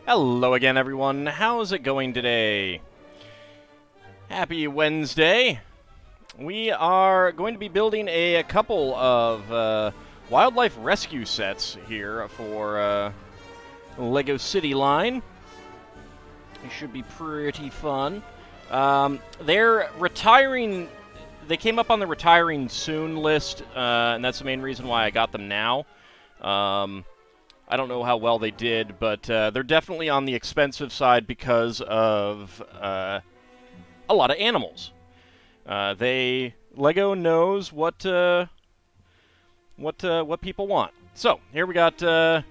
Hello again, everyone. How's it going today? Happy Wednesday. We are going to be building a couple of wildlife rescue sets here for LEGO City Line. It should be pretty fun. They're retiring. They came up on the retiring soon list, and that's the main reason why I got them now. I don't know how well they did, but they're definitely on the expensive side because of a lot of animals. LEGO knows what people want. So here we got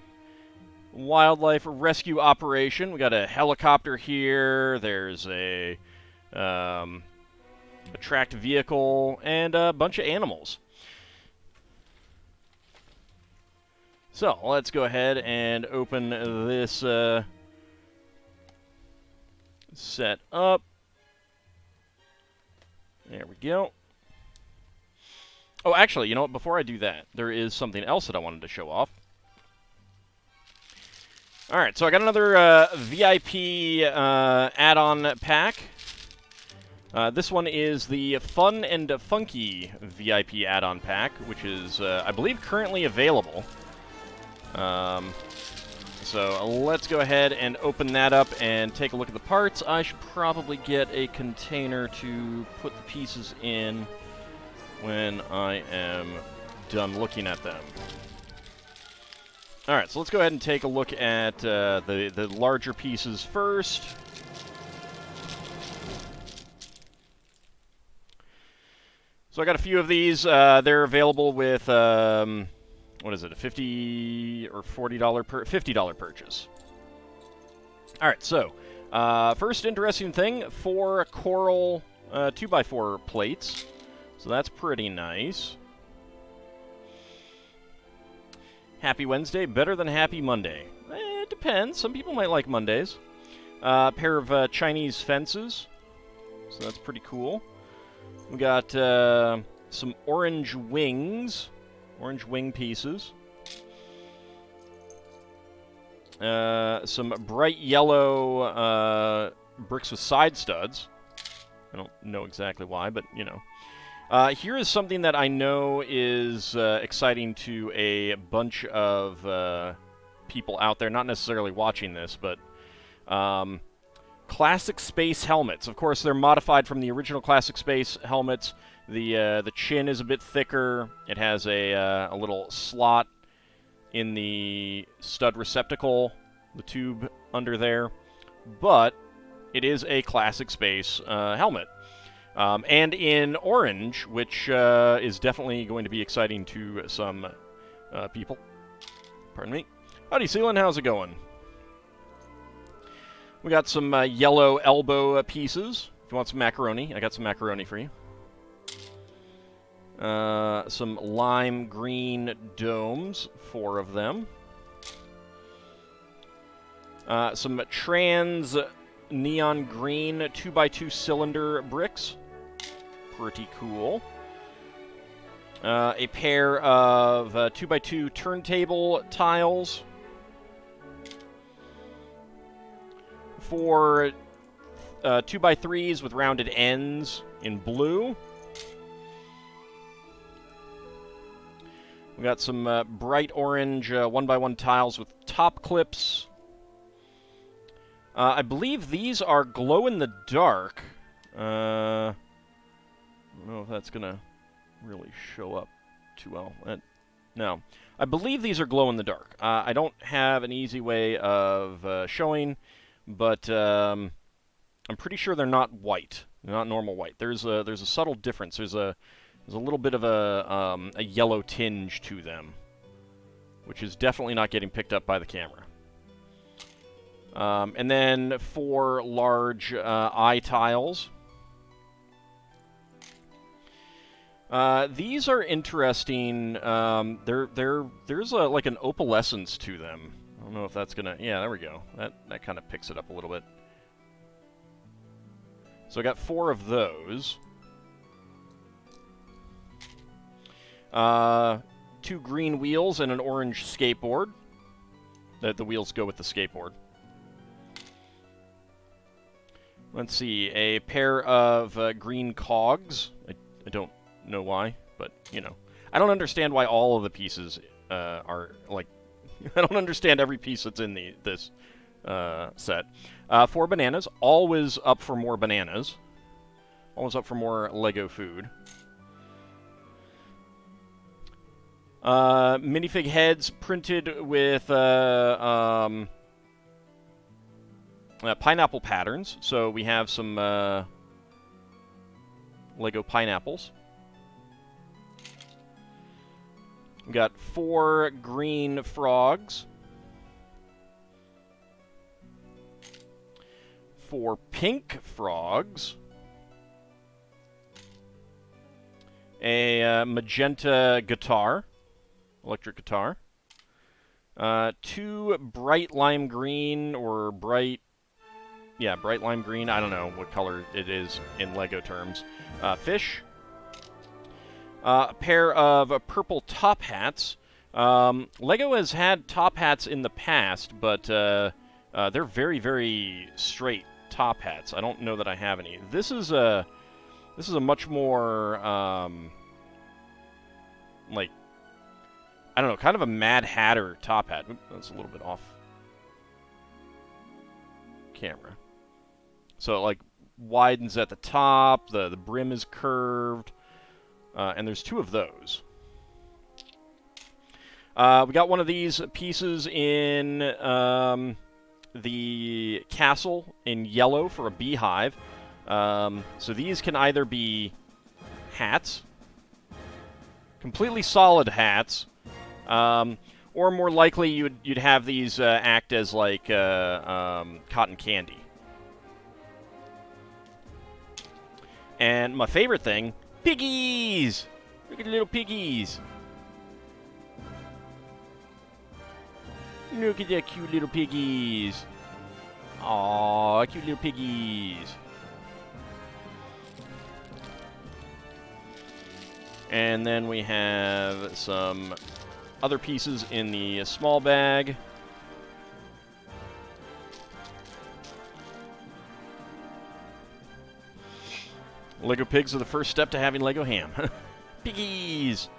wildlife rescue operation. We got a helicopter here. There's a tracked vehicle and a bunch of animals. So let's go ahead and open this set up. There we go. Oh, actually, you know what? Before I do that, there is something else that I wanted to show off. All right, so I got another VIP add-on pack. This one is the Fun and Funky VIP add-on pack, which is, I believe, currently available. So let's go ahead and open that up and take a look at the parts. I should probably get a container to put the pieces in when I am done looking at them. Alright, so let's go ahead and take a look at the larger pieces first. So I got a few of these. They're available with... what is it, a $50 or $40 purchase. All right, so first interesting thing, 4 coral 2x4 plates. So that's pretty nice. Happy Wednesday, better than Happy Monday. It depends. Some people might like Mondays. A pair of Chinese fences. So that's pretty cool. We got some orange wings. Orange wing pieces. Some bright yellow bricks with side studs. I don't know exactly why, but, you know. Here is something that I know is exciting to a bunch of people out there, not necessarily watching this, but Classic Space helmets. Of course, they're modified from the original Classic Space helmets. The chin is a bit thicker. It has a little slot in the stud receptacle, the tube under there, but it is a Classic Space helmet. And in orange, which is definitely going to be exciting to some people. Pardon me. Howdy, Sealan. How's it going? We got some yellow elbow pieces. If you want some macaroni, I got some macaroni for you. Some lime green domes, 4 of them. Some trans neon green 2x2 cylinder bricks. Pretty cool. A pair of 2x2 turntable tiles. 4 2x3s with rounded ends in blue. We got some bright orange 1x1 tiles with top clips. I believe these are glow-in-the-dark. I don't know if that's going to really show up too well. No. I believe these are glow-in-the-dark. I don't have an easy way of showing, but I'm pretty sure they're not white. They're not normal white. There's a subtle difference. There's a little bit of a yellow tinge to them, which is definitely not getting picked up by the camera. And then 4 large eye tiles. These are interesting. There's like an opalescence to them. I don't know if that's gonna... Yeah, there we go. That kind of picks it up a little bit. So I got 4 of those. 2 green wheels and an orange skateboard. The wheels go with the skateboard. Let's see, a pair of green cogs. I don't know why, but, you know. I don't understand why all of the pieces are, like... I don't understand every piece that's in this set. 4 bananas. Always up for more bananas. Always up for more Lego food. Minifig heads printed with pineapple patterns. So we have some Lego pineapples. We got 4 green frogs. 4 pink frogs. A magenta guitar. Electric guitar. 2 bright lime green or bright... Yeah, bright lime green. I don't know what color it is in Lego terms. Fish. A pair of purple top hats. Lego has had top hats in the past, but they're very, very straight top hats. I don't know that I have any. This is a much more like, I don't know, kind of a Mad Hatter top hat. Oop, that's a little bit off camera. So it like widens at the top. The brim is curved. And there's 2 of those. We got one of these pieces in the castle in yellow for a beehive. So these can either be hats, completely solid hats, or more likely you'd have these act as like cotton candy. And my favorite thing, piggies! Look at the little piggies. Look at that cute little piggies. Aww, cute little piggies. And then we have some other pieces in the small bag. Lego pigs are the first step to having Lego ham. Piggies!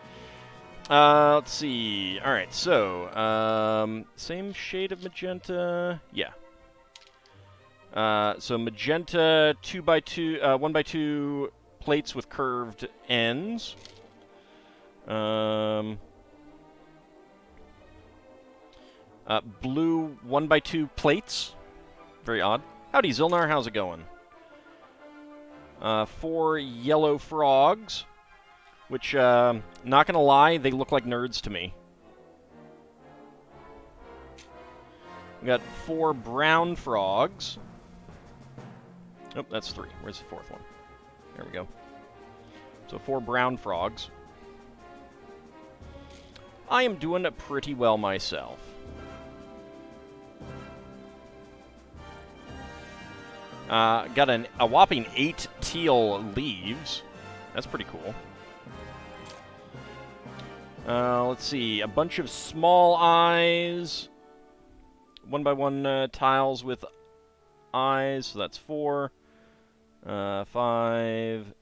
Let's see. Alright, so, same shade of magenta. Yeah. So magenta 2x2, 1x2 plates with curved ends. Blue 1x2 plates. Very odd. Howdy, Zilnar. How's it going? 4 yellow frogs, which, not gonna lie, they look like nerds to me. We got 4 brown frogs. Oh, that's 3. Where's the 4th one? There we go. So 4 brown frogs. I am doing pretty well myself. Got a whopping 8 teal leaves. That's pretty cool. Let's see. A bunch of small eyes. 1x1 tiles with eyes. So that's 4. 5,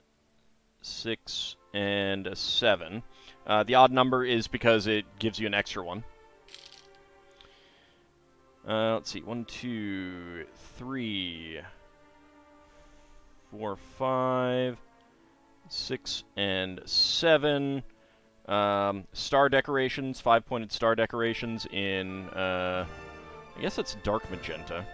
6, and 7. The odd number is because it gives you an extra one. Let's see. 1, 2, 3, 4, 5, 6, and 7. Star decorations, 5-pointed star decorations in, I guess it's dark magenta.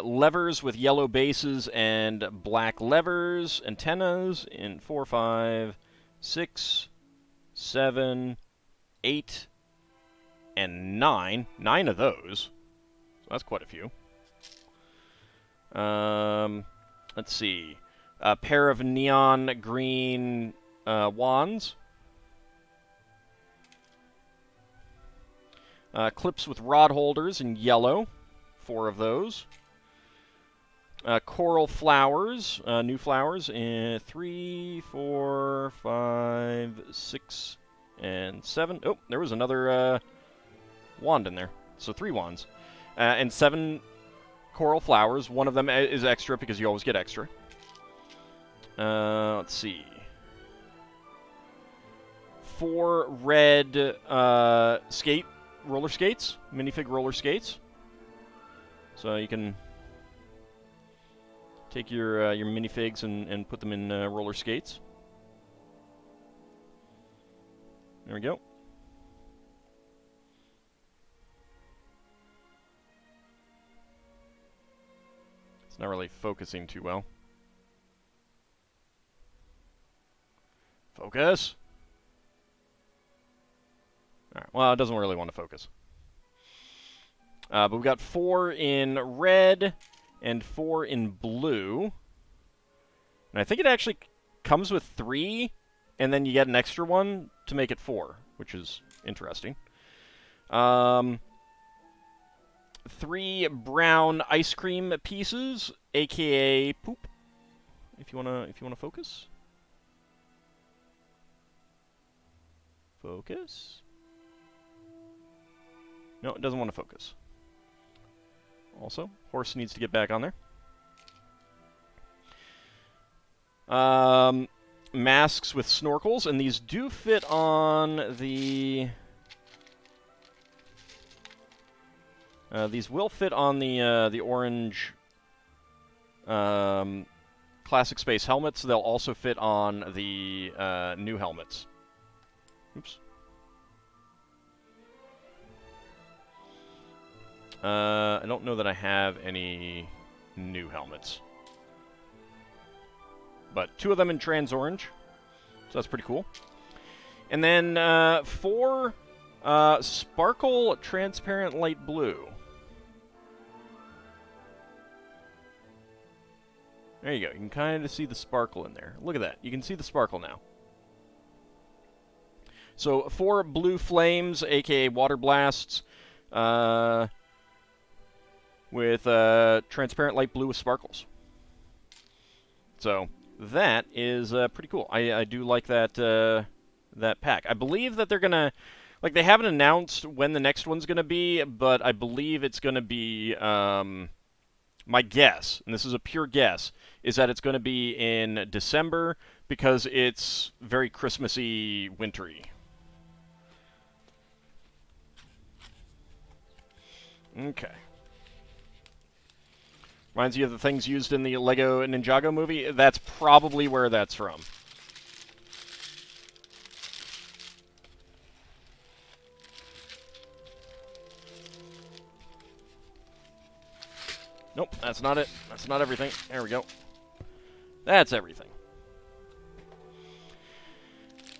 Levers with yellow bases and black levers, antennas in 4, 5, 6, 7, 8, and 9. 9 of those. So that's quite a few. Let's see. A pair of neon green wands. Clips with rod holders in yellow. 4 of those. Coral flowers, new flowers in 3, 4, 5, 6, and 7. Oh, there was another wand in there. So 3 wands. And 7 coral flowers. One of them is extra because you always get extra. Let's see. 4 red roller skates, minifig roller skates. So you can take your minifigs and put them in roller skates. There we go. It's not really focusing too well. Focus. Alright, well, it doesn't really want to focus. But we've got 4 in red and 4 in blue. And I think it actually comes with 3, and then you get an extra one to make it 4, which is interesting. 3 brown ice cream pieces, aka poop. If you wanna focus. Focus. No, it doesn't want to focus. Also, horse needs to get back on there. Masks with snorkels, and these do fit on the... these will fit on the orange classic space helmets. They'll also fit on the new helmets. Oops. I don't know that I have any new helmets. But 2 of them in trans orange, so that's pretty cool. And then 4 sparkle transparent light blue. There you go. You can kind of see the sparkle in there. Look at that. You can see the sparkle now. So 4 blue flames, aka water blasts, with transparent light blue with sparkles. So that is pretty cool. I do like that that pack. I believe that they're gonna, like, they haven't announced when the next one's gonna be, but I believe it's gonna be my guess, and this is a pure guess, is that it's gonna be in December because it's very Christmassy, wintry. Okay. Reminds you of the things used in the Lego Ninjago movie? That's probably where that's from. Nope, that's not it. That's not everything. There we go. That's everything.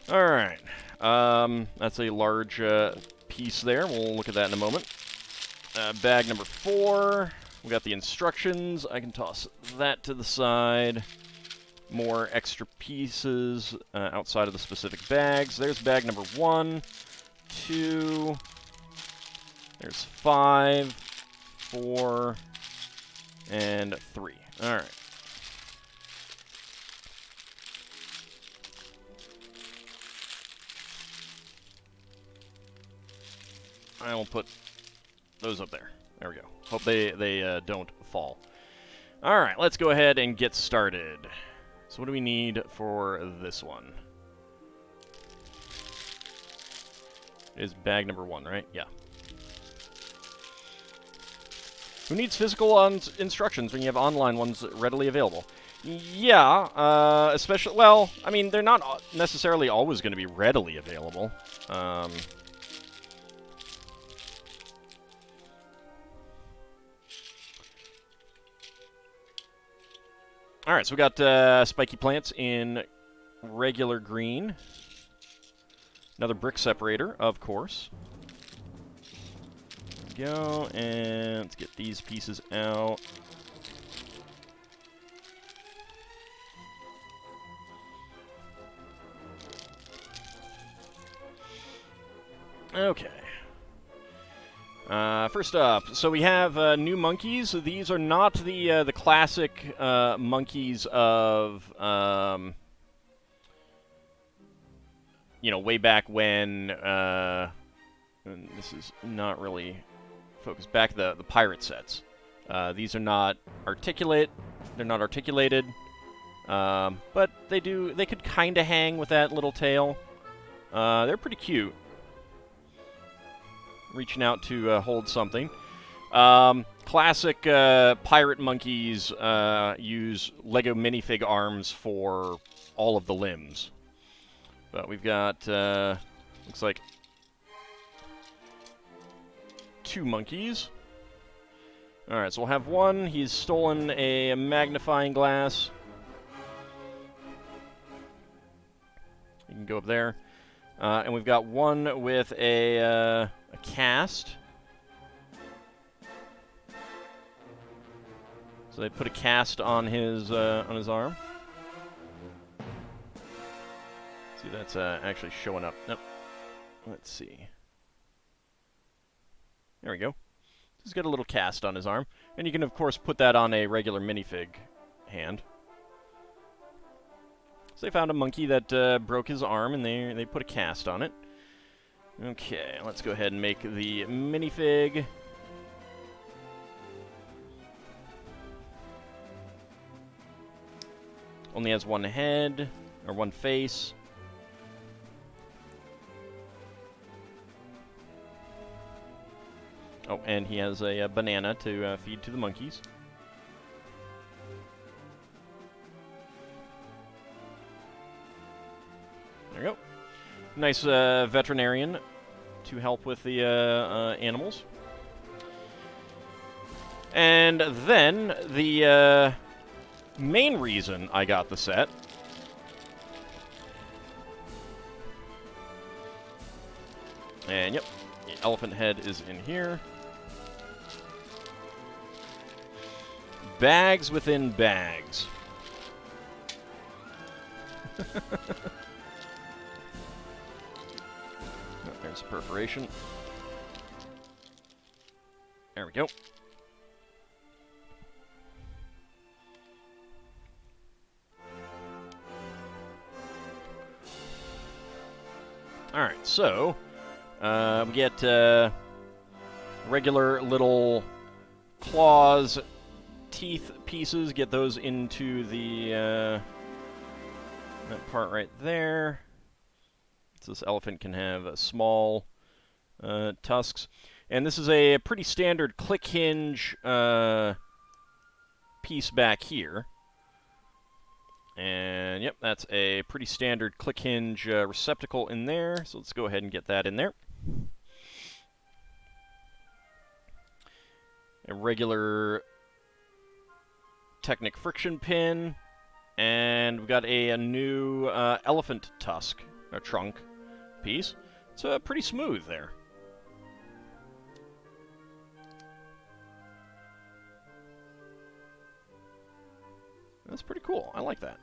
Alright. That's a large piece there. We'll look at that in a moment. Bag number 4. We got the instructions. I can toss that to the side. More extra pieces outside of the specific bags. There's bag number 1, 2. There's 5, 4, and 3. All right. I will put those up there. There we go. Hope they don't fall. All right, let's go ahead and get started. So what do we need for this one? It is bag number 1, right? Yeah. Who needs physical instructions when you have online ones readily available? Yeah, especially, well, I mean, they're not necessarily always going to be readily available. Alright, so we got spiky plants in regular green. Another brick separator, of course. There we go, and let's get these pieces out. Okay. First up, so we have new monkeys. These are not the classic monkeys of you know, way back when. And this is not really focus back, the pirate sets. These are not articulate. They're not articulated. But they could kind of hang with that little tail. They're pretty cute. Reaching out to hold something. Classic pirate monkeys use Lego minifig arms for all of the limbs. But we've got, looks like 2 monkeys. Alright, so we'll have one. He's stolen a magnifying glass. You can go up there. And we've got one with a cast. So they put a cast on his arm. See, that's actually showing up. Nope. Let's see. There we go. He's got a little cast on his arm. And you can, of course, put that on a regular minifig hand. So they found a monkey that broke his arm, and they put a cast on it. Okay, let's go ahead and make the minifig. Only has one head, or one face. Oh, and he has a banana to feed to the monkeys. There you go. Nice veterinarian to help with the animals. And then the main reason I got the set and yep, the elephant head is in here. Bags within bags. Oh, there's a perforation. There we go. Alright, so we get regular little claws, teeth pieces, get those into the that part right there. So this elephant can have small tusks. And this is a pretty standard click hinge piece back here. And, yep, that's a pretty standard click hinge receptacle in there. So let's go ahead and get that in there. A regular Technic friction pin. And we've got a new elephant tusk, or trunk piece. It's pretty smooth there. That's pretty cool. I like that.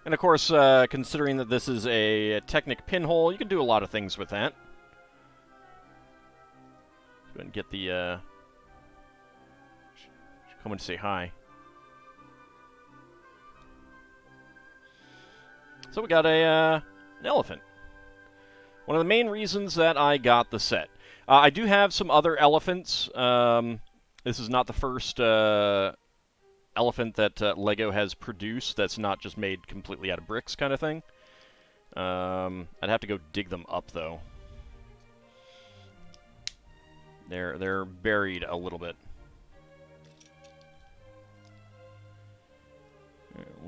And of course, considering that this is a Technic pinhole, you can do a lot of things with that. Let's go ahead and get the... She's coming to say hi. So we got an elephant. One of the main reasons that I got the set. I do have some other elephants. This is not the first... elephant that Lego has produced that's not just made completely out of bricks kind of thing. I'd have to go dig them up, though. They're buried a little bit.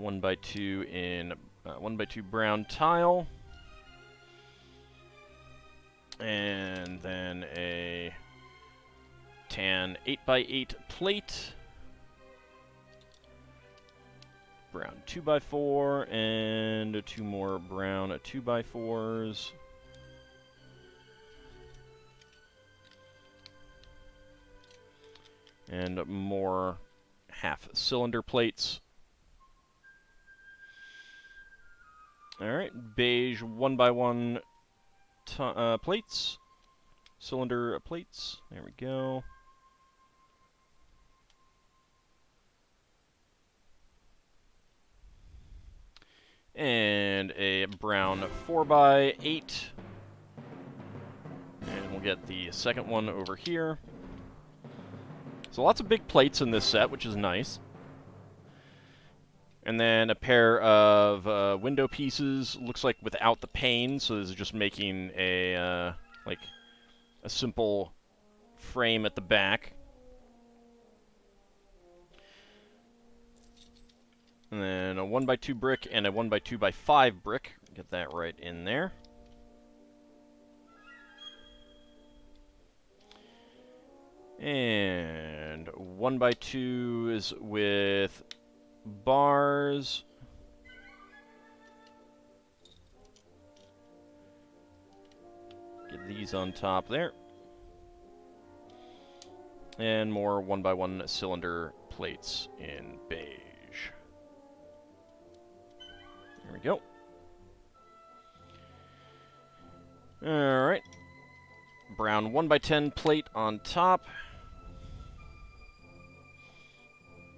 1x2 in 1x2 brown tile. And then a tan 8x8 plate. Brown 2x4, and 2 more brown 2x4s. And more half-cylinder plates. Alright, beige 1x1 plates. Cylinder plates. There we go. And a brown 4x8 And we'll get the second one over here. So lots of big plates in this set, which is nice. And then a pair of window pieces, looks like without the pane, so this is just making a, like, a simple frame at the back. And then a 1x2 brick and a 1x2x5 brick. Get that right in there. And 1x2s with bars. Get these on top there. And more 1x1 cylinder plates in beige. There we go. Alright. Brown 1x10 plate on top.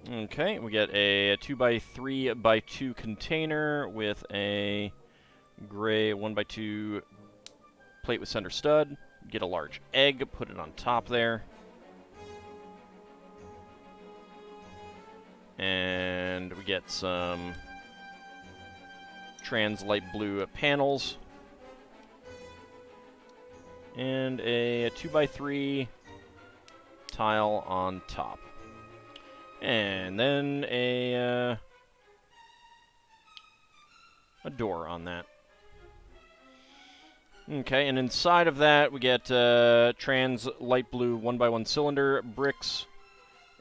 Okay, we get a 2x3x2 container with a gray 1x2 plate with center stud. Get a large egg, put it on top there. And we get some trans light blue panels. And a 2x3 tile on top. And then a door on that. Okay, and inside of that we get trans light blue 1x1 cylinder bricks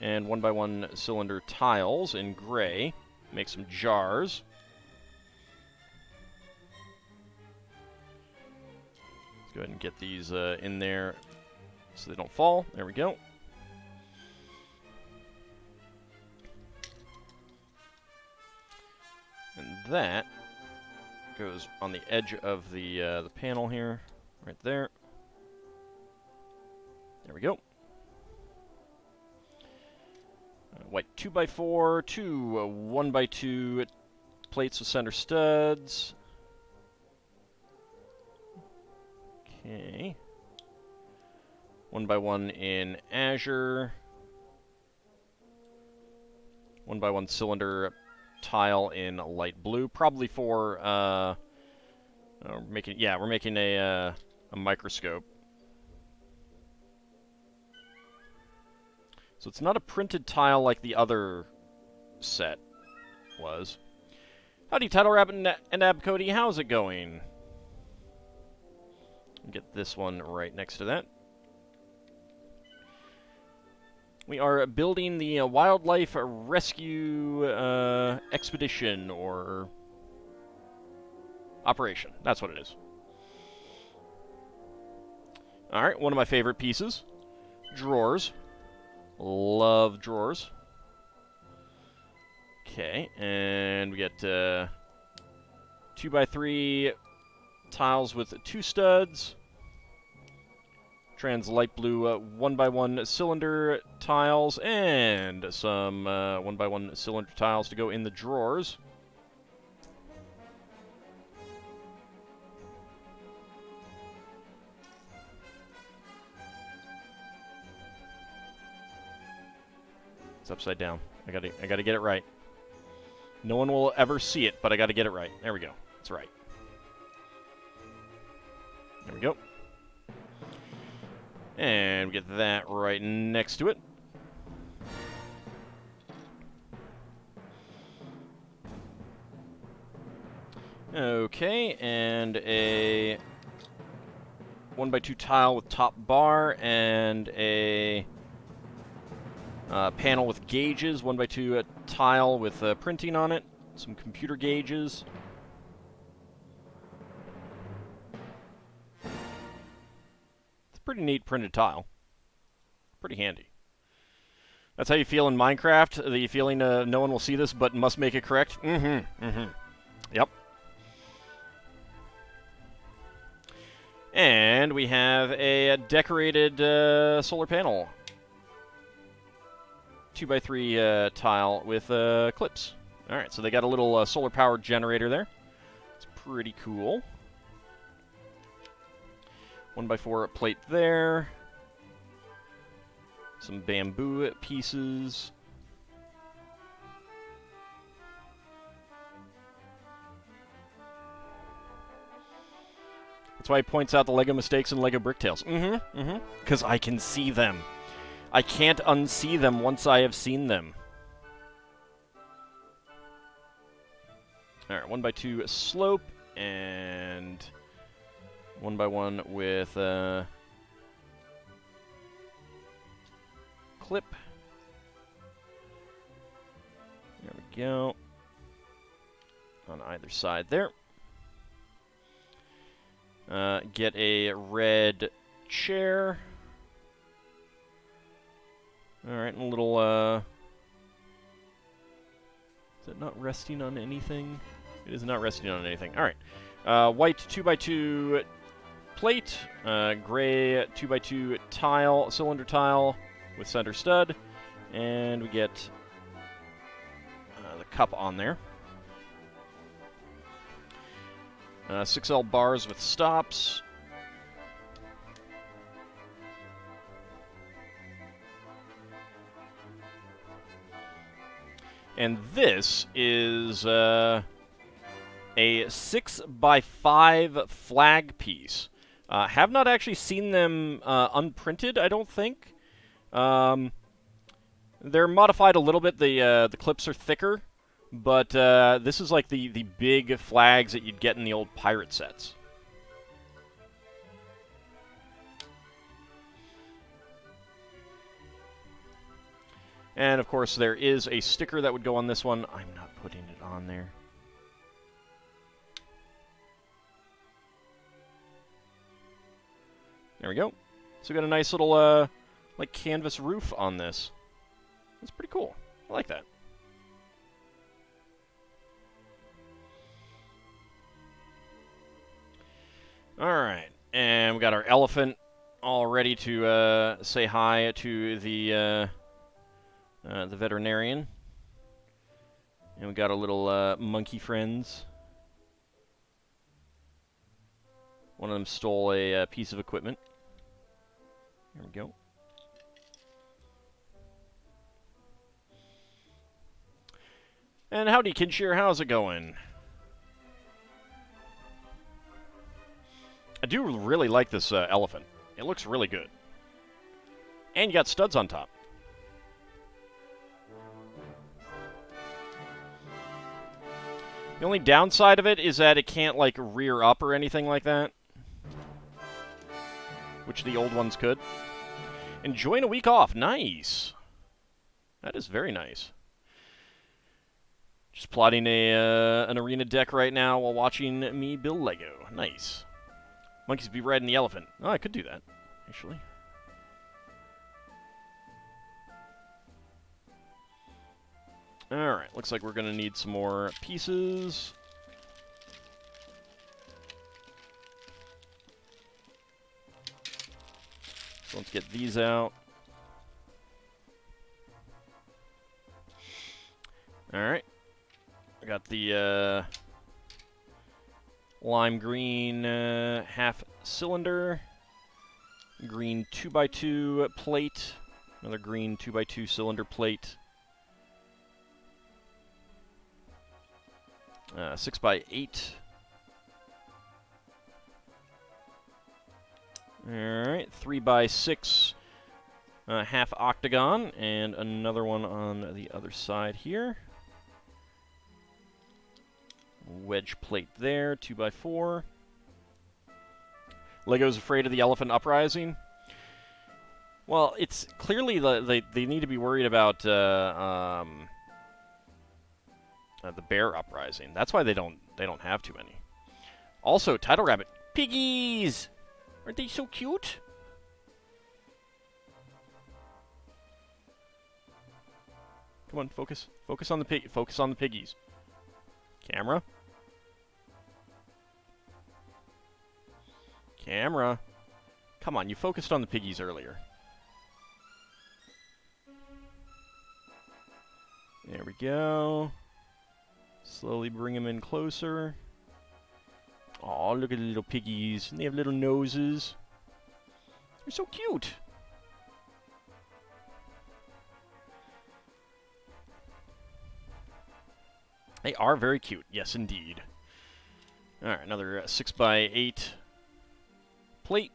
and 1x1 cylinder tiles in gray. Make some jars. Let's go ahead and get these in there so they don't fall. There we go. And that goes on the edge of the panel here, right there. There we go. White 2x4, two 1x2 plates with center studs. Okay. 1x1 in azure. 1x1 cylinder tile in light blue, probably for we're making a microscope. So it's not a printed tile like the other set was. Howdy, Title Rabbit and Abcody, how's it going? Get this one right next to that. We are building the wildlife rescue expedition, or operation. That's what it is. Alright, one of my favorite pieces. Drawers. Love drawers. Okay, and we get 2x3 tiles with 2 studs. Trans light blue 1x1 cylinder tiles, and some 1x1 cylinder tiles to go in the drawers. It's upside down. I gotta get it right. No one will ever see it, but I gotta get it right. There we go. That's right. There we go. And we get that right next to it. Okay, and a 1x2 tile with top bar and a panel with gauges, 1x2 tile with printing on it, some computer gauges. It's a pretty neat printed tile. Pretty handy. That's how you feel in Minecraft? The feeling no one will see this but must make it correct? Yep. And we have a decorated solar panel. 2x3 tile with clips. Alright, so they got a little solar powered generator there. It's pretty cool. 1x4 plate there. Some bamboo pieces. That's why he points out the Lego mistakes in Lego Bricktails. Because I can see them. I can't unsee them once I have seen them. Alright, 1x2 slope, and 1x1 with clip. There we go. On either side there. Get a red chair. Alright, and a little, is it not resting on anything? It is not resting on anything. Alright. White 2x2 plate. Gray 2x2 tile, cylinder tile with center stud. And we get the cup on there. 6L bars with stops. And this is a 6x5 flag piece. Have not actually seen them unprinted, I don't think. They're modified a little bit. The clips are thicker. But this is like the big flags that you'd get in the old pirate sets. And of course there is a sticker that would go on this one. I'm not putting it on there. There we go. So we got a nice little like canvas roof on this. It's pretty cool. I like that. Alright, and we got our elephant all ready to say hi to the veterinarian. And we got our little monkey friends. One of them stole a piece of equipment. There we go. And howdy, Kinshire, how's it going? I do really like this elephant. It looks really good. And you got studs on top. The only downside of it is that it can't, like, rear up or anything like that. Which the old ones could. Enjoying a week off. Nice. That is very nice. Just plotting an arena deck right now while watching me build Lego. Nice. Monkeys be riding the elephant. Oh, I could do that, actually. Alright, looks like we're going to need some more pieces. So let's get these out. Alright. I got the lime green half cylinder, green 2x2 plate, another green 2x2 cylinder plate, 6x8. Alright, 3x6 half octagon, and another one on the other side here. Wedge plate there, 2x4. Lego's afraid of the elephant uprising. Well, it's clearly they need to be worried about the bear uprising. That's why they don't have too many. Also, Title Rabbit piggies. Aren't they so cute? Come on, focus. Focus on the pig. Focus on the piggies. Camera. Camera. Come on, you focused on the piggies earlier. There we go. Slowly bring them in closer. Oh, look at the little piggies. They have little noses. They're so cute. They are very cute. Yes, indeed. All right, another 6x8 plate.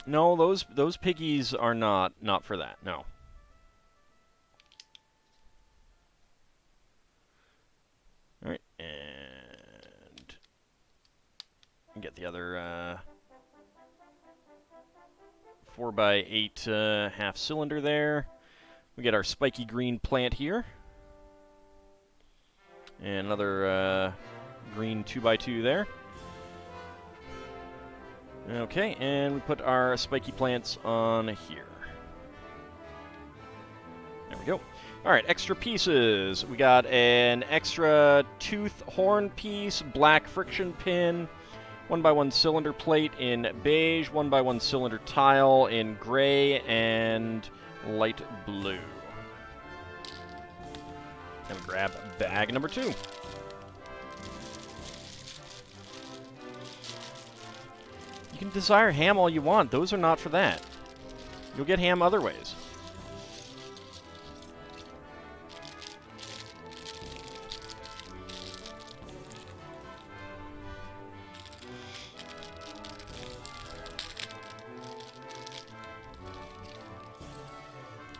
No, those piggies are not for that. No. All right, and get the other 4x8 half cylinder there. We get our spiky green plant here. And another green 2x2 there. Okay, and we put our spiky plants on here. There we go. All right, extra pieces. We got an extra tooth horn piece, black friction pin, 1x1 cylinder plate in beige, 1x1 cylinder tile in gray, and light blue. And grab bag number 2. You can desire ham all you want. Those are not for that. You'll get ham other ways.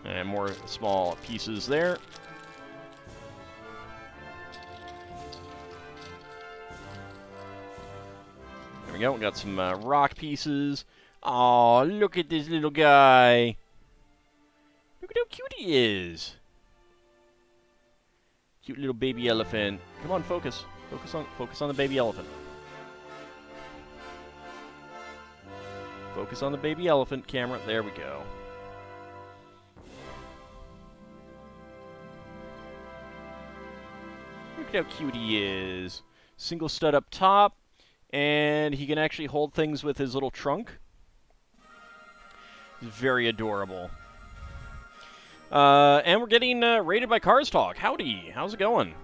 And more small pieces there. There we go. We got some rock pieces. Oh, look at this little guy. Look at how cute he is. Cute little baby elephant. Come on, focus. Focus on the baby elephant. Focus on the baby elephant camera. There we go. Look at how cute he is. Single stud up top. And he can actually hold things with his little trunk. He's very adorable. And we're getting rated by Cars Talk. Howdy. How's it going?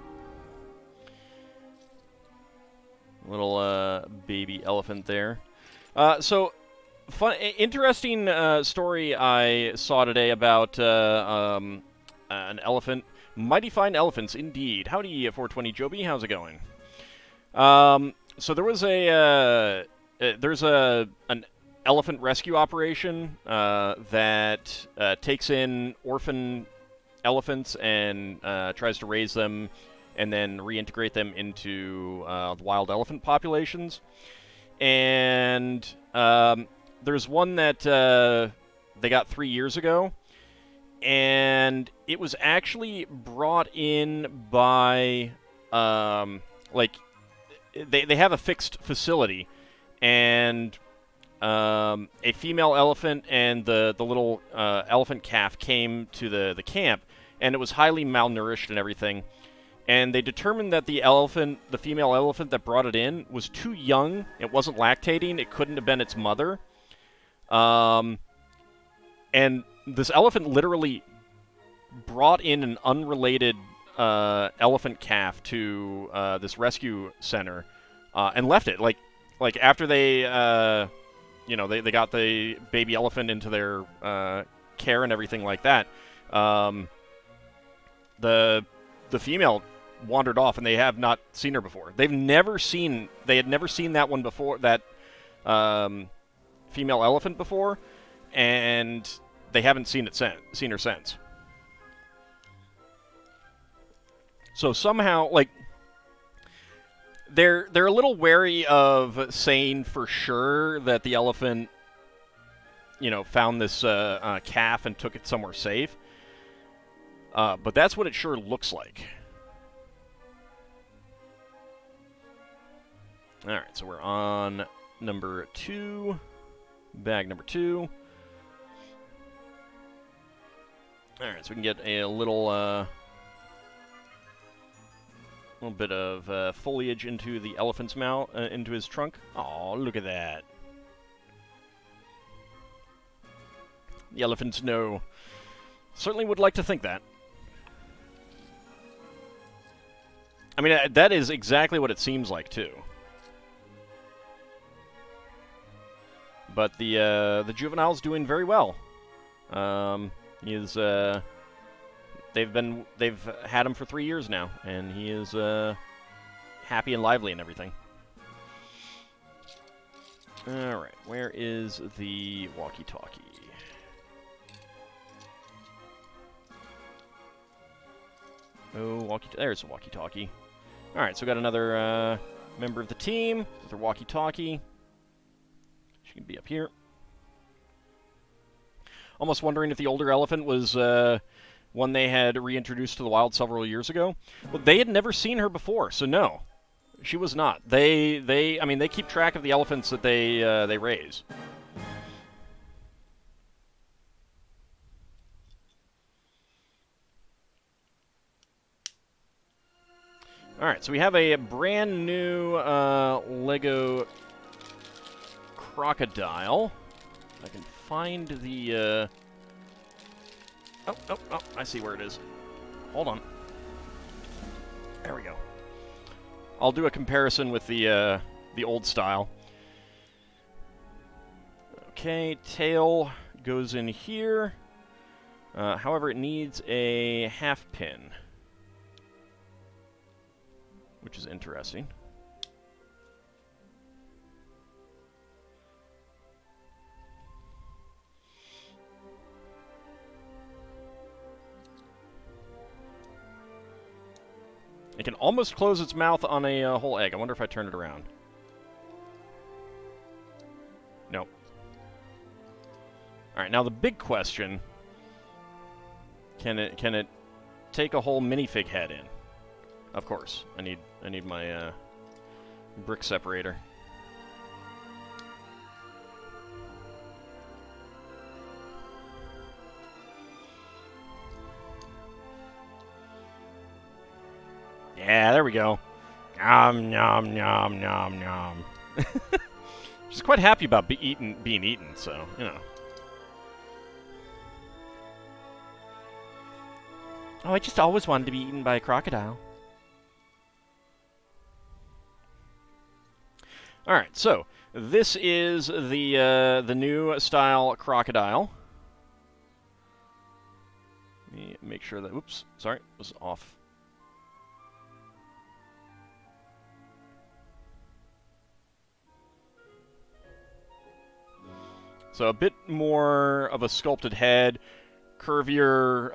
Little baby elephant there. So, interesting story I saw today about an elephant. Mighty fine elephants, indeed. Howdy, 420 Joby. How's it going? So there was there's an elephant rescue operation that takes in orphan elephants and tries to raise them and then reintegrate them into the wild elephant populations. And there's one that they got 3 years ago, and it was actually brought in by They have a fixed facility, and a female elephant and the little elephant calf came to the camp, and it was highly malnourished and everything. And they determined that the female elephant that brought it in, was too young. It wasn't lactating. It couldn't have been its mother. And this elephant literally brought in an unrelated elephant calf to this rescue center and left it. Like after they they got the baby elephant into their care and everything like that, the female wandered off, and they have not seen her before. They had never seen that one before, that female elephant before, and they haven't seen her since. So somehow, they're a little wary of saying for sure that the elephant, found this calf and took it somewhere safe. But that's what it sure looks like. All right, so we're on number 2, bag number 2. All right, so we can get a little bit of foliage into the elephant's mouth, into his trunk. Oh, look at that. The elephants know. Certainly would like to think that. I mean, that is exactly what it seems like, too. But the juvenile's doing very well. He is they've had him for 3 years now, and he is happy and lively and everything. All right, where is the walkie-talkie? Oh, there's a walkie-talkie. All right, so we got another member of the team with her walkie-talkie. She can be up here. Almost wondering if the older elephant was one they had reintroduced to the wild several years ago. Well, they had never seen her before, so no. She was not. I mean, they keep track of the elephants that they raise. All right, so we have a brand new Lego crocodile. If I can find the. Oh! I see where it is. Hold on. There we go. I'll do a comparison with the old style. Okay, tail goes in here. However, it needs a half pin, which is interesting. It can almost close its mouth on a whole egg. I wonder if I turn it around. Nope. All right, now the big question: can it take a whole minifig head in? Of course, I need my brick separator. Yeah, there we go. Nom nom nom nom nom. She's quite happy about being eaten, so you know. Oh, I just always wanted to be eaten by a crocodile. All right, so this is the new style crocodile. Let me make sure that. Oops, sorry, it was off. So a bit more of a sculpted head, curvier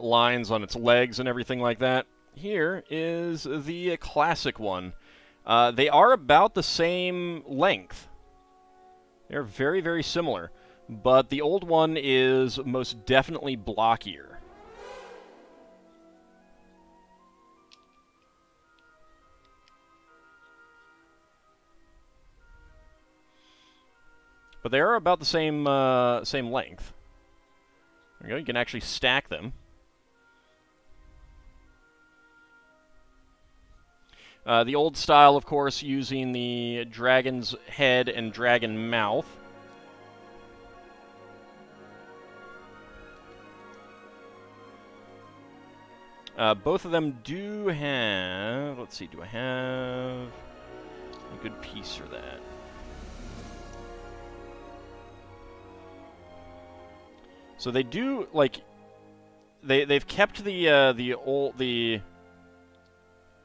lines on its legs and everything like that. Here is the classic one. They are about the same length. They're very, very similar. But the old one is most definitely blockier. But they are about the same length. There you go. You can actually stack them. The old style, of course, using the dragon's head and dragon mouth. Both of them do have... Let's see, do I have a good piece for that? So they do, like, they've kept the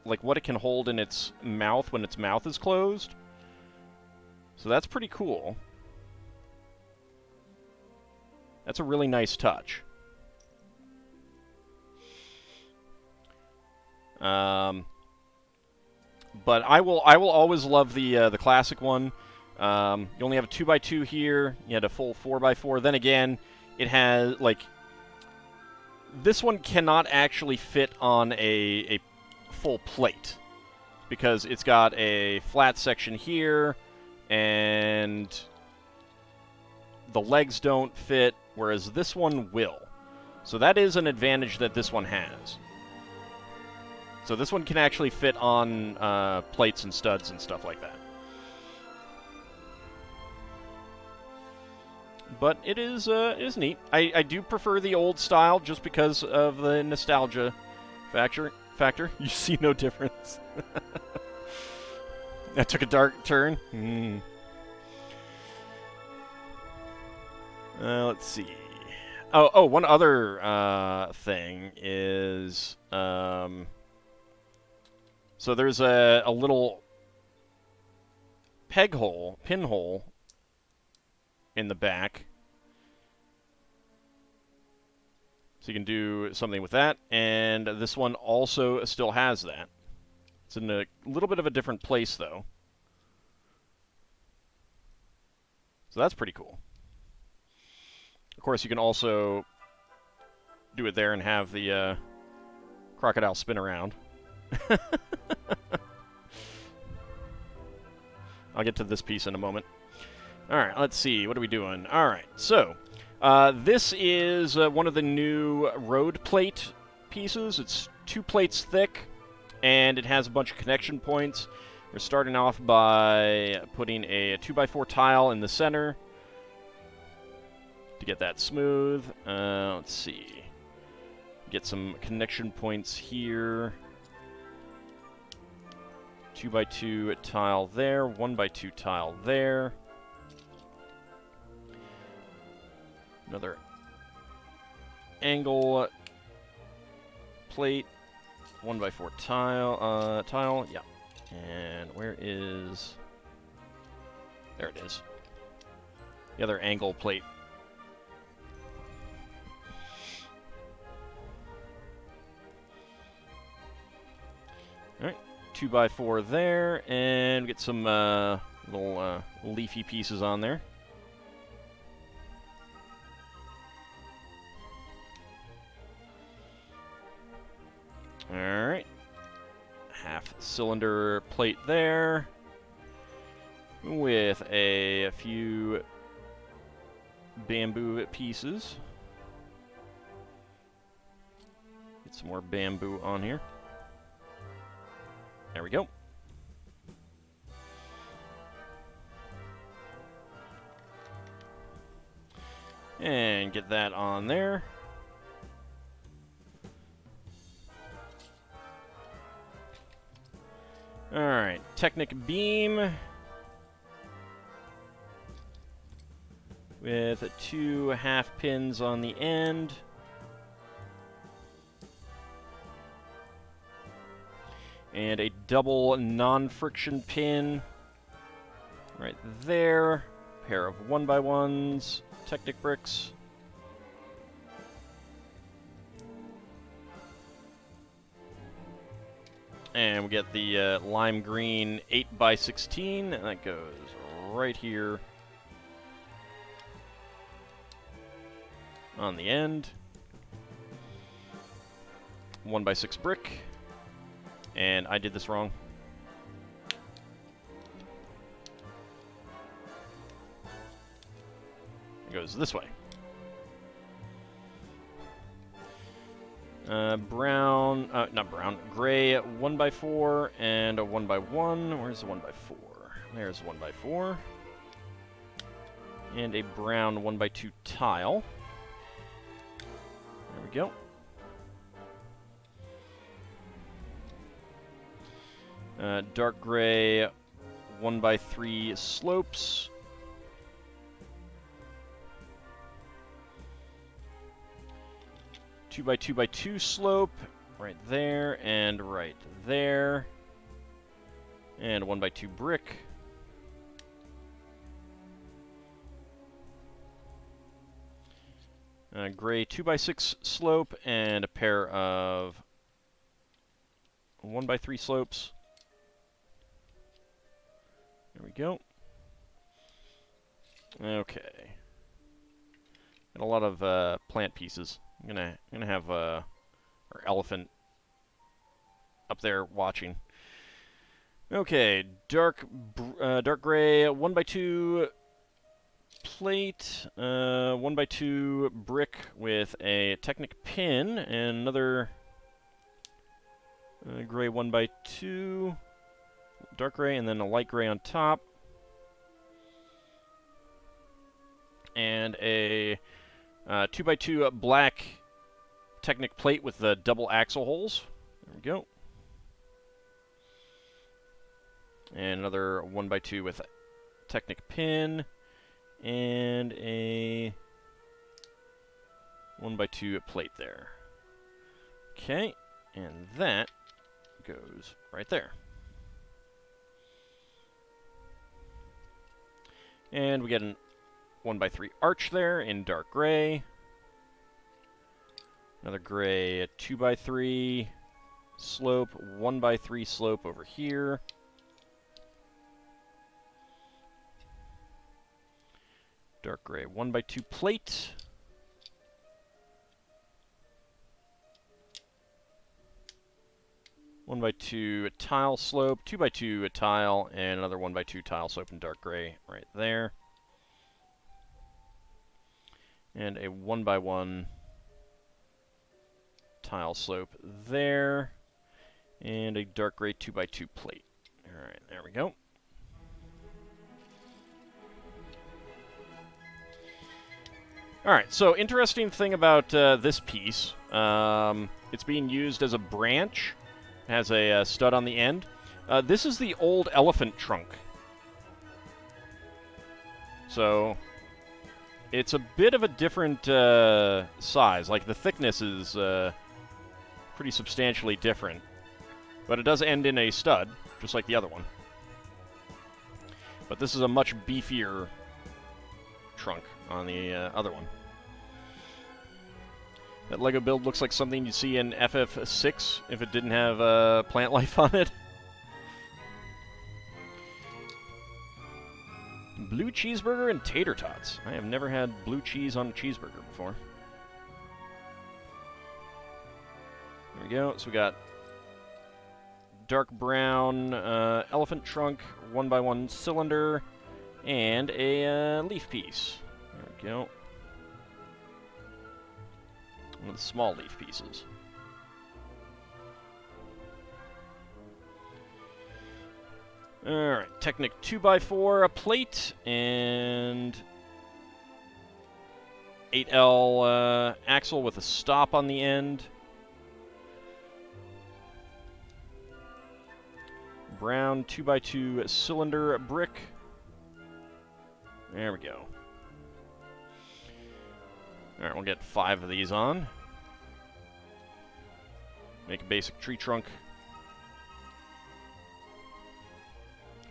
like what it can hold in its mouth when its mouth is closed. So that's pretty cool. That's a really nice touch. But I will always love the classic one. You only have a 2x2 here. You had a full 4x4. Then again, it has, like, this one cannot actually fit on a full plate because it's got a flat section here and the legs don't fit, whereas this one will. So that is an advantage that this one has. So this one can actually fit on plates and studs and stuff like that. But it is neat. I do prefer the old style just because of the nostalgia factor. You see no difference. That took a dark turn. Let's see. Oh, one other thing is, so there's a little pinhole in the back. So you can do something with that, and this one also still has that. It's in a little bit of a different place, though. So that's pretty cool. Of course, you can also do it there and have the crocodile spin around. I'll get to this piece in a moment. All right, let's see. What are we doing? All right, so this is one of the new road plate pieces. It's 2 plates thick, and it has a bunch of connection points. We're starting off by putting a 2x4 tile in the center to get that smooth. Let's see. Get some connection points here. 2x2 tile there, 1x2 tile there. Another angle plate, 1x4 tile, yeah. And where is... There it is. The other angle plate. Alright, 2x4 there, and get some little leafy pieces on there. Alright. Half cylinder plate there. With a few bamboo pieces. Get some more bamboo on here. There we go. And get that on there. Alright, Technic beam with 2 half pins on the end. And a double non-friction pin right there. Pair of 1x1s, Technic bricks. And we get the lime green 8x16, and that goes right here on the end. 1x6 brick. And I did this wrong. It goes this way. Not brown, gray 1x4 and a 1x1. Where's the 1x4? There's 1x4. And a brown 1x2 tile. There we go. Dark gray 1x3 slopes. Two by 2x2 slope, right there and right there. And 1x2 brick. Gray 2x6 slope and a pair of 1x3 slopes. There we go. Okay. Got a lot of plant pieces. I'm gonna have our elephant up there watching. Okay, dark gray 1x2 plate, 1x2 brick with a Technic pin, and another gray 1x2, dark gray, and then a light gray on top, and a 2x2 black Technic plate with the double axle holes. There we go. And another 1x2 with a Technic pin. And a 1x2 plate there. Okay, and that goes right there. And we get an 1x3 arch there in dark gray. Another gray 2x3 slope, 1x3 slope over here. Dark gray 1x2 plate. One by two tile slope, 2x2 tile, and another 1x2 tile slope in dark gray right there. And a 1x1 tile slope there. And a dark gray 2x2 plate. Alright, there we go. Alright, so interesting thing about this piece. It's being used as a branch. It has a stud on the end. This is the old elephant trunk. So it's a bit of a different size. Like, the thickness is pretty substantially different. But it does end in a stud, just like the other one. But this is a much beefier trunk on the other one. That Lego build looks like something you'd see in FF6 if it didn't have plant life on it. Blue cheeseburger and tater tots. I have never had blue cheese on a cheeseburger before. There we go. So we got dark brown elephant trunk, 1x1 cylinder, and a leaf piece. There we go. One of the small leaf pieces. Alright, Technic 2x4, a plate, and 8L axle with a stop on the end. Brown 2x2 cylinder brick. There we go. Alright, we'll get 5 of these on. Make a basic tree trunk.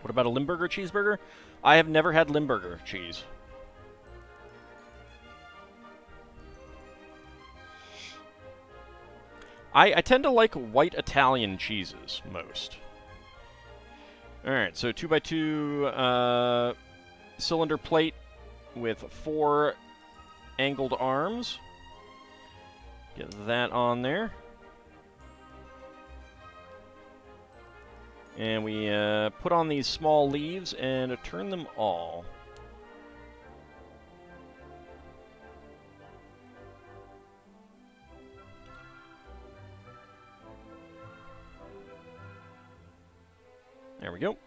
What about a Limburger cheeseburger? I have never had Limburger cheese. I tend to like white Italian cheeses most. Alright, so 2x2 cylinder plate with 4 angled arms. Get that on there. And we put on these small leaves and turn them all. There we go.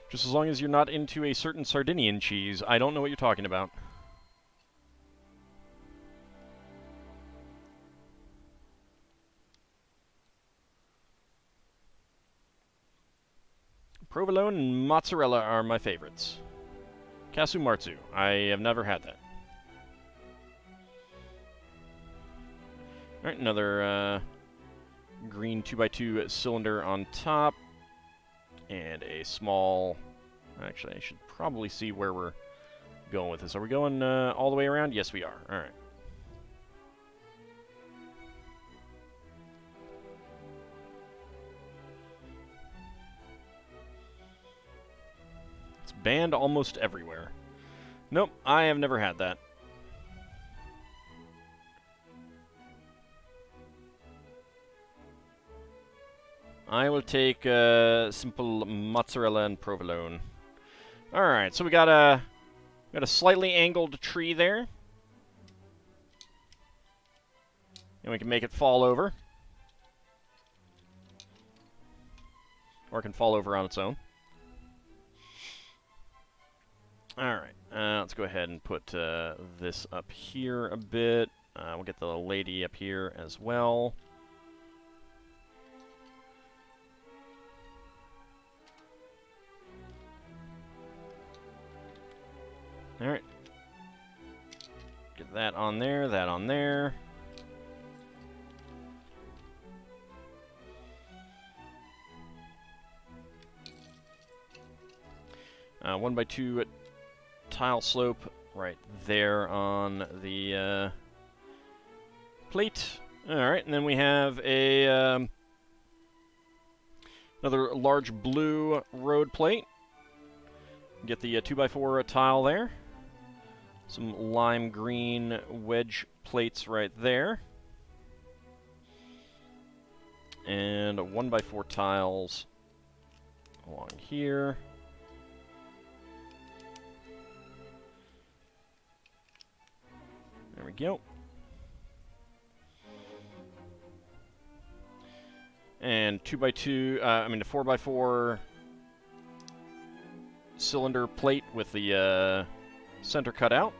Just as long as you're not into a certain Sardinian cheese, I don't know what you're talking about. Provolone and mozzarella are my favorites. Casu marzu. I have never had that. Alright, another green 2x2 cylinder on top. And a small... Actually, I should probably see where we're going with this. Are we going all the way around? Yes, we are. Alright. It's banned almost everywhere. Nope, I have never had that. I will take simple mozzarella and provolone. Alright, so we got a slightly angled tree there. And we can make it fall over. Or it can fall over on its own. Alright, let's go ahead and put this up here a bit. We'll get the lady up here as well. Alright. Get that on there, that on there. One by two tile slope right there on the plate. All right, and then we have a another large blue road plate. Get the 2x4 tile there. Some lime green wedge plates right there. And 1x4 tiles along here. There we go. And 2x2, the 4x4 cylinder plate with the center cut out.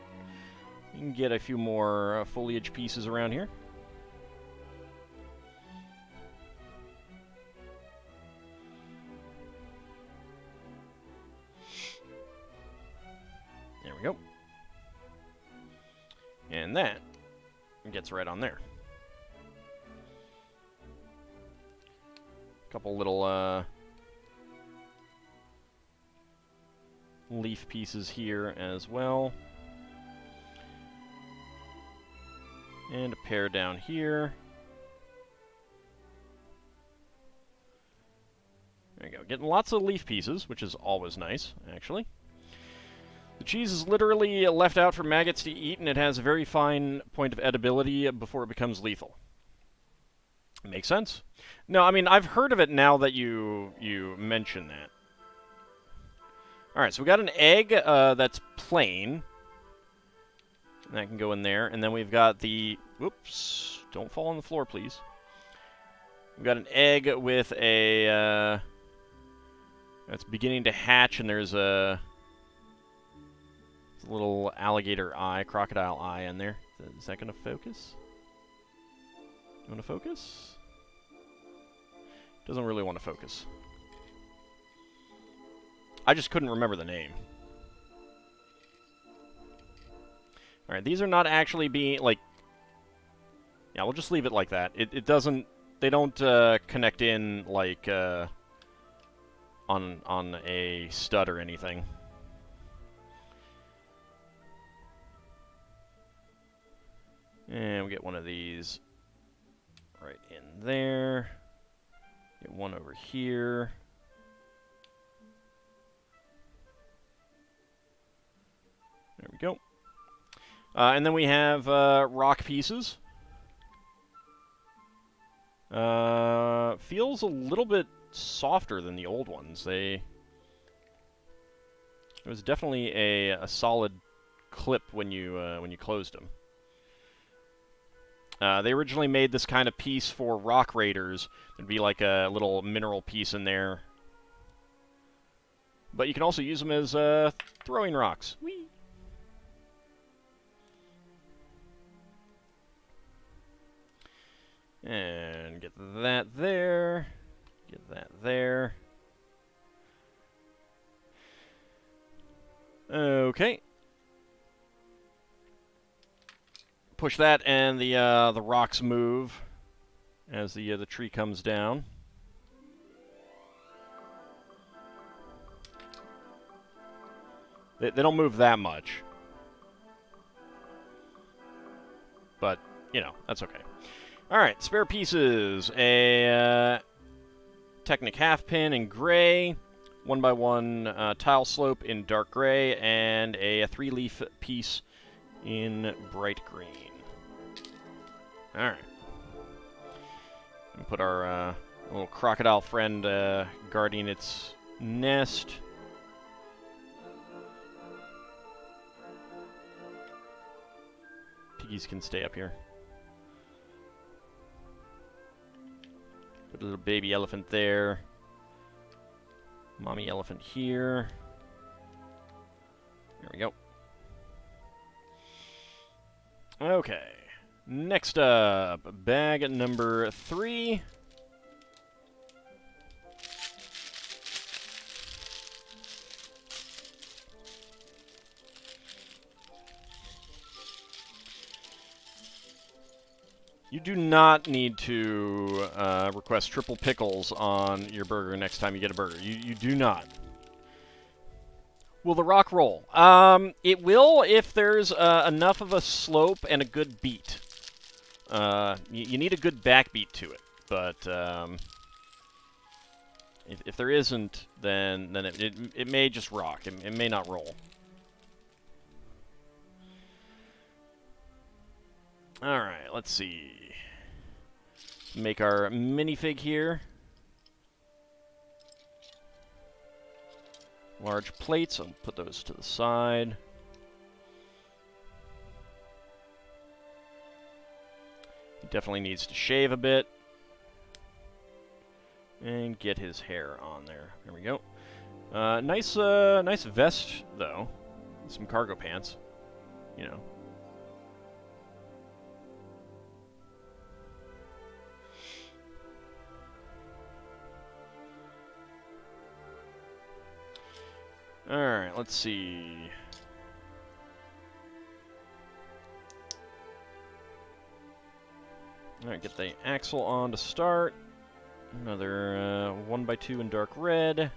You can get a few more foliage pieces around here. There we go. And that gets right on there. Couple little leaf pieces here as well. And a pair down here. There you go. Getting lots of leaf pieces, which is always nice, actually. The cheese is literally left out for maggots to eat, and it has a very fine point of edibility before it becomes lethal. Makes sense? No, I mean, I've heard of it now that you mention that. Alright, so we got an egg that's plain. And that can go in there. And then we've got the... Whoops. Don't fall on the floor, please. We've got an egg with a... that's beginning to hatch, and there's a little alligator eye, crocodile eye in there. Is that going to focus? You want to focus? Doesn't really want to focus. I just couldn't remember the name. Alright, these are not actually being, like... Yeah, we'll just leave it like that. It doesn't... They don't connect in, like, on a stud or anything. And we get one of these right in there. Get one over here. There we go. And then we have rock pieces. Feels a little bit softer than the old ones. It was definitely a solid clip when you closed them. They originally made this kind of piece for rock raiders. There'd be like a little mineral piece in there. But you can also use them as throwing rocks. Whee! And get that there. Get that there. Okay. Push that, and the rocks move as the tree comes down. They don't move that much, but you know that's okay. All right, spare pieces: a Technic half pin in gray, 1x1 tile slope in dark gray, and a 3-leaf piece in bright green. Alright. And put our little crocodile friend guarding its nest. Piggies can stay up here. Put a little baby elephant there. Mommy elephant here. There we go. Okay. Next up, bag number 3. You do not need to request triple pickles on your burger next time you get a burger. You do not. Will the rock roll? It will if there's enough of a slope and a good beat. You need a good backbeat to it, but if there isn't, then it may just rock. It may not roll. All right, let's see. Make our minifig here. Large plates, I'll put those to the side. He definitely needs to shave a bit. And get his hair on there. There we go. Nice vest, though. Some cargo pants. You know. Alright, let's see. Alright, get the axle on to start. Another 1x2 in dark red.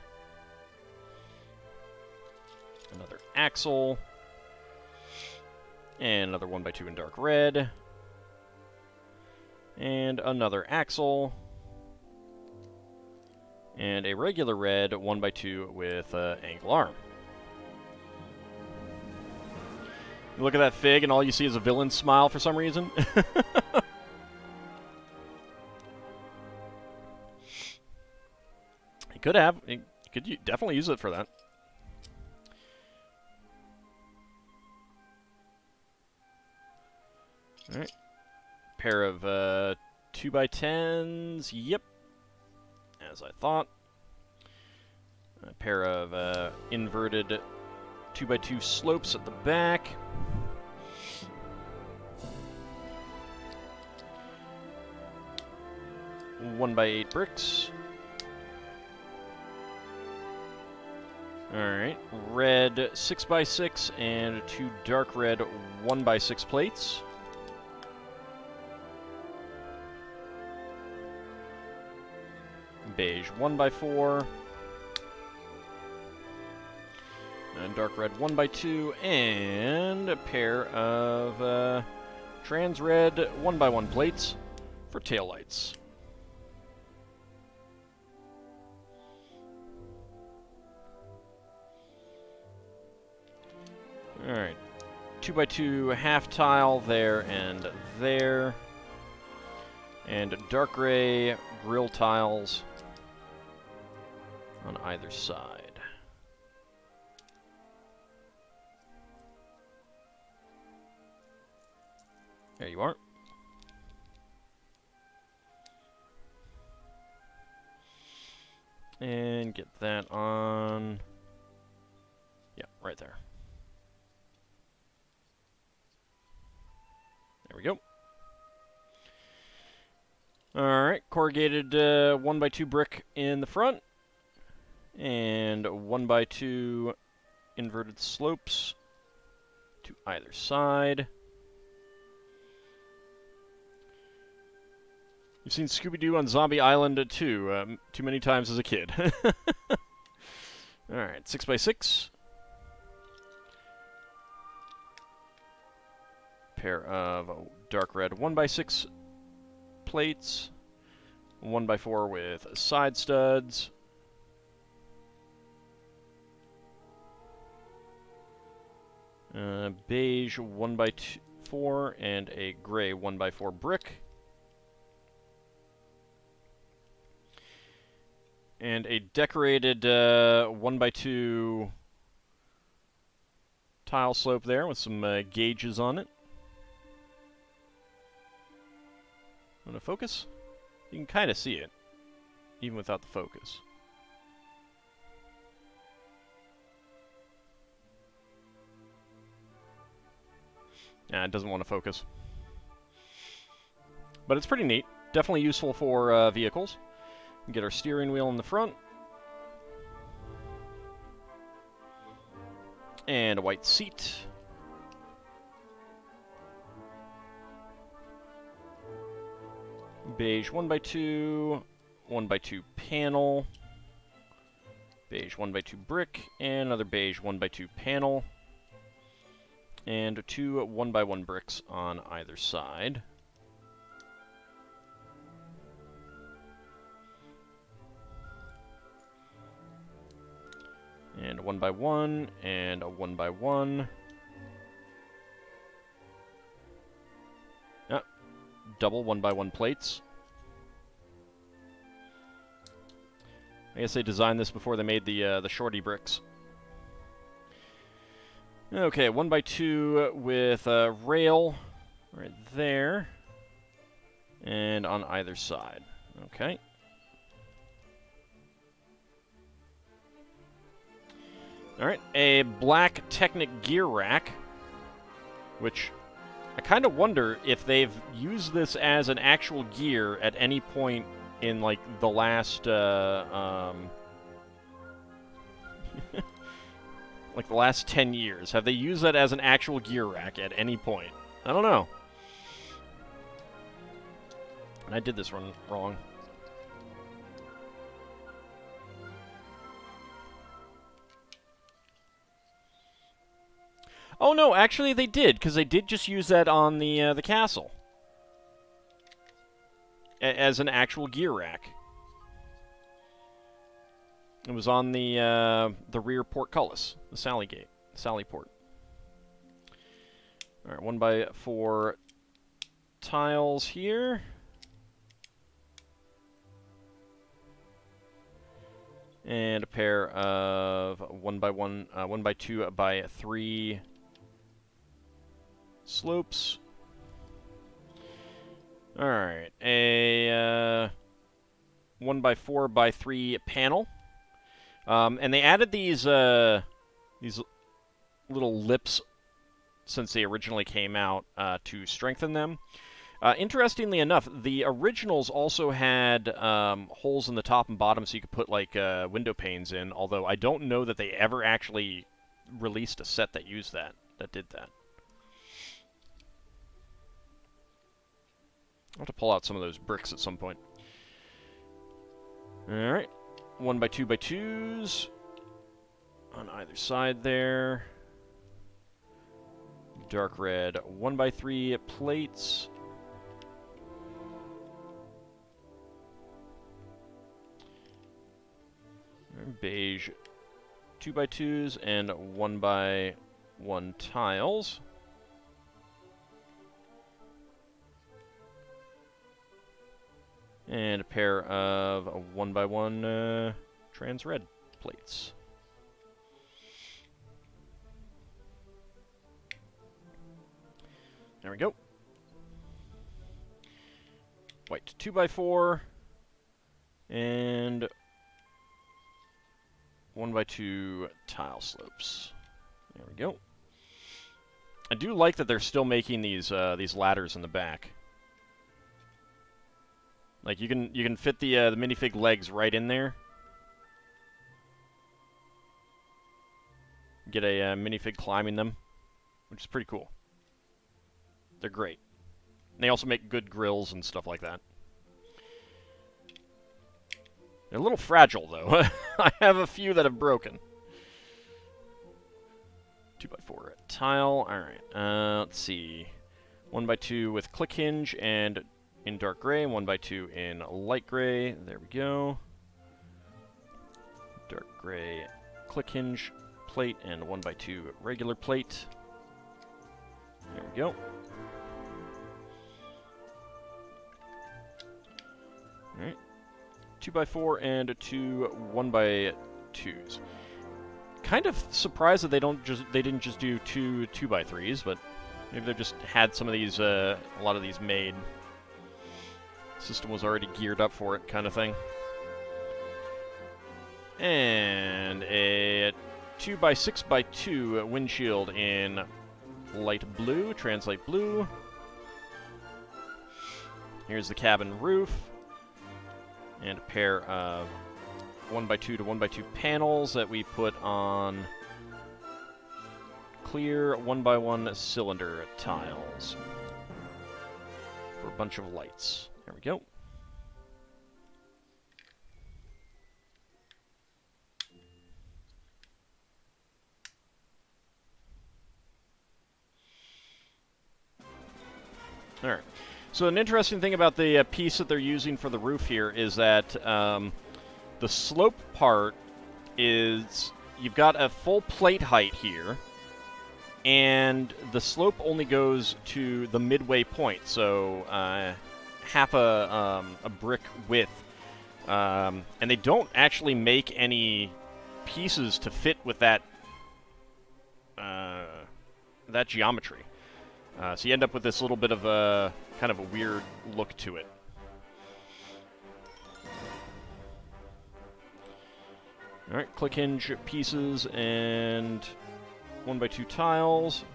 Another axle. And another 1x2 in dark red. And another axle. And a regular red 1x2 with angle arm. You look at that fig and all you see is a villain smile for some reason. You could definitely use it for that. Alright. Pair of 2x10s. Yep. As I thought. A pair of inverted 2x2 slopes at the back. One by 8 bricks. Alright, red 6x6 and 2 dark red 1x6 plates. Beige 1x4. And dark red 1x2. And a pair of trans red 1x1 plates for taillights. Alright, 2x2 half tile there and there. And dark gray grill tiles on either side. There you are. And get that on. Yeah, right there. There we go. Alright, corrugated 1x2 brick in the front. And 1x2 inverted slopes to either side. You've seen Scooby-Doo on Zombie Island too many times as a kid. Alright, 6x6. Pair of dark red 1x6 plates. 1x4 with side studs. Beige 1x4 and a gray 1x4 brick. And a decorated 1x2 tile slope there with some gauges on it. Want to focus? You can kind of see it, even without the focus. Nah, it doesn't want to focus. But it's pretty neat. Definitely useful for vehicles. Get our steering wheel in the front. And a white seat. beige 1x2, 1x2 panel, beige 1x2 brick, and another beige 1x2 panel, and 2 1x1 bricks on either side. And a 1x1, and a 1x1. Ah, double 1x1 plates. I guess they designed this before they made the shorty bricks. Okay, 1x2 with a rail right there, and on either side. Okay. Alright, a black Technic gear rack, which I kind of wonder if they've used this as an actual gear at any point in, like, the last, like, the last 10 years. Have they used that as an actual gear rack at any point? I don't know. And I did this one wrong. Oh no, actually they did, because they did just use that on the castle as an actual gear rack. It was on the rear portcullis, the Sally port. All right, 1x4 tiles here. And a pair of 1x2x3 slopes. Alright, a 1x4x3 panel. And they added these little lips since they originally came out to strengthen them. Interestingly enough, the originals also had holes in the top and bottom so you could put, like, window panes in, although I don't know that they ever actually released a set that used that did that. I'll have to pull out some of those bricks at some point. Alright. 1x2x2s on either side there. Dark red 1x3 plates. Beige 2x2s and 1x1 tiles. And a pair of 1x1 trans red plates. There we go. White 2x4 and 1x2 tile slopes. There we go. I do like that they're still making these ladders in the back. Like, you can fit the minifig legs right in there. Get a minifig climbing them, which is pretty cool. They're great. And they also make good grills and stuff like that. They're a little fragile, though. I have a few that have broken. 2x4 tile. Alright, let's see. 1x2 with click hinge and in dark gray, 1x2 in light gray. There we go. Dark gray click hinge plate and 1x2 regular plate. There we go. Alright. 2x4 and 2 1x2s. Kind of surprised that they didn't just do 2 2x3s, but maybe they just had some of these a lot of these made. System was already geared up for it, kind of thing. And a 2x6x2 windshield in light blue, translate blue. Here's the cabin roof. And a pair of 1x2 to 1x2 panels that we put on clear 1x1 cylinder tiles for a bunch of lights. There we go. All right. So an interesting thing about the piece that they're using for the roof here is that the slope part is you've got a full plate height here, and the slope only goes to the midway point, so half a brick width. And they don't actually make any pieces to fit with that that geometry. So you end up with this little bit of a kind of a weird look to it. All right, click hinge pieces and 1x2 tiles.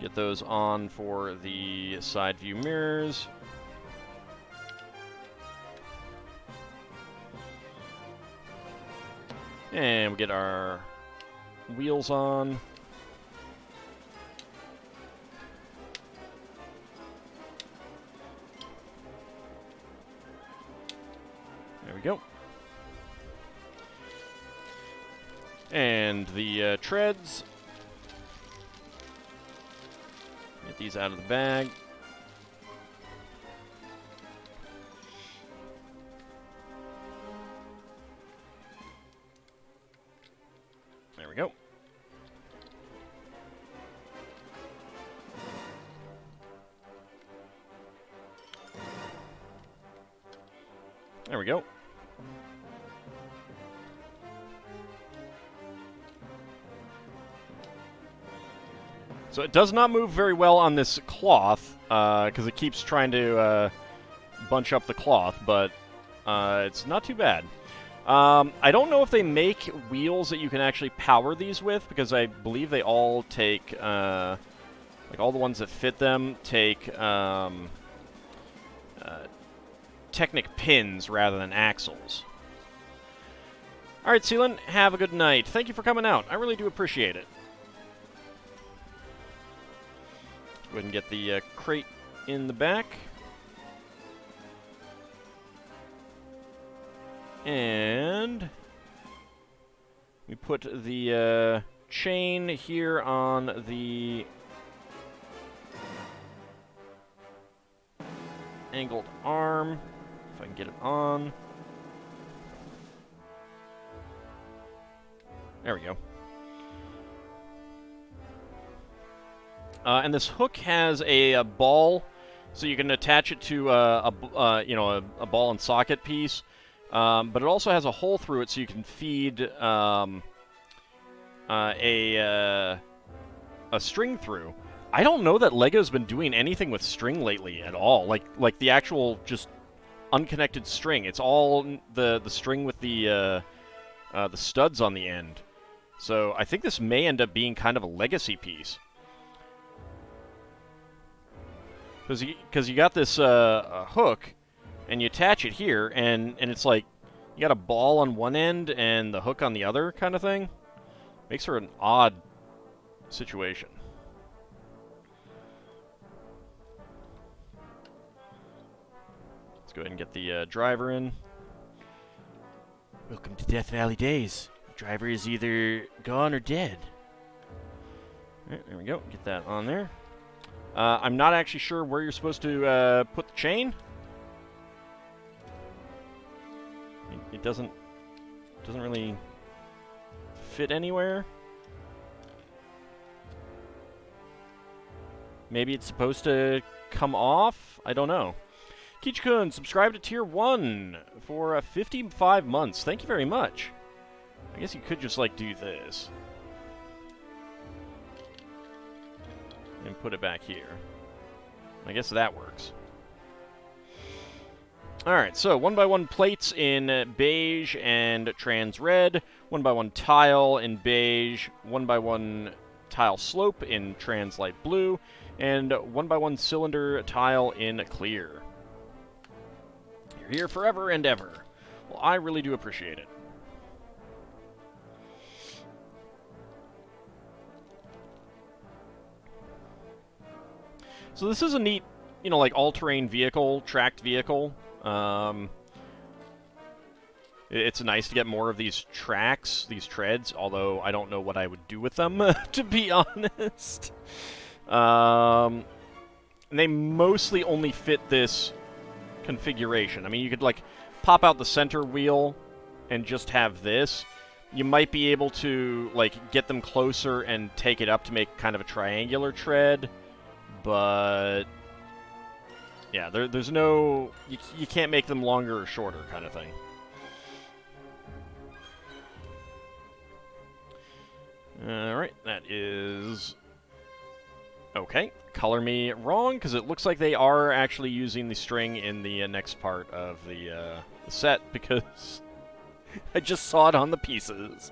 Get those on for the side view mirrors. And we get our wheels on. There we go. And the treads. Get these out of the bag. There we go. There we go. So it does not move very well on this cloth, because it keeps trying to bunch up the cloth, but it's not too bad. I don't know if they make wheels that you can actually power these with, because I believe they all take, like all the ones that fit them take Technic pins rather than axles. Alright, Sealan, have a good night. Thank you for coming out. I really do appreciate it. Go ahead and get the crate in the back. And we put the chain here on the angled arm, if I can get it on. There we go. And this hook has a ball, so you can attach it to a ball and socket piece. But it also has a hole through it, so you can feed a string through. I don't know that LEGO's been doing anything with string lately at all. Like the actual just unconnected string. It's all the string with the studs on the end. So I think this may end up being kind of a legacy piece. Because you got this hook, and you attach it here, and it's like you got a ball on one end and the hook on the other kind of thing. Makes for an odd situation. Let's go ahead and get the driver in. Welcome to Death Valley Days. The driver is either gone or dead. Alright, there we go. Get that on there. I'm not actually sure where you're supposed to put the chain. It doesn't really fit anywhere. Maybe it's supposed to come off? I don't know. Kichikun, subscribe to Tier 1 for 55 months. Thank you very much. I guess you could just, like, do this. And put it back here. I guess that works. Alright, so 1x1 plates in beige and trans red, 1x1 tile in beige, 1x1 tile slope in trans light blue, and 1x1 cylinder tile in clear. You're here forever and ever. Well, I really do appreciate it. So this is a neat, like all-terrain vehicle, tracked vehicle. It's nice to get more of these tracks, these treads, although I don't know what I would do with them, to be honest. And they mostly only fit this configuration. I mean, you could, like, pop out the center wheel and just have this. You might be able to, like, get them closer and take it up to make kind of a triangular tread, but yeah, there's no... You can't make them longer or shorter kind of thing. Alright, that is... Okay, color me wrong, because it looks like they are actually using the string in the next part of the set, because I just saw it on the pieces,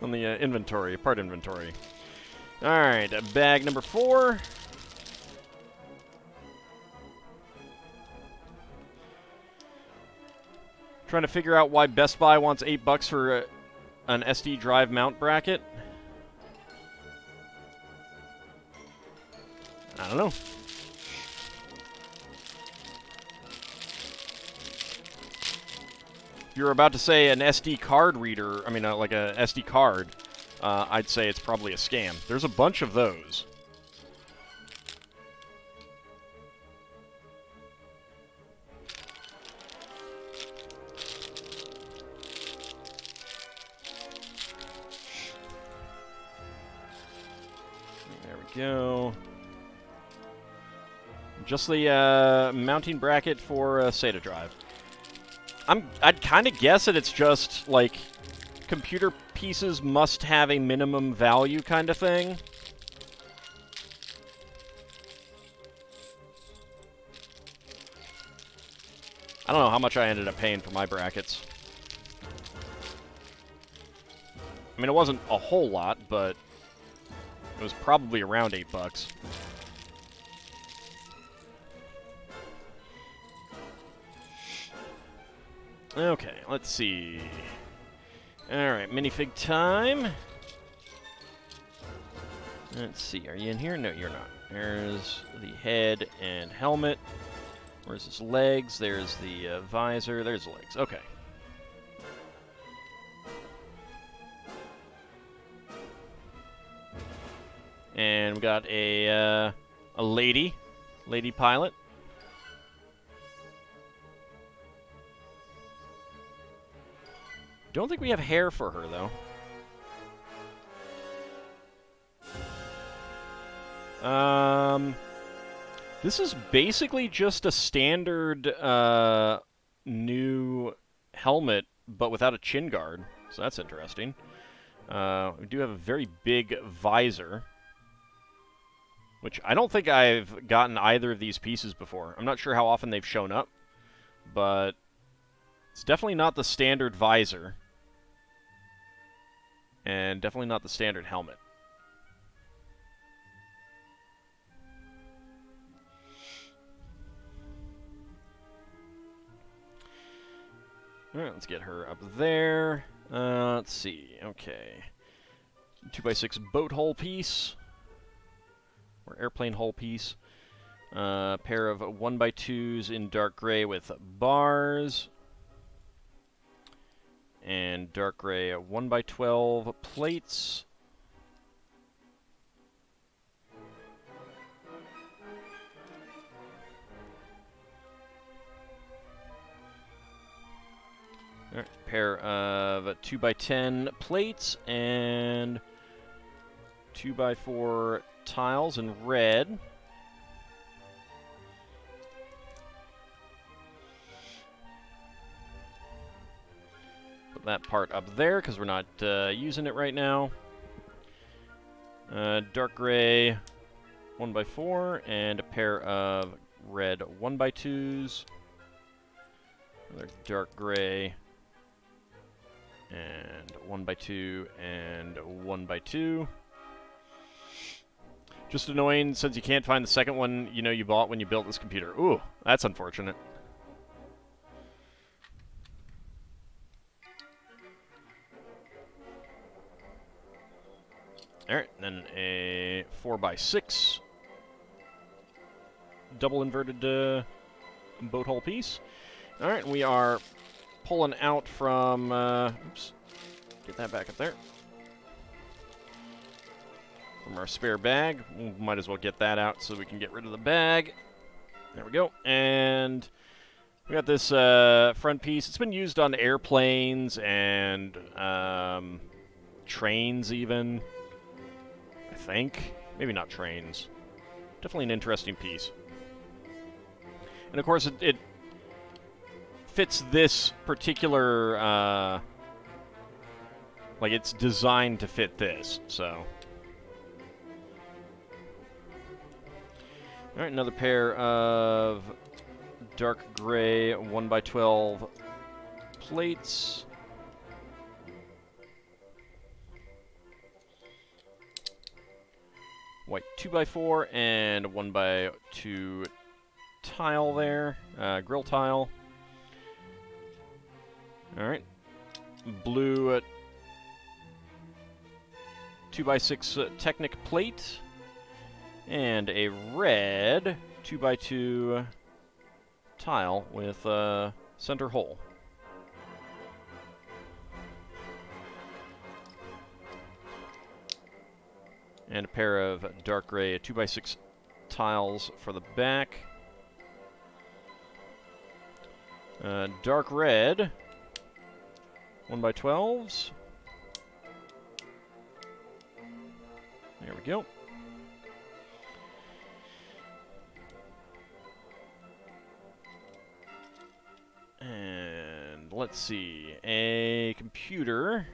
on the inventory, part inventory. Alright, bag number 4. Trying to figure out why Best Buy wants $8 for an SD drive mount bracket. I don't know. If you're about to say an SD card reader, I mean, like a SD card, I'd say it's probably a scam. There's a bunch of those. There we go. Just the mounting bracket for SATA drive. I'd kind of guess that it's just, like, computer pieces must have a minimum value kind of thing. I don't know how much I ended up paying for my brackets. I mean, it wasn't a whole lot, but it was probably around $8. Okay, let's see. Alright, minifig time. Let's see, are you in here? No, you're not. There's the head and helmet. Where's his legs? There's the visor. There's the legs. Okay. And we got a lady pilot. Don't think we have hair for her, though. This is basically just a standard new helmet, but without a chin guard, so that's interesting. We do have a very big visor, which I don't think I've gotten either of these pieces before. I'm not sure how often they've shown up, but it's definitely not the standard visor. And definitely not the standard helmet. Alright, let's get her up there. Let's see. Okay. 2x6 boat hull piece. Or airplane hull piece. Pair of 1x2s in dark gray with bars. And dark gray 1x12 plates. Alright, pair of 2x10 plates and 2x4 tiles in red. Put that part up there because we're not using it right now. Dark gray 1x4 and a pair of red 1x2s. Another dark gray and 1x2 and 1x2. Just annoying since you can't find the second one you bought when you built this computer. Ooh, that's unfortunate. Alright, then a 4x6 double inverted boat hull piece. Alright, we are pulling out from, oops, get that back up there. from our spare bag. We might as well get that out so we can get rid of the bag. There we go. And we got this front piece. It's been used on airplanes and trains even, I think. Maybe not trains. Definitely an interesting piece. And of course, it fits this particular, like it's designed to fit this, so. All right, another pair of dark gray 1x12 plates. White 2x4 and 1x2 tile there, grill tile. All right, blue 2x6 Technic plate, and a red 2x2 tile with a center hole. And a pair of dark gray 2x6 tiles for the back. Dark red 1x12s. There we go. And let's see, a computer.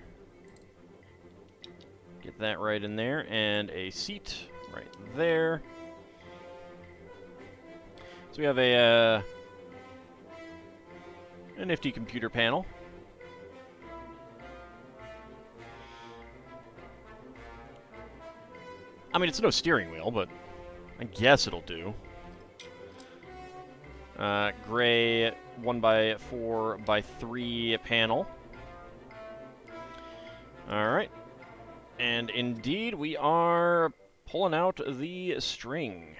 Get that right in there, and a seat right there. So we have a nifty computer panel. I mean, it's no steering wheel, but I guess it'll do. Gray 1x4x3 panel. All right. And indeed, we are pulling out the string.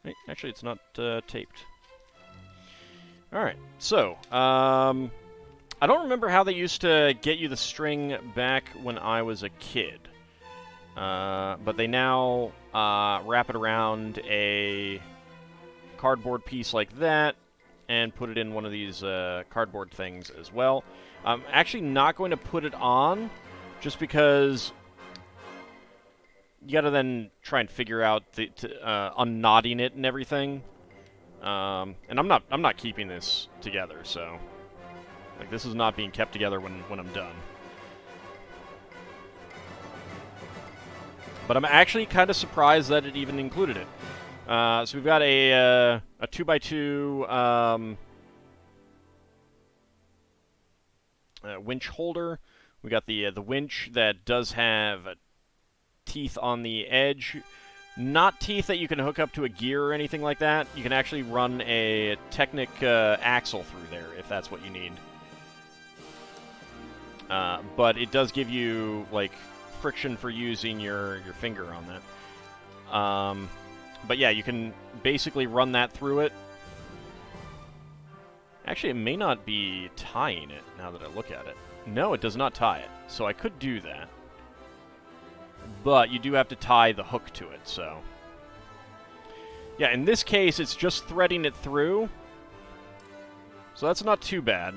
Hey, actually, it's not taped. All right, so I don't remember how they used to get you the string back when I was a kid, but they now wrap it around a cardboard piece like that and put it in one of these cardboard things as well. I'm actually not going to put it on, just because you got to then try and figure out the unknotting it and everything. And I'm not keeping this together, so like this is not being kept together when I'm done. But I'm actually kind of surprised that it even included it. So we've got a 2x2 winch holder. We got the winch that does have teeth on the edge. Not teeth that you can hook up to a gear or anything like that. You can actually run a Technic axle through there if that's what you need. But it does give you like friction for using your finger on that. But yeah, you can basically run that through it. Actually, it may not be tying it, now that I look at it. No, it does not tie it, so I could do that. But you do have to tie the hook to it, so... Yeah, in this case, it's just threading it through. So that's not too bad.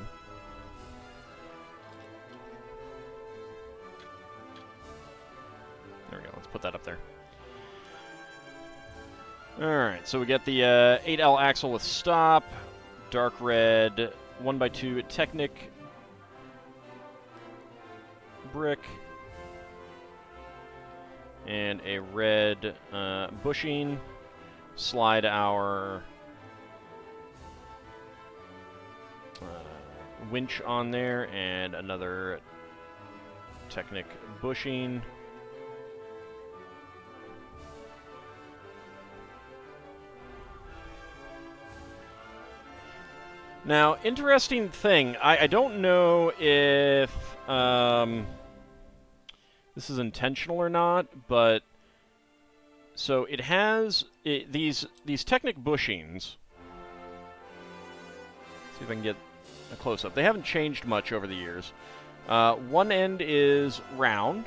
There we go, let's put that up there. Alright, so we get the 8L axle with stop. Dark red 1x2 Technic brick, and a red bushing. Slide our winch on there, and another Technic bushing. Now, interesting thing, I don't know if this is intentional or not, but so it has these Technic bushings. See if I can get a close-up. They haven't changed much over the years. One end is round,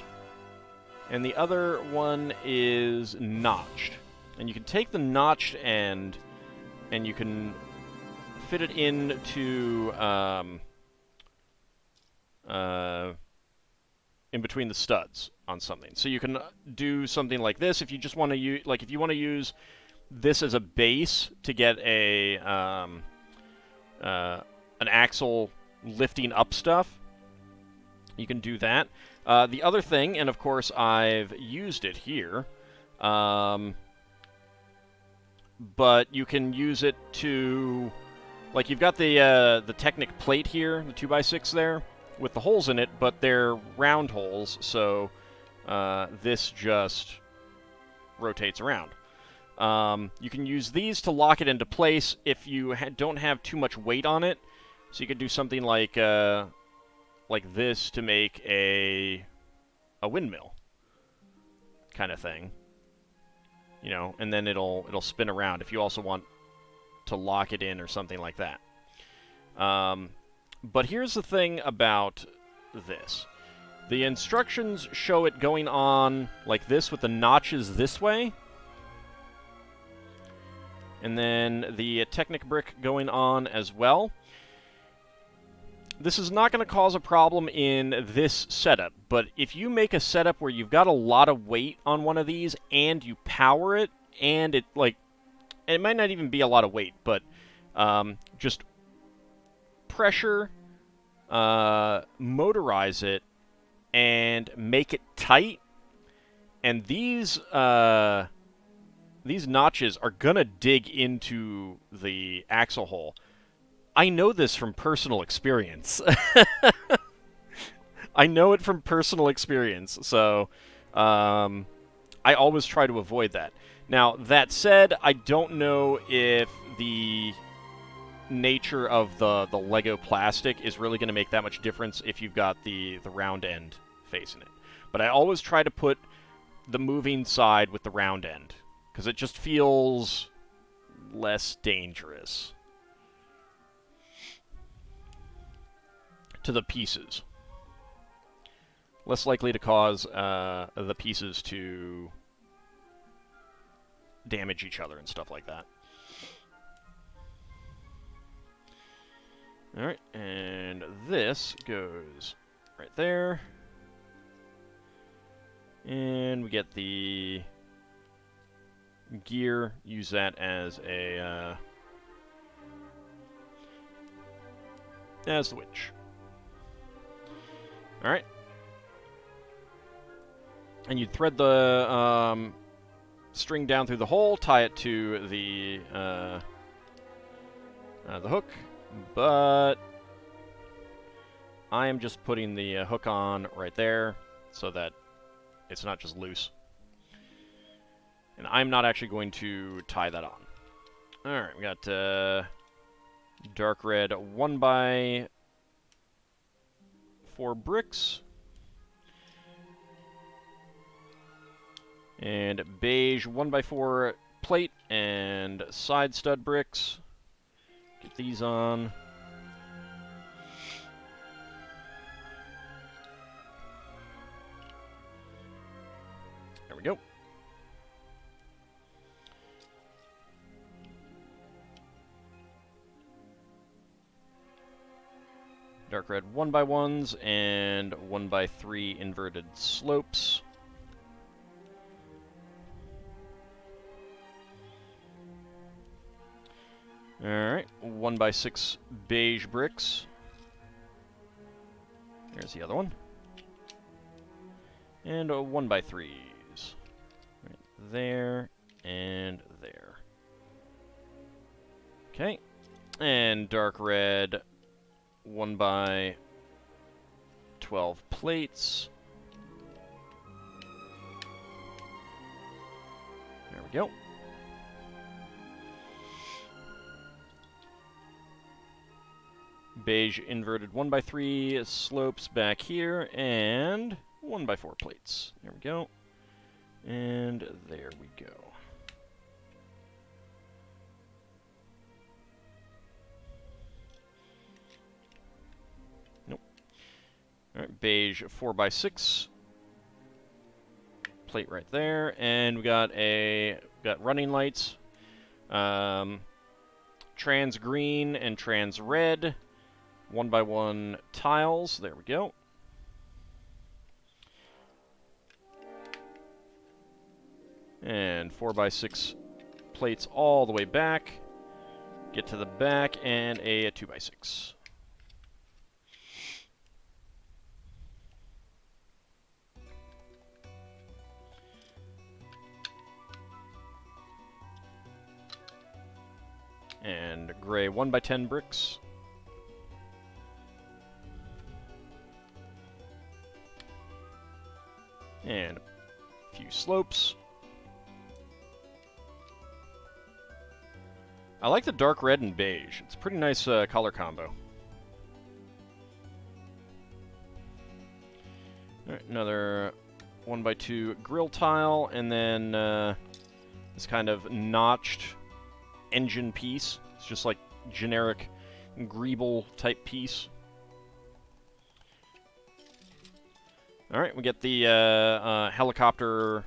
and the other one is notched. And you can take the notched end, and you can fit it into in between the studs on something. So you can do something like this if you just want to use, like if you want to use this as a base to get a an axle lifting up stuff. You can do that. The other thing, and of course I've used it here, but you can use it to, like you've got the Technic plate here, the 2x6 there, with the holes in it, but they're round holes, so this just rotates around. You can use these to lock it into place if you don't have too much weight on it. So you could do something like this to make a windmill kind of thing, you know, and then it'll spin around if you also want to lock it in or something like that. But here's the thing about this. The instructions show it going on like this with the notches this way. And then the Technic brick going on as well. This is not going to cause a problem in this setup, but if you make a setup where you've got a lot of weight on one of these and you power it, and it might not even be a lot of weight, but just pressure, motorize it, and make it tight, and these notches are gonna dig into the axle hole. I know this from personal experience. I know it from personal experience, so I always try to avoid that. Now, that said, I don't know if the nature of the Lego plastic is really going to make that much difference if you've got the round end facing it. But I always try to put the moving side with the round end, because it just feels less dangerous to the pieces. Less likely to cause the pieces to damage each other and stuff like that. Alright, and this goes right there. And we get the gear, use that as a as the winch. Alright. And you'd thread the string down through the hole, tie it to the hook, but I am just putting the hook on right there so that it's not just loose. And I'm not actually going to tie that on. Alright, we got dark red 1x4 bricks. And beige 1x4 plate and side stud bricks. Get these on. There we go. Dark red 1x1s and 1x3 inverted slopes. Alright, 1x6 beige bricks. There's the other one. And 1x3s. Right there and there. Okay. And dark red 1x12 plates. There we go. Beige inverted 1x3 slopes back here, and 1x4 plates. There we go. And there we go. Nope. All right, beige 4x6 plate right there, and we got running lights, trans green and trans red, 1x1 tiles. There we go. And 4x6 plates all the way back. Get to the back, and a 2x6. And gray 1x10 bricks. And a few slopes. I like the dark red and beige. It's a pretty nice color combo. All right, another 1x2 grill tile, and then this kind of notched engine piece. It's just like generic greeble type piece. All right, we get the helicopter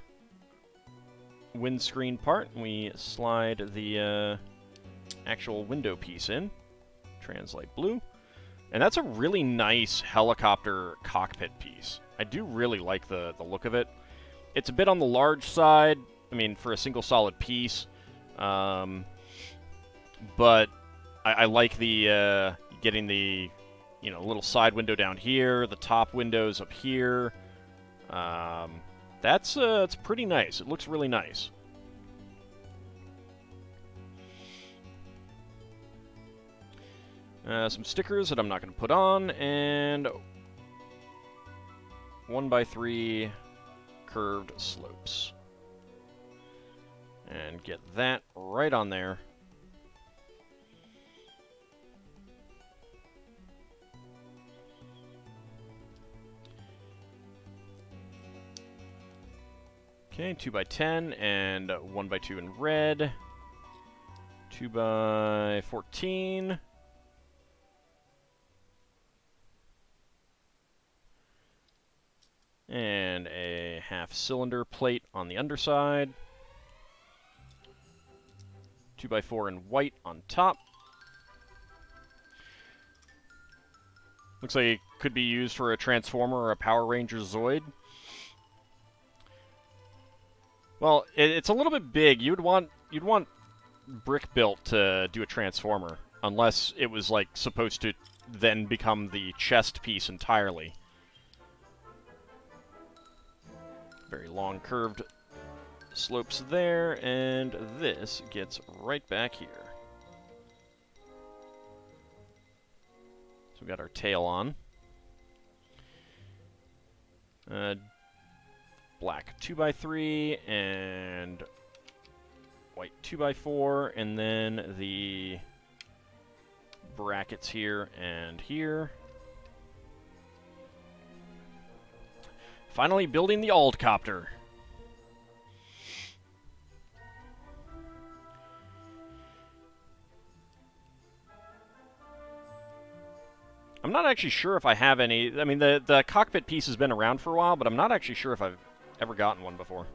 windscreen part. We slide the actual window piece in. Translate blue. And that's a really nice helicopter cockpit piece. I do really like the look of it. It's a bit on the large side, I mean, for a single solid piece. But I like the getting the little side window down here, the top windows up here. It's pretty nice. It looks really nice. Some stickers that I'm not going to put on, and 1x3 curved slopes. And get that right on there. Okay, 2x10 and 1x2 in red. 2x14. And a half cylinder plate on the underside. 2x4 in white on top. Looks like it could be used for a Transformer or a Power Ranger Zoid. Well, it's a little bit big. You'd want brick built to do a Transformer, unless it was like supposed to then become the chest piece entirely. Very long curved slopes there, and this gets right back here. So we got our tail on. Black 2x3 and white 2x4, and then the brackets here and here. Finally building the AuldCopter. I'm not actually sure if I have any. I mean, the cockpit piece has been around for a while, but I'm not actually sure if I've ever gotten one before.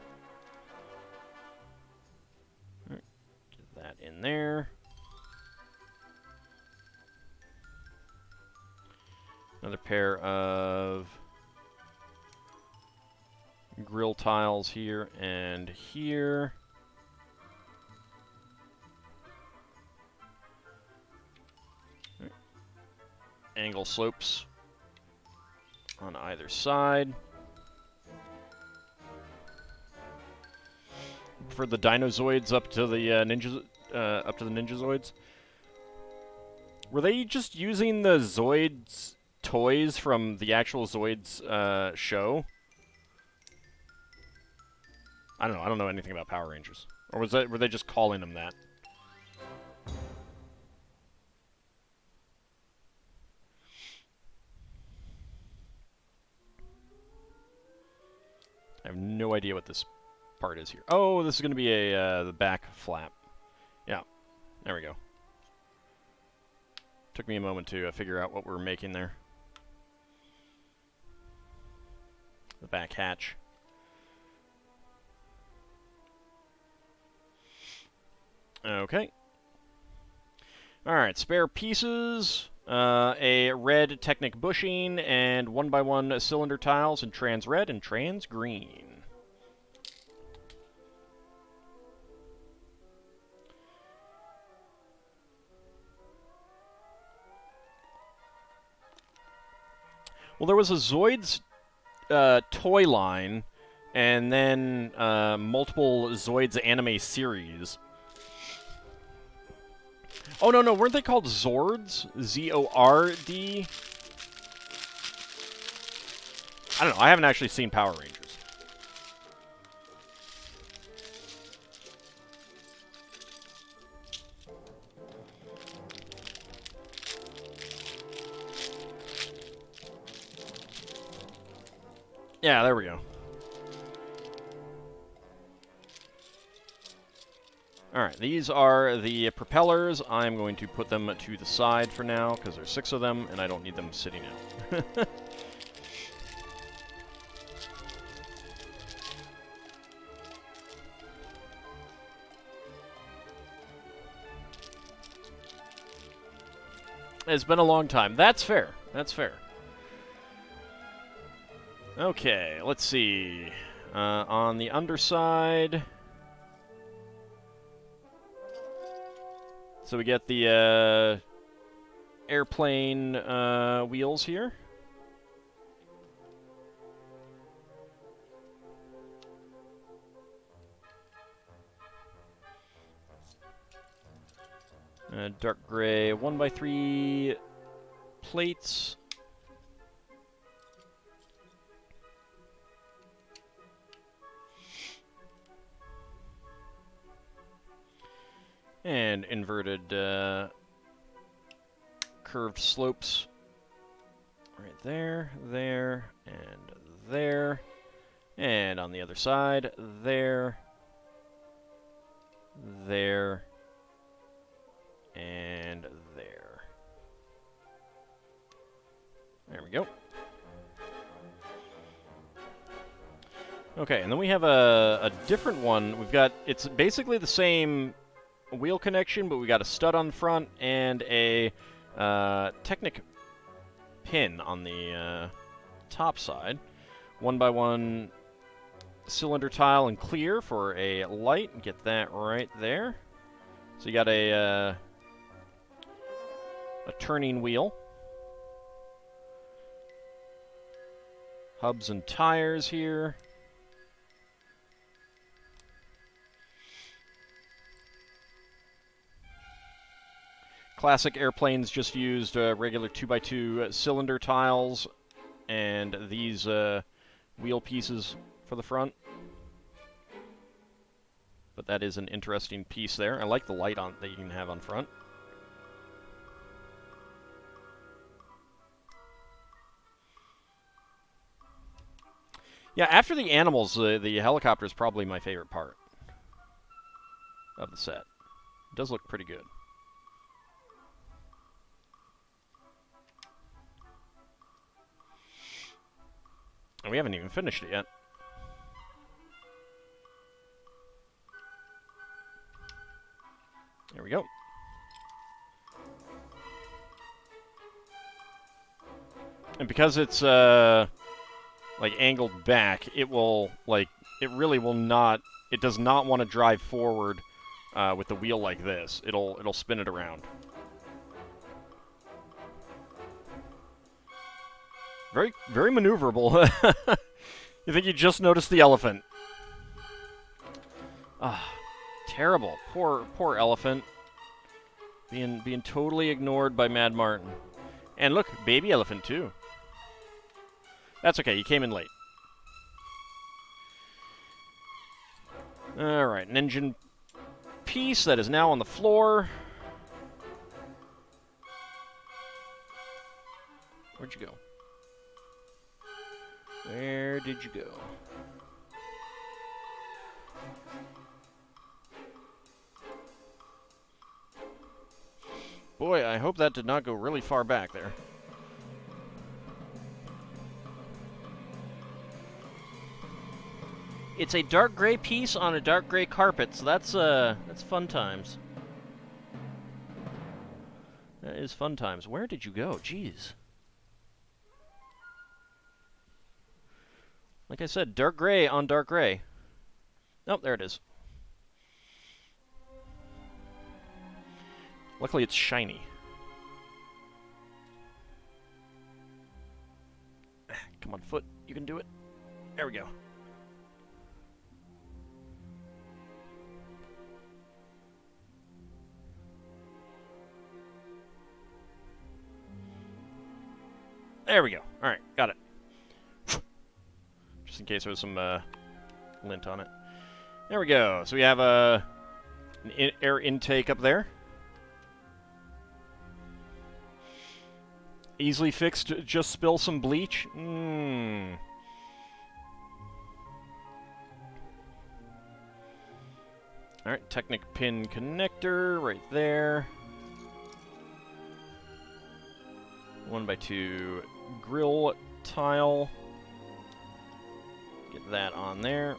All right, get that in there. Another pair of grill tiles here and here. Right. Angle slopes on either side. For the Dinozoids up to the Ninjazoids. Were they just using the Zoids toys from the actual Zoids show? I don't know. I don't know anything about Power Rangers. Or were they just calling them that? I have no idea what this part is here. Oh, this is going to be the back flap. Yeah, there we go. Took me a moment to figure out what we were making there. the back hatch. Okay. Alright, spare pieces, a red Technic bushing, and 1x1 cylinder tiles in trans red and trans green. Well, there was a Zoids toy line, and then multiple Zoids anime series. Oh, no, weren't they called Zords? Z-O-R-D? I don't know, I haven't actually seen Power Rangers. Yeah, there we go. Alright, these are the propellers. I'm going to put them to the side for now, because there's 6 of them, and I don't need them sitting out. It's been a long time. That's fair. That's fair. Okay, let's see. On the underside... So we get the airplane wheels here. Dark gray 1x3 plates. And inverted curved slopes right there, there, and there. And on the other side, there, there, and there. There we go. Okay, and then we have a different one. We've got, it's basically the same wheel connection, but we got a stud on the front and a Technic pin on the top side. 1x1 cylinder tile and clear for a light. Get that right there. So you got a turning wheel. Hubs and tires here. Classic airplanes just used regular 2x2 cylinder tiles and these wheel pieces for the front. But that is an interesting piece there. I like the light on that you can have on front. Yeah, after the animals, the helicopter is probably my favorite part of the set. It does look pretty good. And we haven't even finished it yet. There we go. And because it's like angled back, it will it really will not. It does not want to drive forward with the wheel like this. It'll spin it around. Very, very maneuverable. You think you just noticed the elephant? Ah, terrible. Poor elephant. Being totally ignored by Mad Martin. And look, baby elephant too. That's okay, you came in late. Alright, an engine piece that is now on the floor. Where'd you go? Where did you go? Boy, I hope that did not go really far back there. It's a dark gray piece on a dark gray carpet, so that's fun times. That is fun times. Where did you go? Jeez. Like I said, dark gray on dark gray. Oh, there it is. Luckily, it's shiny. Come on, foot. You can do it. There we go. There we go. All right, got it. Just in case there was some lint on it. There we go. So we have an air intake up there. Easily fixed. Just spill some bleach. All right, Technic pin connector right there. 1x2 grill tile. Get that on there.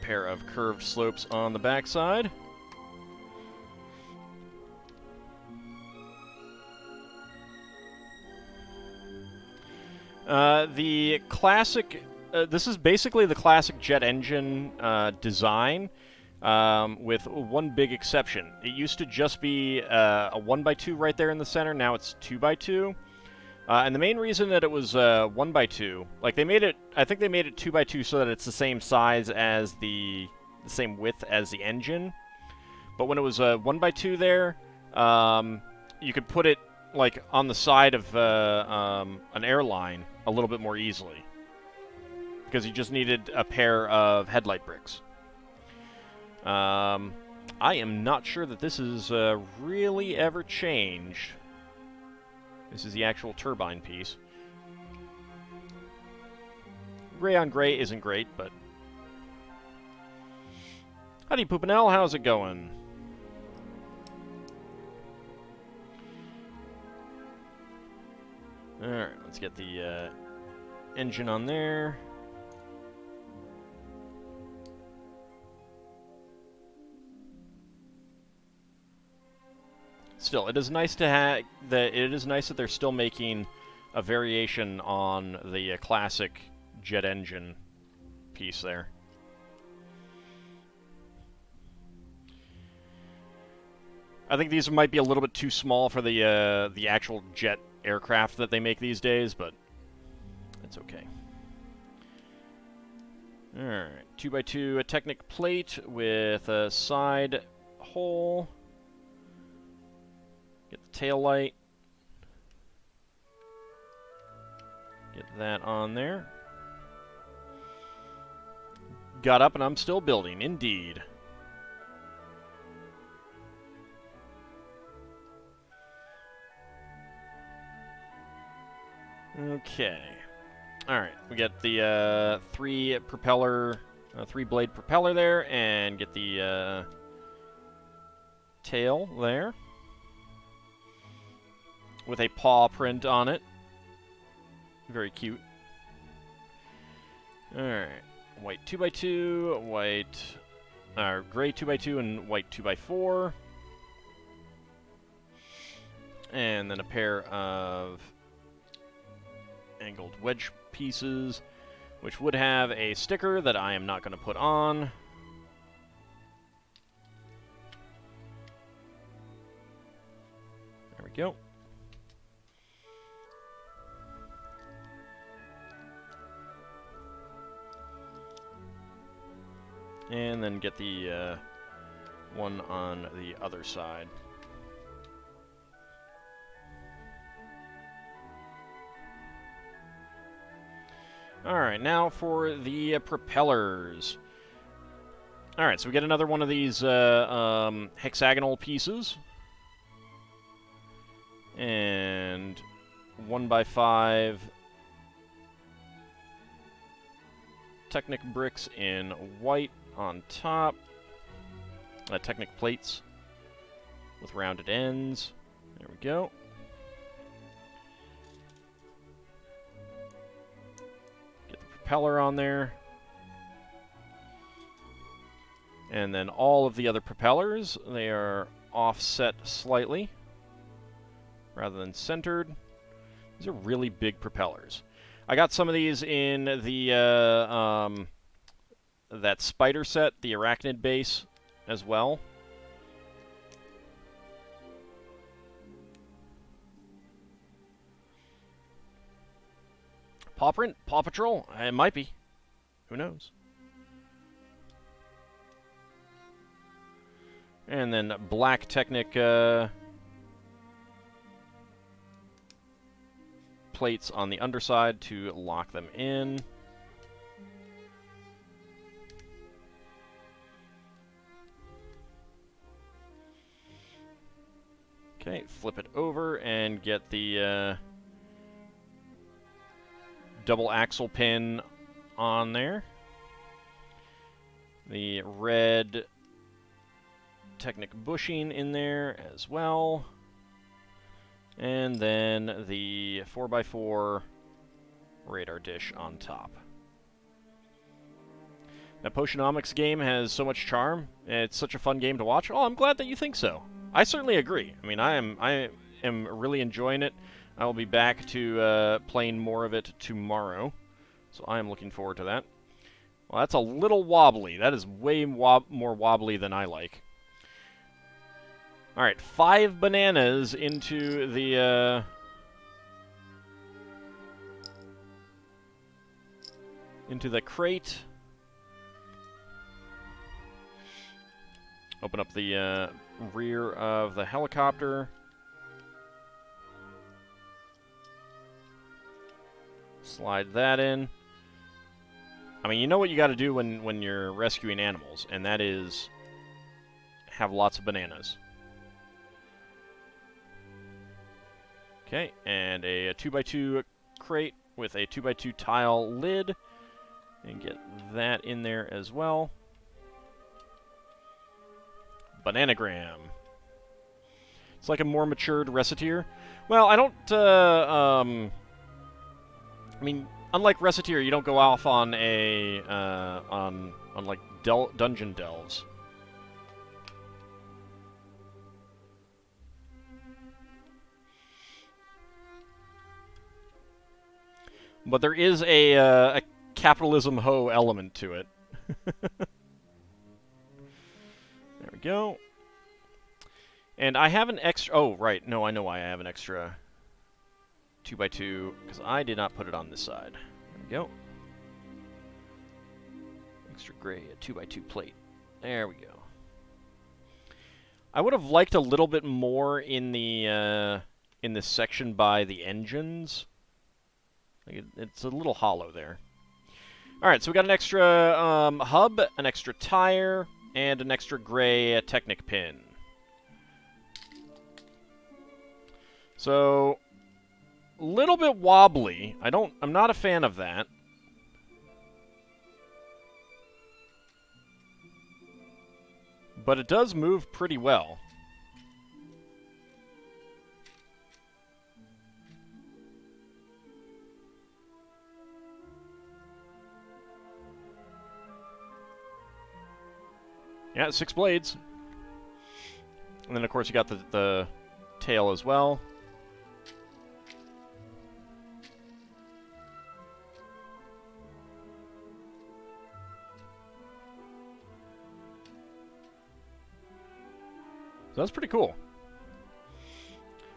Pair of curved slopes on the backside. The classic, this is basically the classic jet engine design, with one big exception. It used to just be a 1x2 right there in the center, now it's 2x2. And the main reason that it was 1x2, like they made it, I think they made it 2x2 so that it's the same size as the same width as the engine. But when it was 1x2 there, you could put it like on the side of an airline a little bit more easily, because you just needed a pair of headlight bricks. I am not sure that this is really ever changed. This is the actual turbine piece. Gray on gray isn't great, but... Howdy, Poopinell, how's it going? Alright, let's get the engine on there. Still, it is nice to have that. It is nice that they're still making a variation on the classic jet engine piece there. I think these might be a little bit too small for the actual jet aircraft that they make these days, but it's okay. All right, 2x2 a Technic plate with a side hole. Get the tail light. Get that on there. Got up and I'm still building, indeed. Okay. Alright, we get the three-blade propeller there, and get the tail there, with a paw print on it. Very cute. Alright. White 2x2, gray 2x2, and white 2x4. And then a pair of angled wedge pieces, which would have a sticker that I am not going to put on. There we go. And then get the one on the other side. Alright, now for the propellers. Alright, so we get another one of these hexagonal pieces. And 1x5 Technic bricks in white on top. Technic plates with rounded ends. There we go. propeller on there. And then all of the other propellers, they are offset slightly rather than centered. These are really big propellers. I got some of these in the that spider set, the arachnid base, as well. Paw print? Paw Patrol? It might be. Who knows? And then black Technic plates on the underside to lock them in. Okay, flip it over and get the double axle pin on there. The red Technic bushing in there as well. And then the 4x4 radar dish on top. That Potionomics game has so much charm. It's such a fun game to watch. Oh, I'm glad that you think so. I certainly agree. I mean, I am really enjoying it. I will be back to playing more of it tomorrow. So I am looking forward to that. Well, that's a little wobbly. That is way more wobbly than I like. All right, 5 bananas into the crate. Open up the rear of the helicopter. Slide that in. I mean, you know what you got to do when you're rescuing animals, and that is have lots of bananas. Okay, and a 2x2 crate with a 2x2 tile lid. And get that in there as well. Bananagram. It's like a more matured Reciteer. Well, I don't, I mean, unlike Reciteer, you don't go off on a, on like, dungeon delves. But there is a capitalism hoe element to it. There we go. And I have an extra... Oh, right. No, I know why I have an extra 2x2, because I did not put it on this side. There we go. Extra gray, a 2x2 plate. There we go. I would have liked a little bit more in this section by the engines. Like it's a little hollow there. Alright, so we got an extra hub, an extra tire, and an extra gray Technic pin. So, a little bit wobbly. I'm not a fan of that. But it does move pretty well. Yeah, 6 blades. And then, of course, you got the tail as well. So that's pretty cool.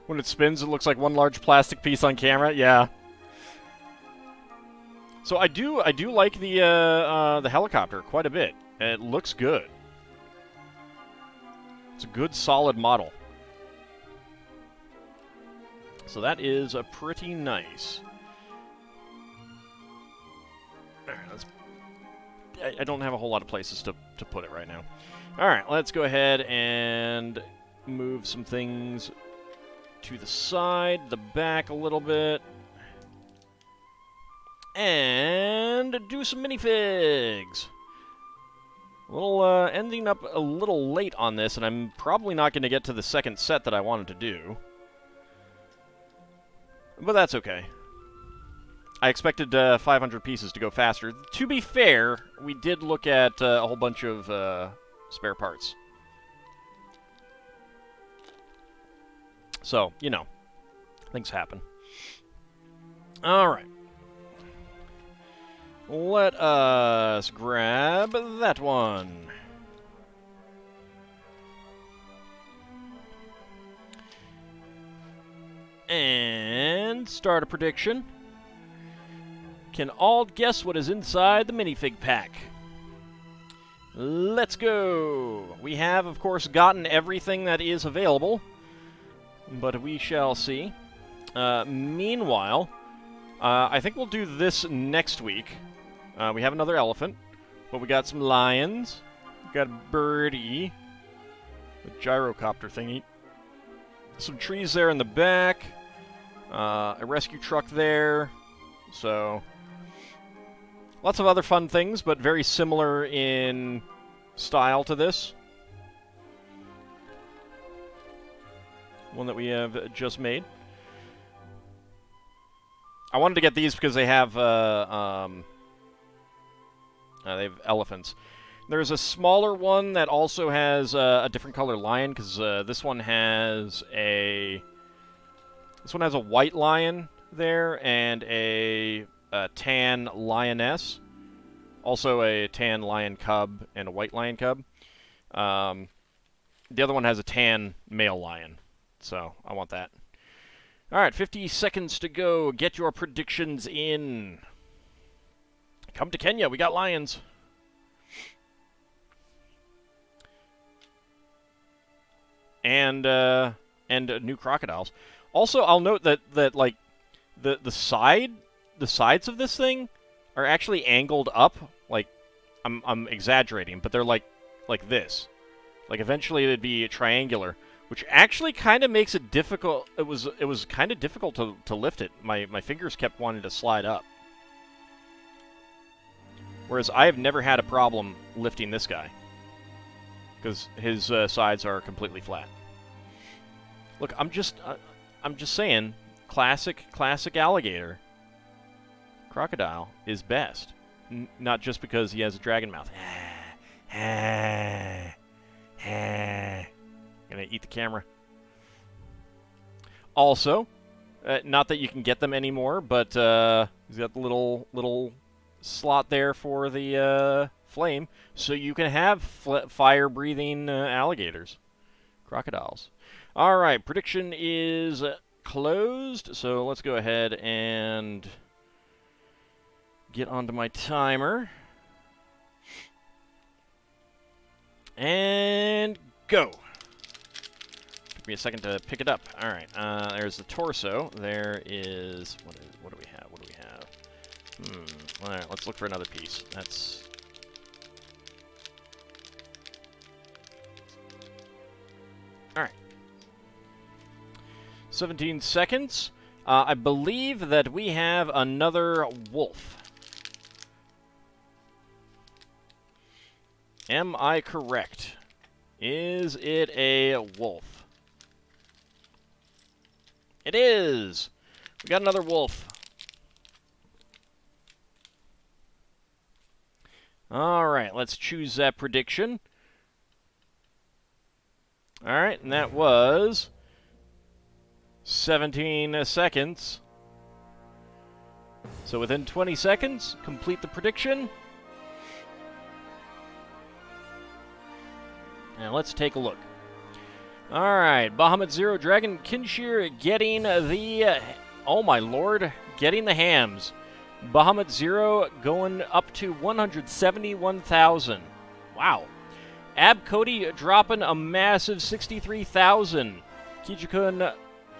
When it spins, it looks like one large plastic piece on camera. Yeah. So I do like the helicopter quite a bit. It looks good. It's a good, solid model. So that is a pretty nice. All right, I don't have a whole lot of places to put it right now. All right, let's go ahead and move some things to the side, the back a little bit, and do some minifigs. Ending up a little late on this, and I'm probably not going to get to the second set that I wanted to do. But that's okay. I expected 500 pieces to go faster. To be fair, we did look at a whole bunch of spare parts. So, you know, things happen. All right. Let us grab that one. And start a prediction. Can Ald guess what is inside the minifig pack? Let's go. We have, of course, gotten everything that is available, but we shall see. Meanwhile, I think we'll do this next week. We have another elephant, but we got some lions. We got a birdie, a gyrocopter thingy. Some trees there in the back. A rescue truck there. So, lots of other fun things, but very similar in style to this one that we have just made. I wanted to get these because they have elephants. There's a smaller one that also has a different color lion, because this one has a white lion there and a tan lioness, also a tan lion cub and a white lion cub. The other one has a tan male lion, so I want that. All right, 50 seconds to go. Get your predictions in. Come to Kenya. We got lions. And new crocodiles. Also, I'll note that like the sides of this thing are actually angled up. Like I'm exaggerating, but they're like this. Like eventually it'd be triangular, which actually kind of makes it difficult. It was kind of difficult to lift it. My fingers kept wanting to slide up. Whereas I have never had a problem lifting this guy, because his sides are completely flat. Look, I'm just saying, classic alligator crocodile is best. Not just because he has a dragon mouth. Gonna eat the camera. Also, not that you can get them anymore, but he's got the little slot there for the flame, so you can have fire-breathing alligators, crocodiles. All right, prediction is closed, so let's go ahead and get onto my timer. And go. Took me a second to pick it up. All right, there's the torso. There is, what do we have? What do we have? All right, let's look for another piece. That's... All right. 17 seconds. I believe that we have another wolf. Am I correct? Is it a wolf? It is! We got another wolf. Alright, let's choose that prediction. Alright, and that was 17 seconds. So within 20 seconds, complete the prediction. And let's take a look. Alright, Bahamut Zero Dragon Kinshir getting the... oh my lord, getting the hams. Bahamut Zero going up to 171,000. Wow. Ab Cody dropping a massive 63,000. Kijikun,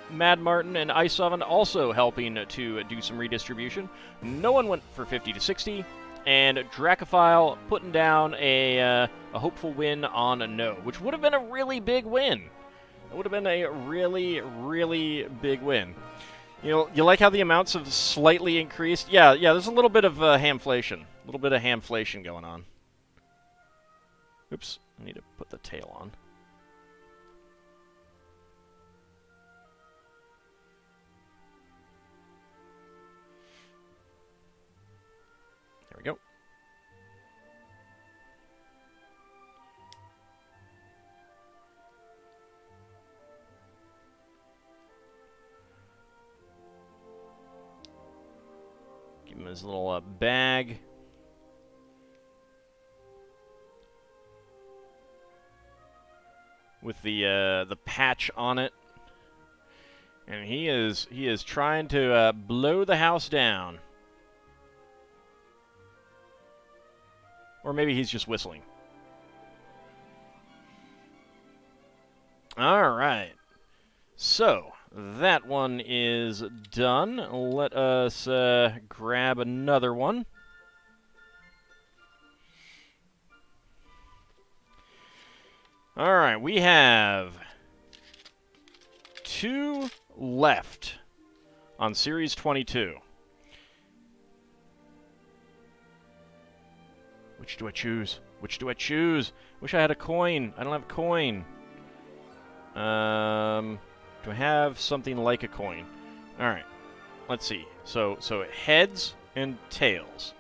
Mad Martin, and Ice Oven also helping to do some redistribution. No one went for 50 to 60. And Dracophile putting down a hopeful win on a no, which would have been a really big win. It would have been a really, really big win. You know, you like how the amounts have slightly increased? Yeah, there's a little bit of hamflation. A little bit of hamflation going on. Oops, I need to put the tail on. his little bag. With the patch on it. And he is trying to blow the house down. Or maybe he's just whistling. All right. So, that one is done. Let us grab another one. All right, we have 2 left on Series 22. Which do I choose? Which do I choose? Wish I had a coin. I don't have a coin. Do I have something like a coin? All right. Let's see. So heads and tails.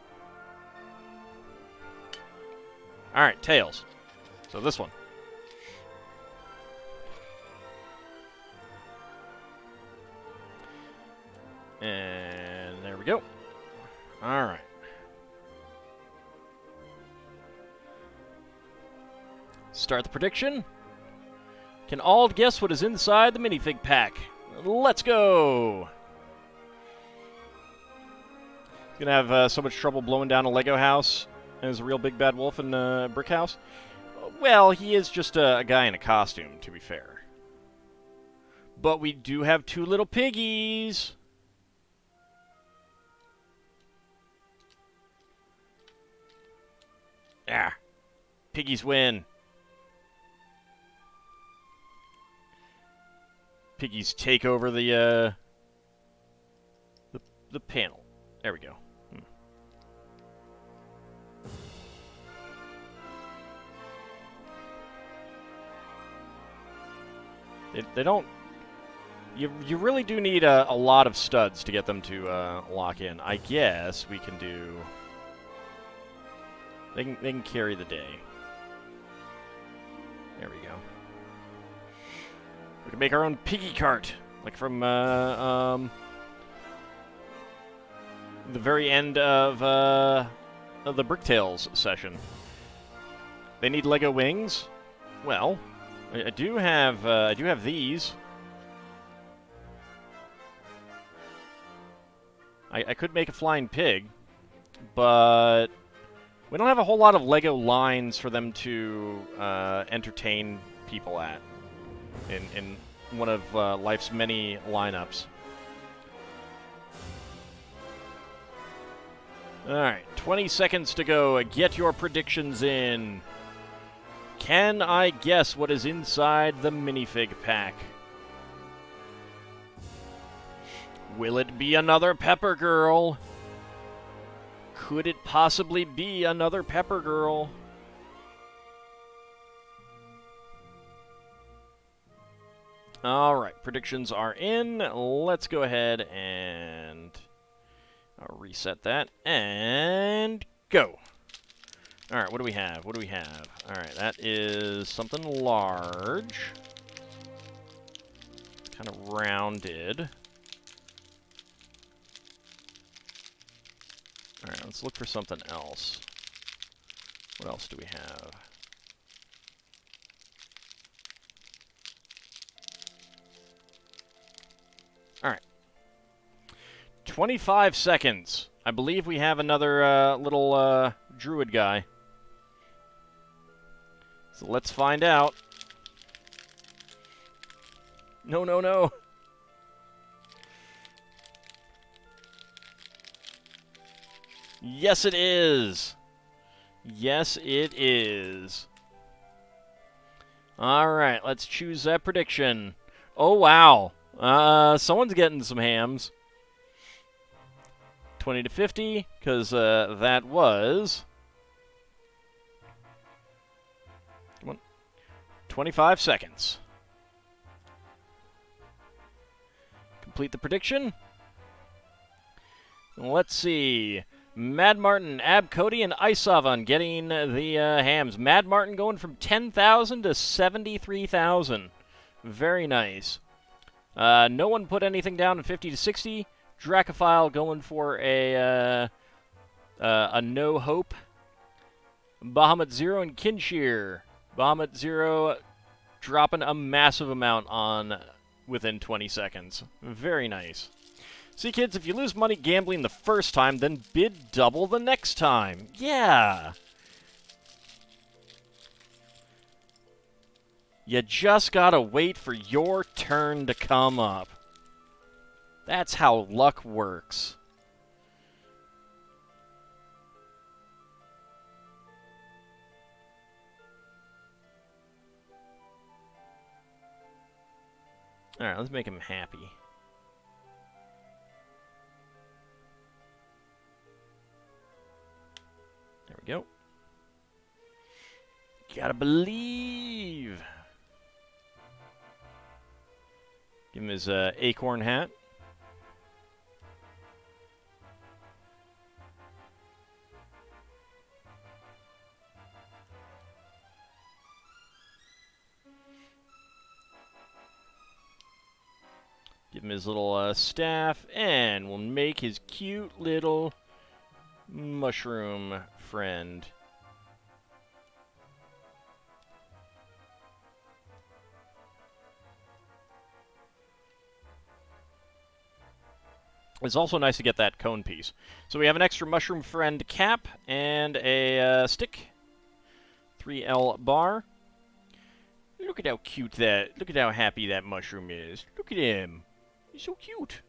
All right, tails. So this one. And there we go. All right. Start the prediction. Can Ald guess what is inside the minifig pack? Let's go! He's gonna have so much trouble blowing down a Lego house as a real big bad wolf in a brick house. Well, he is just a guy in a costume, to be fair. But we do have 2 little piggies. Ah, piggies win. Piggies take over the panel. There we go. They don't. You really do need a lot of studs to get them to lock in. I guess we can do. They can carry the day. There we go. We can make our own piggy cart, like from the very end of the Bricktails session. They need Lego wings. Well, I do have these. I could make a flying pig, but we don't have a whole lot of Lego lines for them to entertain people at in one of life's many lineups. Alright, 20 seconds to go. Get your predictions in. Can I guess what is inside the minifig pack? Will it be another Pepper Girl? Could it possibly be another Pepper Girl? Alright, predictions are in. Let's go ahead and reset that. And go. Alright, what do we have? What do we have? Alright, that is something large. Kind of rounded. Alright, let's look for something else. What else do we have? Alright. 25 seconds. I believe we have another little druid guy. So let's find out. No, no, no. Yes, it is. Yes, it is. All right, let's choose that prediction. Oh, wow. Someone's getting some hams. 20 to 50, because that was... Come on. 25 seconds. Complete the prediction. Let's see. Mad Martin, Ab Cody, and Isovan getting the hams. Mad Martin going from 10,000 to 73,000. Very nice. No one put anything down in 50 to 60. Dracophile going for a A No Hope, Bahamut Zero, and Kinshir. Bahamut Zero dropping a massive amount on within 20 seconds. Very nice. See, kids, if you lose money gambling the first time, then bid double the next time. Yeah. You just gotta wait for your turn to come up. That's how luck works. Alright, let's make him happy. There we go. Gotta believe. Give him his acorn hat. Give him his little staff, and we'll make his cute little mushroom friend. It's also nice to get that cone piece. So we have an extra mushroom friend cap and a stick. 3L bar. Look at how cute that. Look at how happy that mushroom is. Look at him. He's so cute.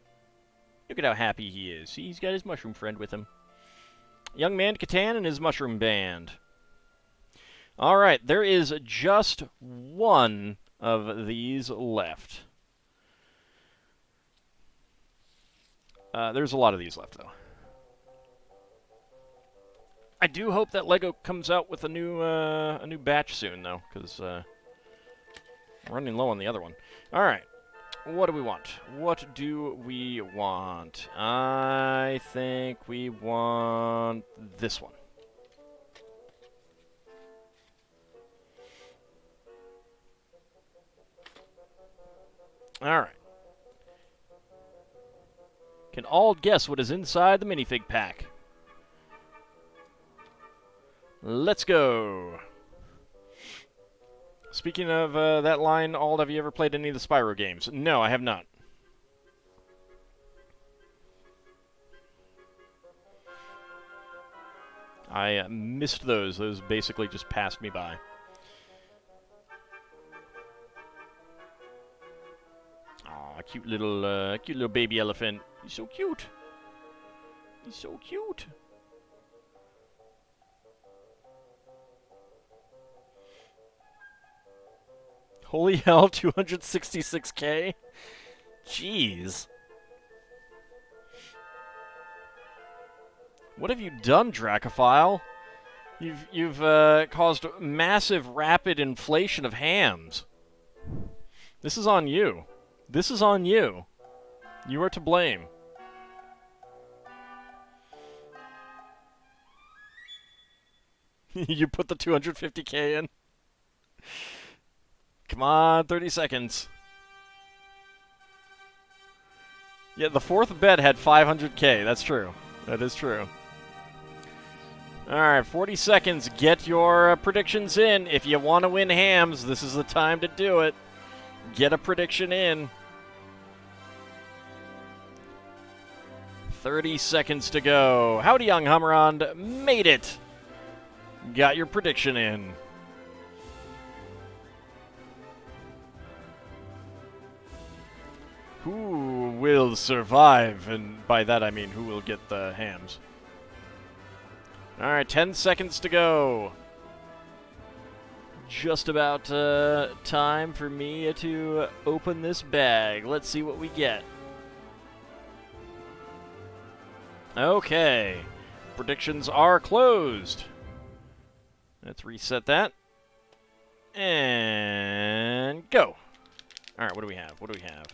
Look at how happy he is. See, he's got his mushroom friend with him. Young man Catan and his mushroom band. Alright, there is just one of these left. There's a lot of these left, though. I do hope that LEGO comes out with a new batch soon, though, because I'm running low on the other one. All right, what do we want? What do we want? I think we want this one. All right. Can all guess what is inside the minifig pack? Let's go. Speaking of that line, Ald, have you ever played any of the Spyro games? No, I have not. I missed those. Those basically just passed me by. Aw, cute little baby elephant. He's so cute. He's so cute. Holy hell, 266K? Jeez. What have you done, Dracophile? You've caused massive rapid inflation of hams. This is on you. This is on you. You are to blame. You put the 250K in? Come on, 30 seconds. Yeah, the fourth bet had 500K. That's true. That is true. Alright, 40 seconds. Get your predictions in. If you want to win hams, this is the time to do it. Get a prediction in. 30 seconds to go. Howdy, young Hummerond. Made it. Got your prediction in. Who will survive? And by that I mean who will get the hams. Alright, 10 seconds to go. Just about time for me to open this bag. Let's see what we get. Okay. Predictions are closed. Let's reset that. And go. Alright, what do we have? What do we have?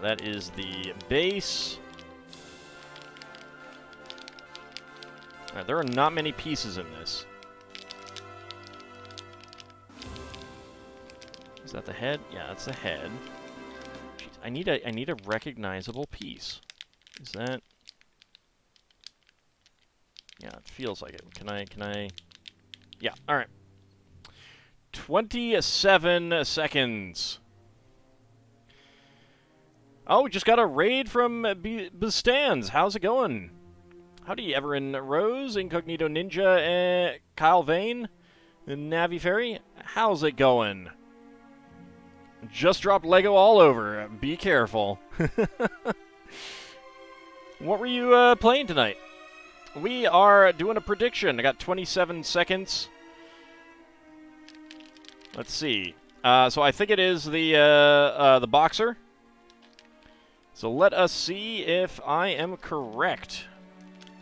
That is the base. Alright, there are not many pieces in this. Is that the head? Yeah, that's the head. Jeez, I need a recognizable piece. Is that? Yeah, it feels like it. Can I? Yeah, alright. 27 seconds. Oh, we just got a raid from Bistans. How's it going? Howdy, Everin Rose, Incognito Ninja, Kyle Vane, and Navi Fairy. How's it going? Just dropped Lego all over. Be careful. What were you playing tonight? We are doing a prediction. I got 27 seconds. Let's see. So I think it is the boxer. So let us see if I am correct.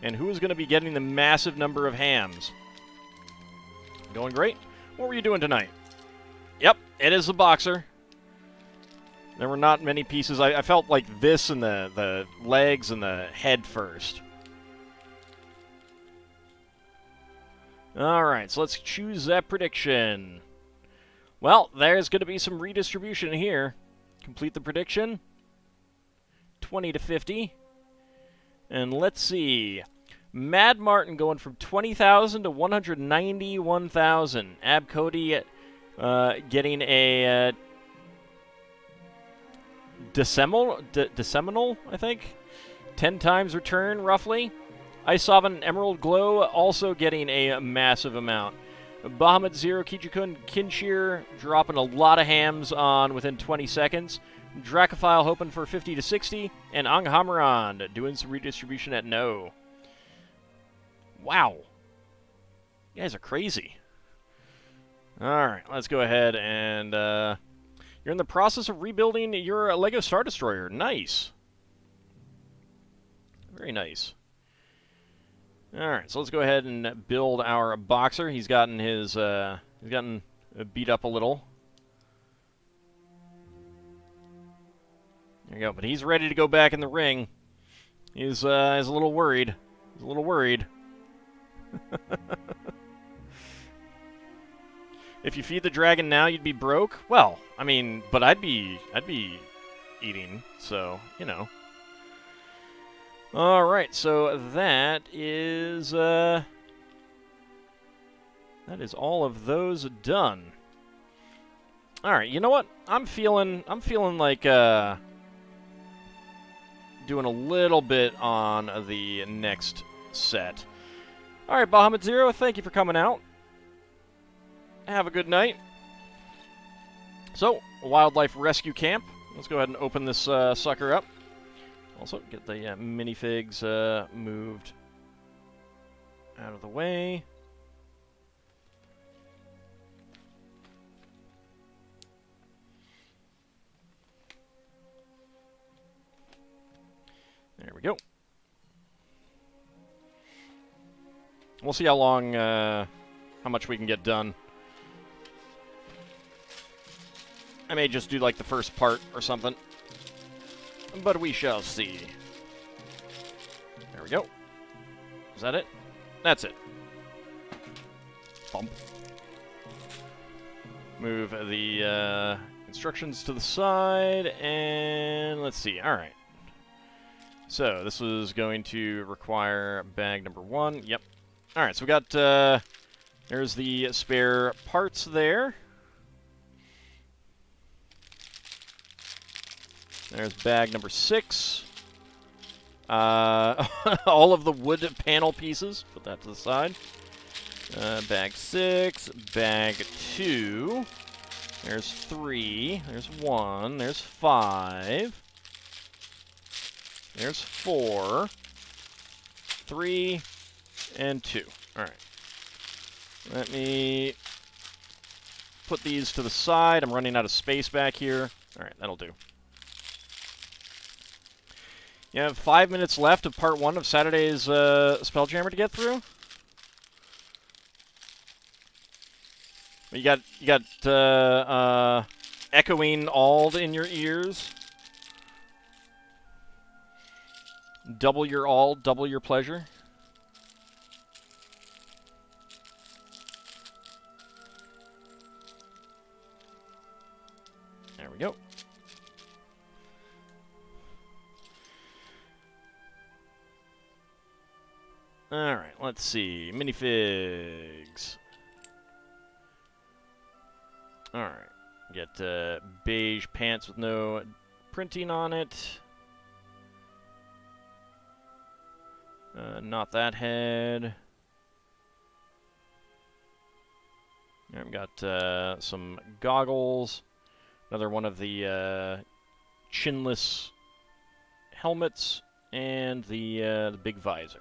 And who is going to be getting the massive number of hams? Going great. What were you doing tonight? Yep, it is the boxer. There were not many pieces. I felt like this and the legs and the head first. Alright, so let's choose that prediction. Well, there's going to be some redistribution here. Complete the prediction. 20 to 50. And let's see. Mad Martin going from 20,000 to 191,000. Ab Cody getting a Decimal, I think. 10 times return, roughly. Isovan Emerald Glow also getting a massive amount. Bahamut Zero, Kijikun, Kinshir dropping a lot of hams on within 20 seconds. Dracophile hoping for 50 to 60. And Anghamran doing some redistribution at no. Wow. You guys are crazy. Alright, let's go ahead and... you're in the process of rebuilding your Lego Star Destroyer. Nice. Very nice. Alright, so let's go ahead and build our boxer. He's gotten his, beat up a little. There you go, but he's ready to go back in the ring. He's a little worried. He's a little worried. If you feed the dragon now, you'd be broke? Well, I mean, but I'd be eating, so, you know. Alright, so that is all of those done. Alright, you know what? I'm feeling like doing a little bit on the next set. Alright, Bahamut Zero, thank you for coming out. Have a good night. So, Wildlife Rescue Camp. Let's go ahead and open this sucker up. Also, get the minifigs moved out of the way. There we go. We'll see how long, how much we can get done. I may just do like the first part or something. But we shall see. There we go. Is that it? That's it. Bump. Move the instructions to the side, and let's see. All right. So this was going to require bag number 1. Yep. All right. So we got. There's the spare parts there. There's bag number 6. All of the wood panel pieces. Put that to the side. Bag 6. Bag 2. There's 3. There's 1. There's 5. There's 4. 3. And 2. Alright. Let me put these to the side. I'm running out of space back here. Alright, that'll do. You have 5 minutes left of part 1 of Saturday's Spelljammer to get through. You got echoing Auld in your ears. Double your Auld, double your pleasure. There we go. Alright, let's see. Minifigs. Alright. Get beige pants with no printing on it. Not that head. I've got some goggles. Another one of the chinless helmets. And the big visor.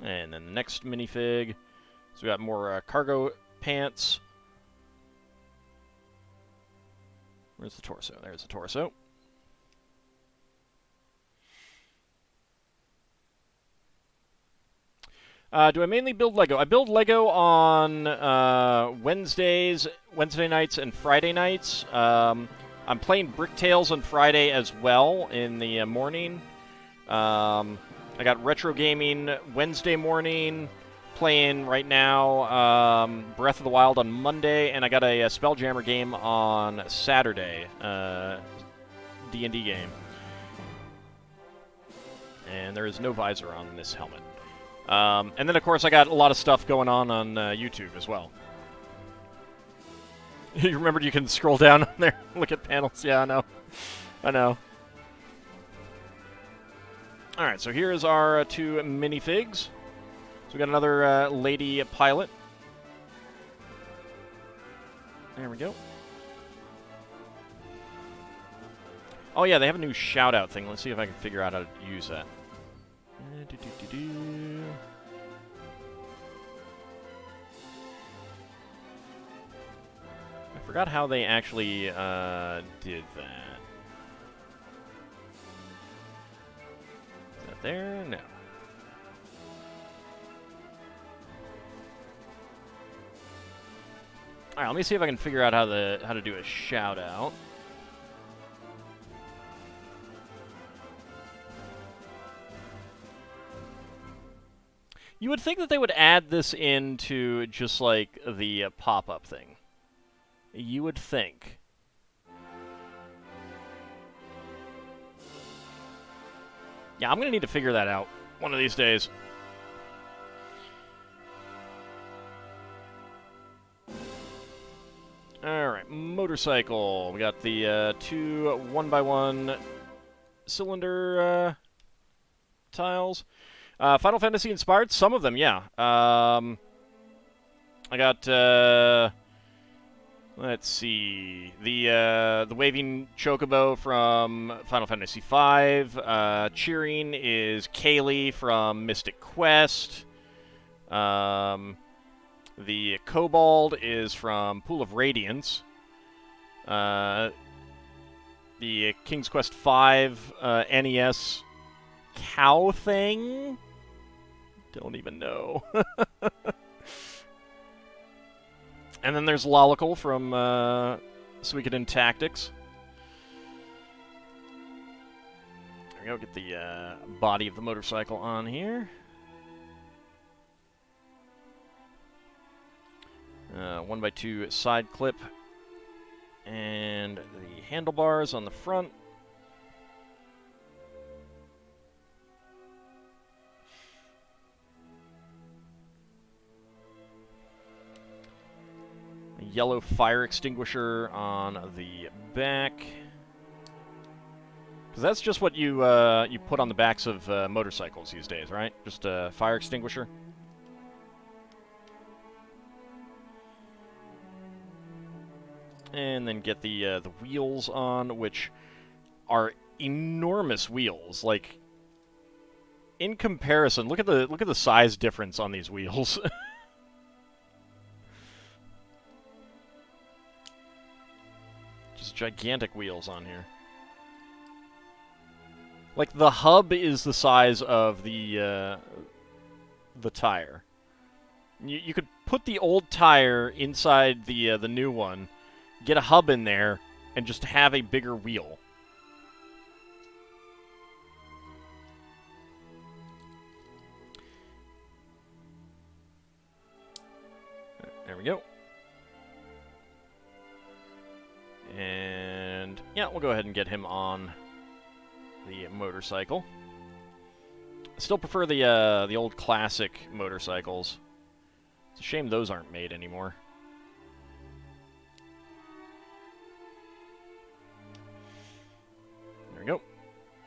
And then the next minifig. So we got more cargo pants. Where's the torso? There's the torso. Do I mainly build Lego? I build Lego on Wednesday nights, and Friday nights. I'm playing Bricktails on Friday as well in the morning. I got retro gaming Wednesday morning, playing right now Breath of the Wild on Monday, and I got a Spelljammer game on Saturday, D&D game. And there is no visor on this helmet. And then, of course, I got a lot of stuff going on YouTube as well. You remembered you can scroll down on there, look at panels. Yeah, I know. I know. All right, so here is our two minifigs. So we got another lady pilot. There we go. Oh, yeah, they have a new shout-out thing. Let's see if I can figure out how to use that. I forgot how they actually did that. Is that there? No. Alright, let me see if I can figure out how to do a shout-out. You would think that they would add this into just, like, the pop-up thing. You would think. Yeah, I'm going to need to figure that out one of these days. Alright, motorcycle. We got the two 1x1 cylinder tiles. Final Fantasy inspired? Some of them, yeah. I got, let's see, the waving chocobo from Final Fantasy V. Cheering is Kaylee from Mystic Quest. The Kobold is from Pool of Radiance. The King's Quest V NES cow thing? Don't even know. And then there's Lolical from Suikoden Tactics. There we go, get the body of the motorcycle on here. 1x2 side clip. And the handlebars on the front. Yellow fire extinguisher on the back. Because that's just what you put on the backs of motorcycles these days, right? Just a fire extinguisher. And then get the wheels on, which are enormous wheels. Like, in comparison, look at the size difference on these wheels. Just gigantic wheels on here. Like, the hub is the size of the tire. You could put the old tire inside the new one, get a hub in there, and just have a bigger wheel. There we go. And yeah, we'll go ahead and get him on the motorcycle. I still prefer the old classic motorcycles. It's a shame those aren't made anymore. There we go.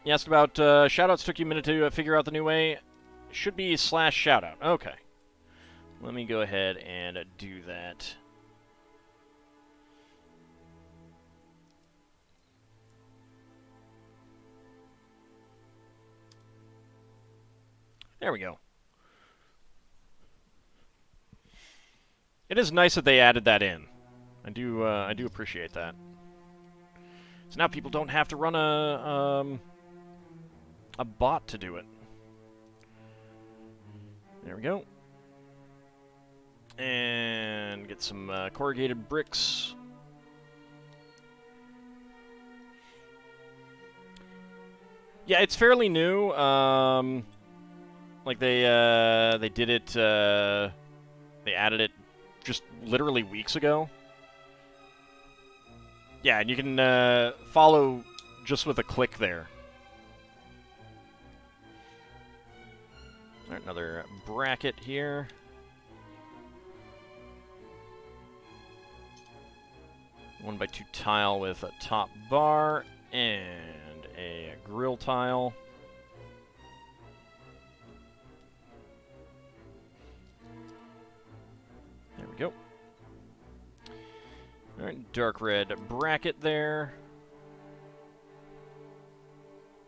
You asked about shoutouts. Took you a minute to figure out the new way. Should be /shoutout. Okay. Let me go ahead and do that. There we go. It is nice that they added that in. I do appreciate that. So now people don't have to run a bot to do it. There we go. And get some corrugated bricks. Yeah, it's fairly new. Like they did it. They added it just literally weeks ago. Yeah, and you can follow just with a click there. All right, another bracket here. One by 2 tile with a top bar and a grill tile. There we go. All right, dark red bracket there.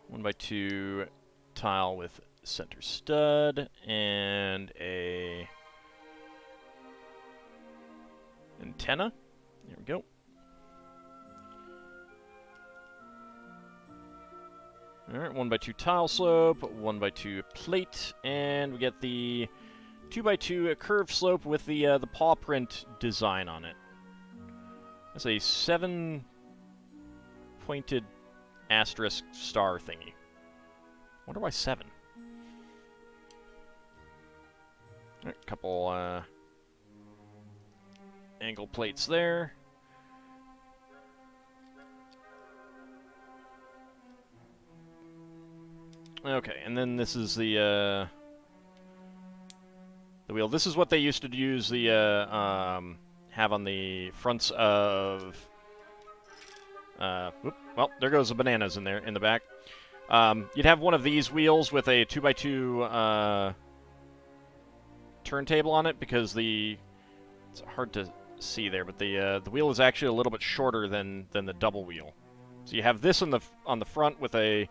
1 by 2 tile with center stud and a antenna. There we go. All right, 1 by 2 tile slope, 1 by 2 plate, and we get the 2 by 2 curved slope with the paw print design on it. That's a 7-pointed asterisk star thingy. Wonder why 7. All right, couple angle plates there. Okay, and then this is the wheel. This is what they used to use the have on the fronts of. Well, there goes the bananas in there in the back. You'd have one of these wheels with a 2 by 2 turntable on it because it's hard to see there, but the wheel is actually a little bit shorter than the double wheel. So you have this on the front with a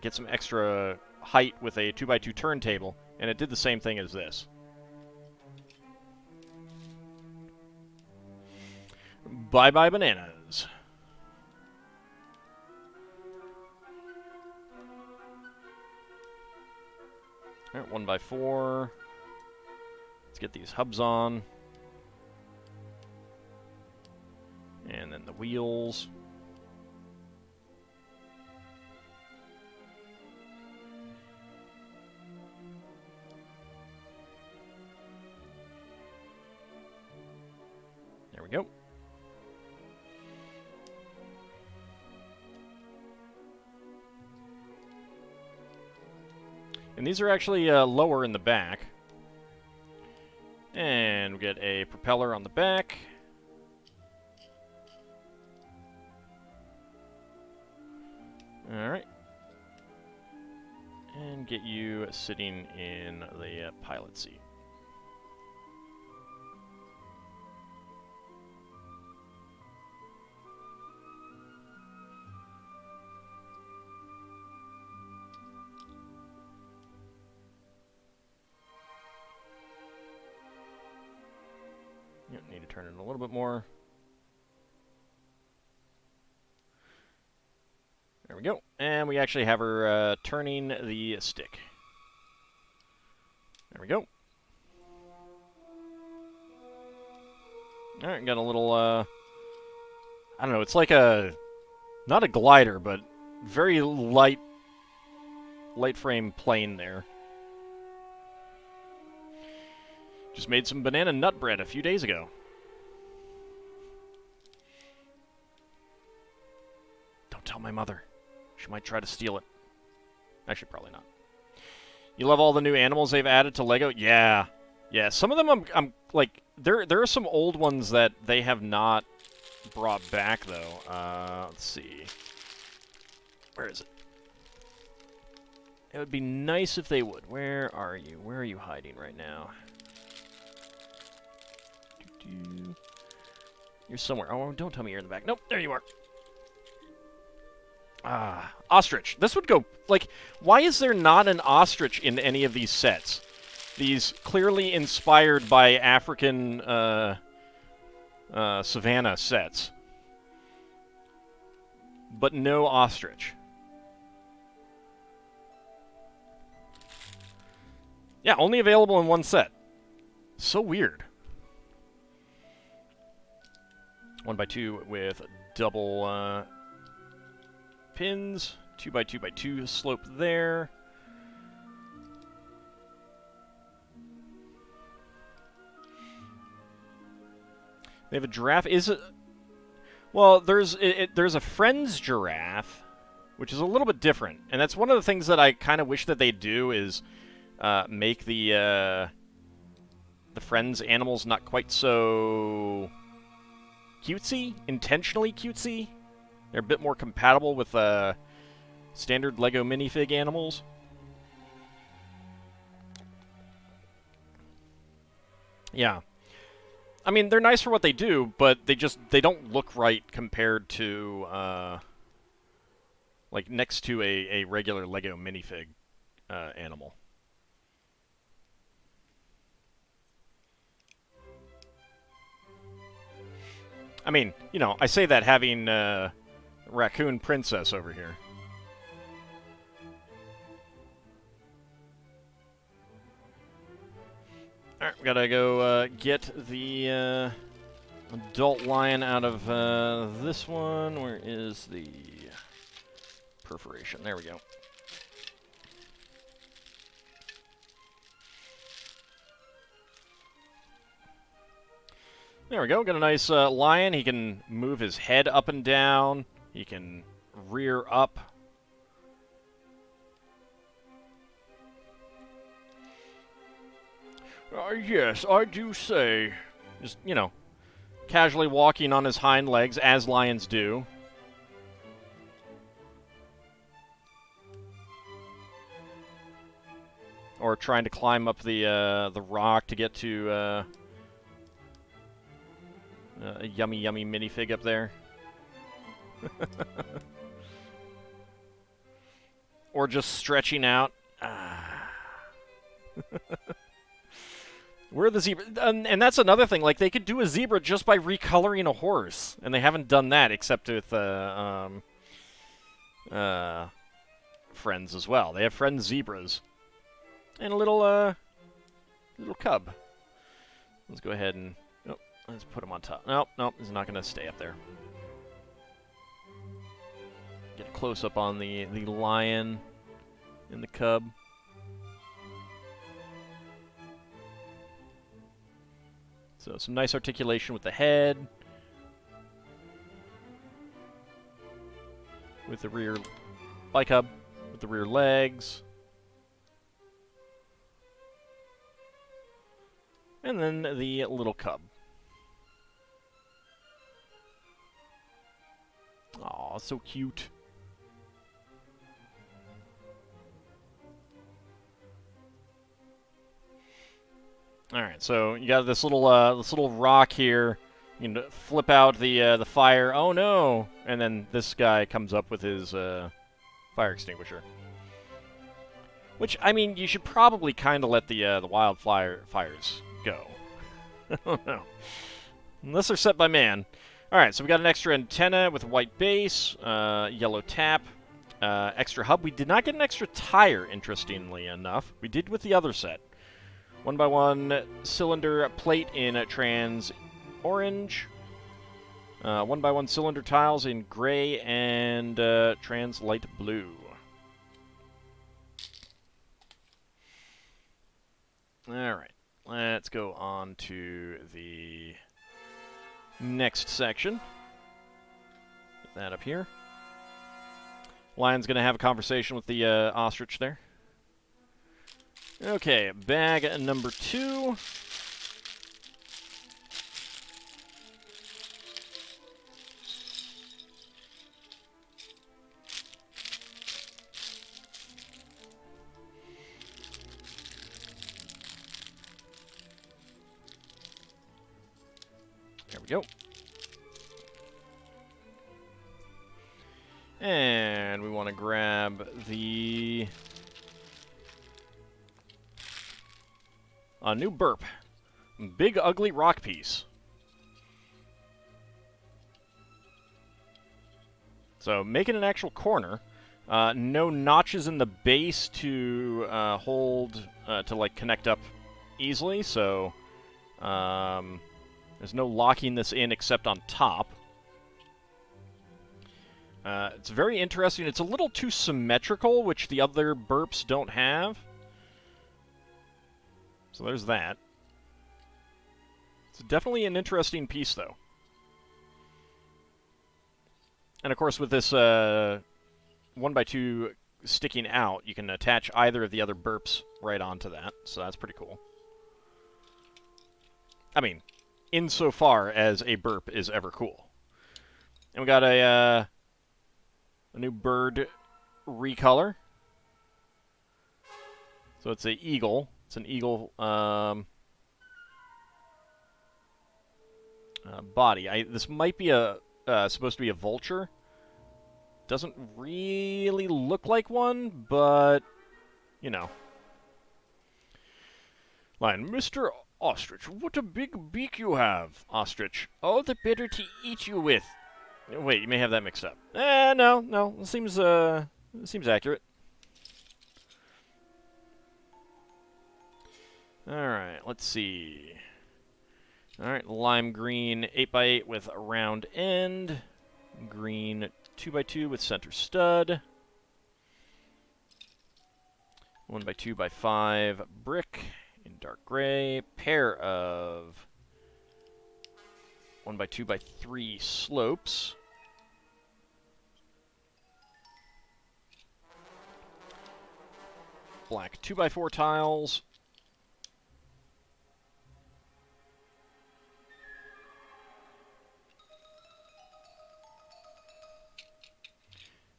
get some extra height with a 2 by 2 turntable, and it did the same thing as this. Bye-bye bananas. All right, 1 by 4. Let's get these hubs on. And then the wheels. There we go. And these are actually lower in the back. And we get a propeller on the back. Alright. And get you sitting in the pilot seat. Yep, need to turn it a little bit more. There we go. And we actually have her turning the stick. There we go. Alright, got a little, I don't know, it's like not a glider, but very light frame plane there. Just made some banana nut bread a few days ago. Don't tell my mother. She might try to steal it. Actually, probably not. You love all the new animals they've added to LEGO? Yeah. Yeah, some of them I'm like, there are some old ones that they have not brought back, though. Let's see. Where is it? It would be nice if they would. Where are you? Where are you hiding right now? You're somewhere. Oh, don't tell me you're in the back. Nope, there you are. Ah, ostrich. This would go, like, why is there not an ostrich in any of these sets? These clearly inspired by African savanna sets. But no ostrich. Yeah, only available in one set. So weird. 1x2 with double pins. 2x2x2 slope there. They have a giraffe. Is it? Well, there's a Friends giraffe, which is a little bit different, and that's one of the things that I kind of wish that they do is make the Friends animals not quite so cutesy, intentionally cutesy. They're a bit more compatible with standard LEGO minifig animals. Yeah. I mean, they're nice for what they do, but they don't look right compared to like next to a regular LEGO minifig animal. I mean, you know, I say that having Raccoon Princess over here. Alright, we gotta go get the adult lion out of this one. Where is the perforation? There we go. There we go. Got a nice lion. He can move his head up and down. He can rear up. Yes, I do say. Just, you know, casually walking on his hind legs, as lions do. Or trying to climb up the rock to get to a yummy, yummy minifig up there. Or just stretching out. Where are the zebra? And that's another thing. Like, they could do a zebra just by recoloring a horse. And they haven't done that except with Friends as well. They have Friends zebras. And a little cub. Let's go ahead and... Oh, let's put him on top. Nope, nope, he's not going to stay up there. Get a close-up on the lion and the cub. So some nice articulation with the head. With the rear bicub. With the rear legs. And then the little cub. Aw, so cute. All right, so you got this little rock here. You can flip out the fire. Oh no! And then this guy comes up with his fire extinguisher. Which, I mean, you should probably kind of let the wildfires go. I don't know, unless they're set by man. All right, so we got an extra antenna with a white base, yellow tap, extra hub. We did not get an extra tire, interestingly enough. We did with the other set. 1x1 cylinder plate in trans orange. 1x1 cylinder tiles in gray and trans light blue. Alright, let's go on to the next section. Get that up here. Lion's going to have a conversation with the ostrich there. Okay, bag number 2. There we go. And we want to grab the new burp. Big ugly rock piece. So make it an actual corner. No notches in the base to hold, to like connect up easily, so there's no locking this in except on top. It's very interesting. It's a little too symmetrical, which the other burps don't have. So there's that. It's definitely an interesting piece, though. And of course, with this 1x2 sticking out, you can attach either of the other burps right onto that, so that's pretty cool. I mean, insofar as a burp is ever cool. And we got a new bird recolor. So it's an eagle. It's an eagle body. This might be supposed to be a vulture. Doesn't really look like one, but you know. Lion, Mr. Ostrich, what a big beak you have. Ostrich, all the better to eat you with. Wait, you may have that mixed up. No. It seems accurate. Alright, let's see. Alright, lime green 8x8 with a round end. Green 2x2 with center stud. 1x2x5 brick in dark gray. Pair of 1x2x3 slopes. Black 2x4 tiles.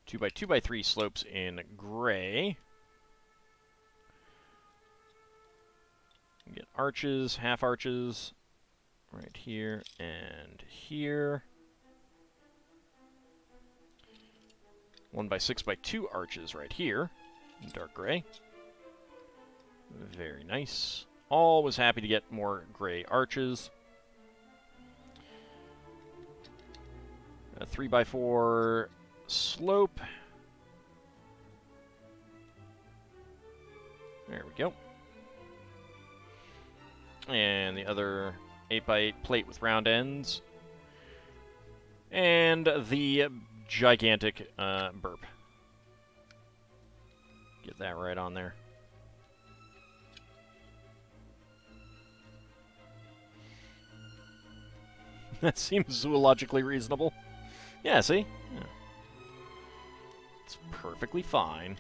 Two by 2x3 slopes in gray. Get arches, half arches, right here and here. 1x6x2 arches right here, in dark gray. Very nice. Always happy to get more gray arches. A 3x4 slope. There we go. And the other 8x8 plate with round ends. And the gigantic burp. Get that right on there. That seems zoologically reasonable. Yeah, see? Yeah. It's perfectly fine.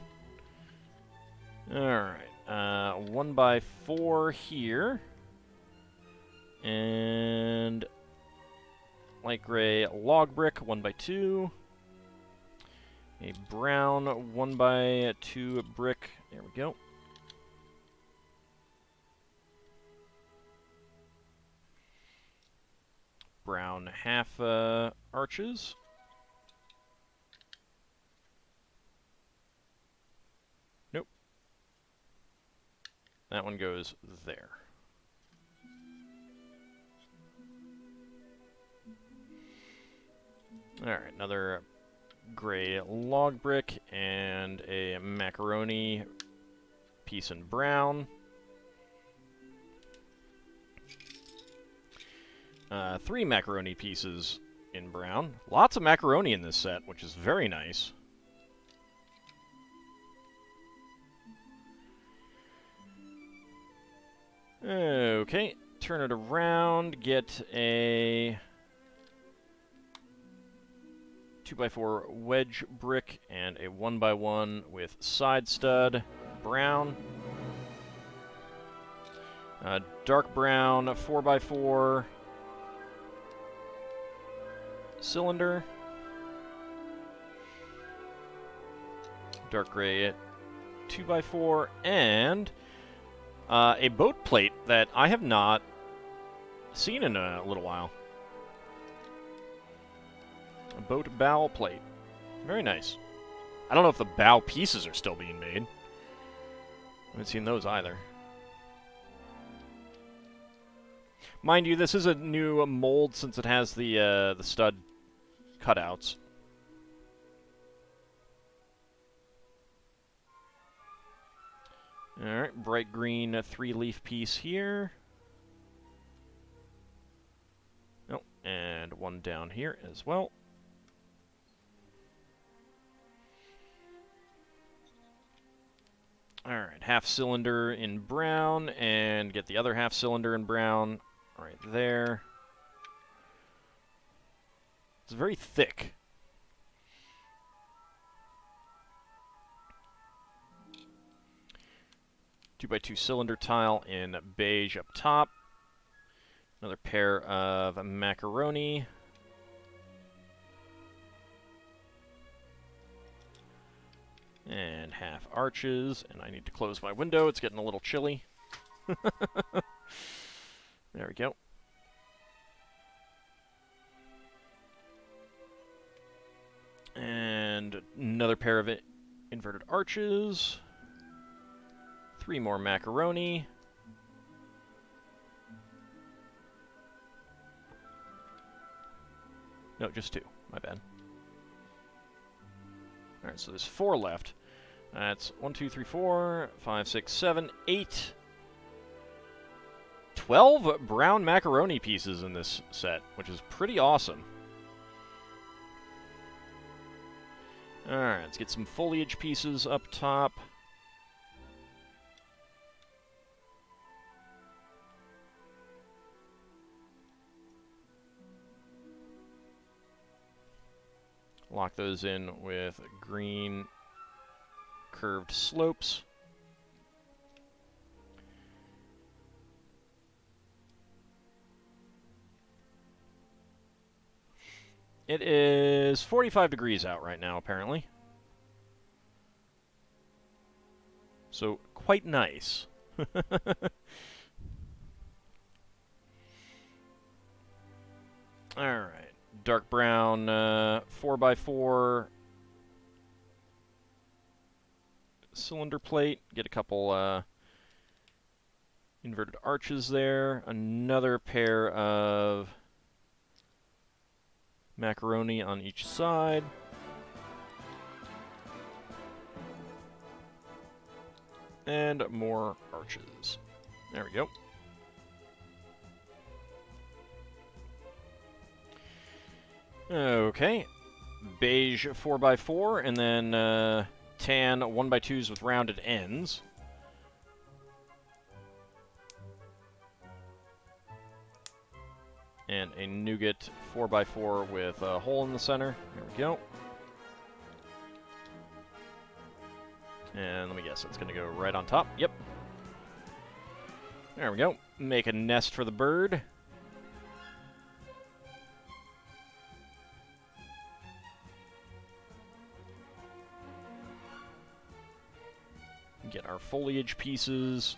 Alright. 1x4 here. And light gray log brick, 1x2. A brown 1x2 brick. There we go. Brown half arches. Nope. That one goes there. Alright, another gray log brick and a macaroni piece in brown. 3 macaroni pieces in brown. Lots of macaroni in this set, which is very nice. Okay, turn it around, get a 2x4 wedge brick and a 1x1 with side stud, brown. Dark brown 4x4 cylinder. Dark gray 2x4 and a boat plate that I have not seen in a little while. A boat bow plate. Very nice. I don't know if the bow pieces are still being made. I haven't seen those either. Mind you, this is a new mold since it has the stud cutouts. Alright, bright green 3-leaf piece here. Oh, and one down here as well. Alright, half cylinder in brown, and get the other half cylinder in brown right there. It's very thick. Two by two cylinder tile in beige up top. Another pair of macaroni. And half arches, and I need to close my window. It's getting a little chilly. There we go. And another pair of inverted arches. 3 more macaroni. No, just 2. My bad. Alright, so there's 4 left. That's 1, 2, 3, 4, 5, 6, 7, 8. 12 brown macaroni pieces in this set, which is pretty awesome. Alright, let's get some foliage pieces up top. Lock those in with green curved slopes. It is 45 degrees out right now, apparently. So, quite nice. Alright. Dark brown 4x4 cylinder plate. Get a couple inverted arches there. Another pair of macaroni on each side. And more arches. There we go. Okay. Beige 4x4, and then tan 1x2s with rounded ends. And a nougat 4x4 with a hole in the center. There we go. And let me guess, it's going to go right on top. Yep. There we go. Make a nest for the bird. Get our foliage pieces.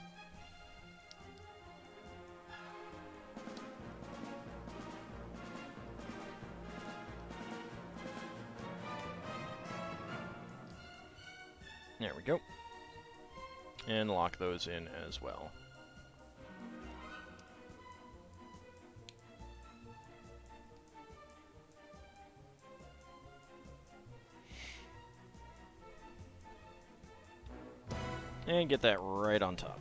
There we go. And lock those in as well. And get that right on top.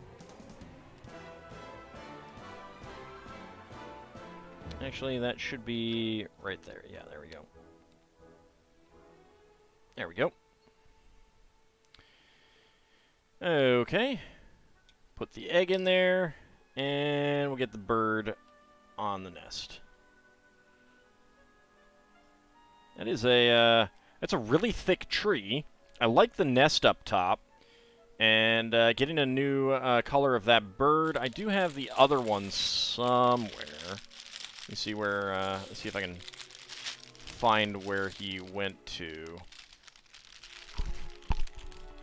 Actually, that should be right there. Yeah, there we go. There we go. Okay. Put the egg in there, and we'll get the bird on the nest. That is a, that's a really thick tree. I like the nest up top. And getting a new color of that bird. I do have the other one somewhere. Let me see where, let's see if I can find where he went to.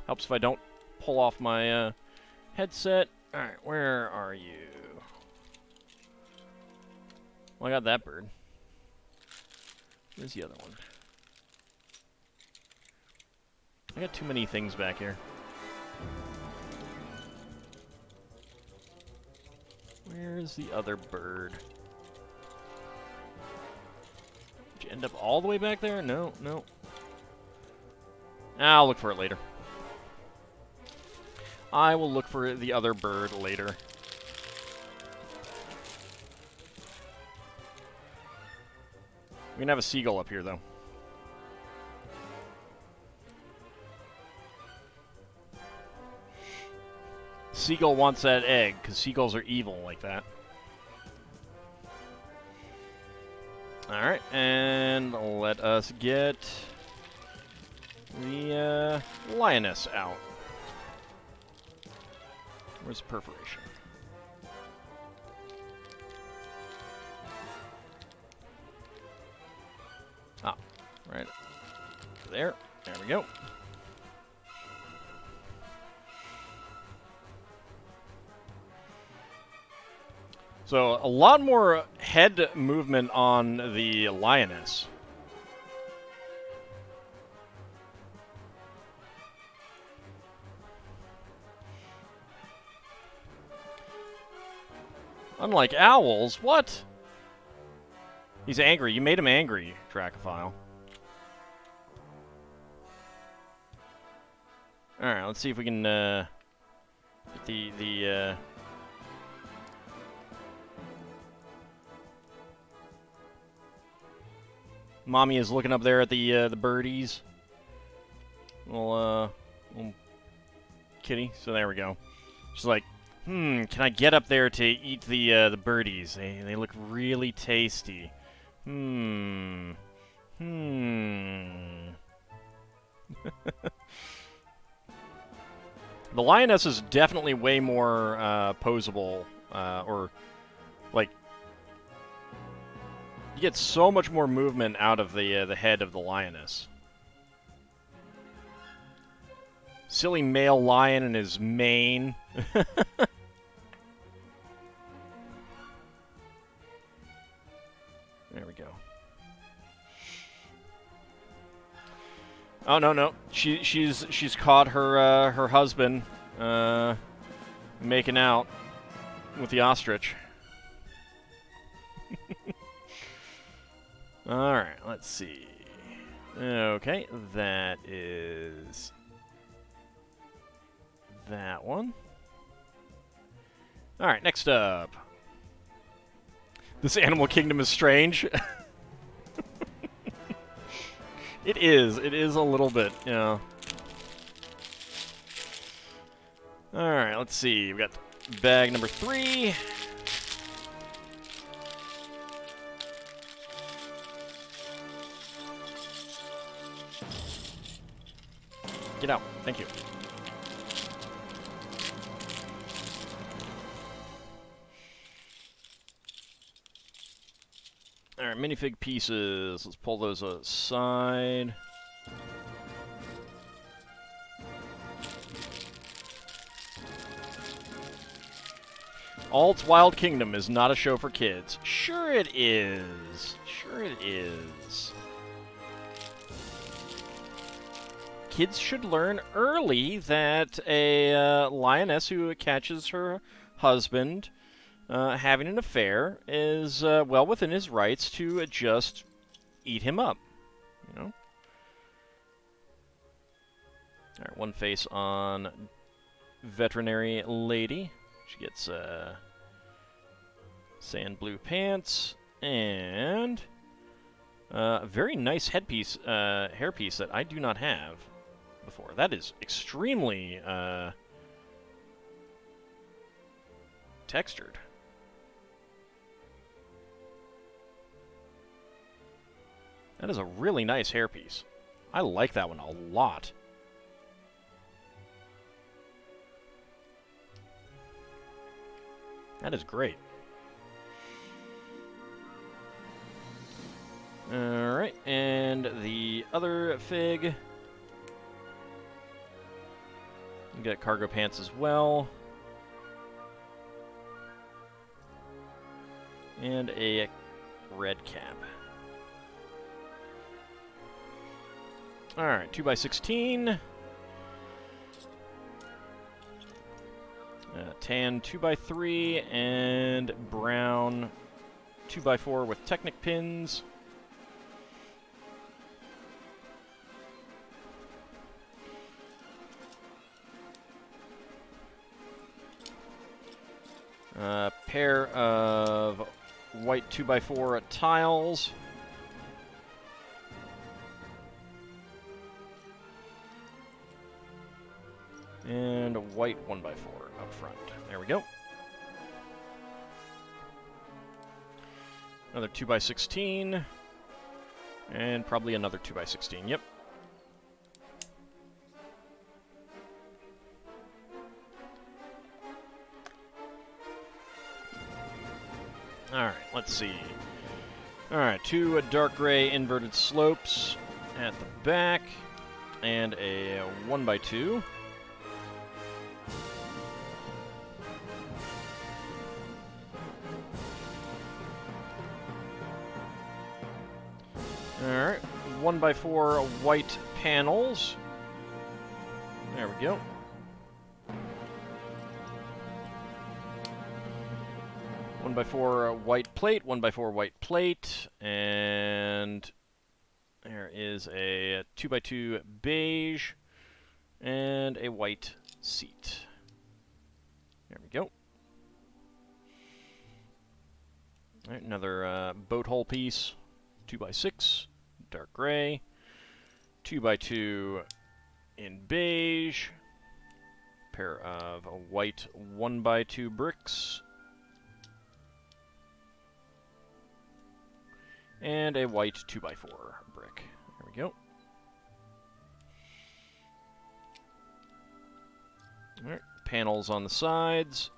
Helps if I don't pull off my headset. Alright, where are you? Well, I got that bird. Where's the other one? I got too many things back here. Where's the other bird? Did you end up all the way back there? No, no. I'll look for it later. I will look for the other bird later. We're gonna have a seagull up here, though. Seagull wants that egg, because seagulls are evil like that. Alright, and let us get the lioness out. Where's perforation? Ah, right there. There we go. So, a lot more head movement on the lioness. Unlike owls, what? He's angry. You made him angry, Dracophile. Alright, let's see if we can, get the, Mommy is looking up there at the birdies. Little kitty. So there we go. She's like, can I get up there to eat the birdies? They look really tasty. The lioness is definitely way more posable, or like you get so much more movement out of the head of the lioness. Silly male lion and his mane. There we go. Oh no! She's caught her husband making out with the ostrich. All right, let's see. Okay, that is that one. All right, next up. This animal kingdom is strange. It is a little bit, you know. Alright, let's see. We got bag number 3. Get out. Thank you. Alright, minifig pieces. Let's pull those aside. Alt's Wild Kingdom is not a show for kids. Sure it is. Sure it is. Kids should learn early that a lioness who catches her husband having an affair is well within his rights to just eat him up. You know? Alright, one face on veterinary lady. She gets sand blue pants and a very nice headpiece, hairpiece that I do not have before. That is extremely textured. That is a really nice hairpiece. I like that one a lot. That is great. Alright, and the other fig. You get cargo pants as well. And a red cap. Alright, 2x16. Tan 2x3 and brown 2x4 with Technic pins. Pair of white 2x4 tiles. And a white 1x4 up front. There we go. Another 2x16. And probably another 2x16. Yep. Alright, let's see. Alright, 2 dark gray inverted slopes at the back. And a 1x2. Alright, 1x4 white panels. There we go. One by four white plate, 1x4 white plate, and there is a 2x2 beige, and a white seat. There we go. Alright, another boat hole piece, 2x6, dark gray, 2x2 in beige, pair of white 1x2 bricks, and a white 2x4 brick. There we go. Alright, panels on the sides,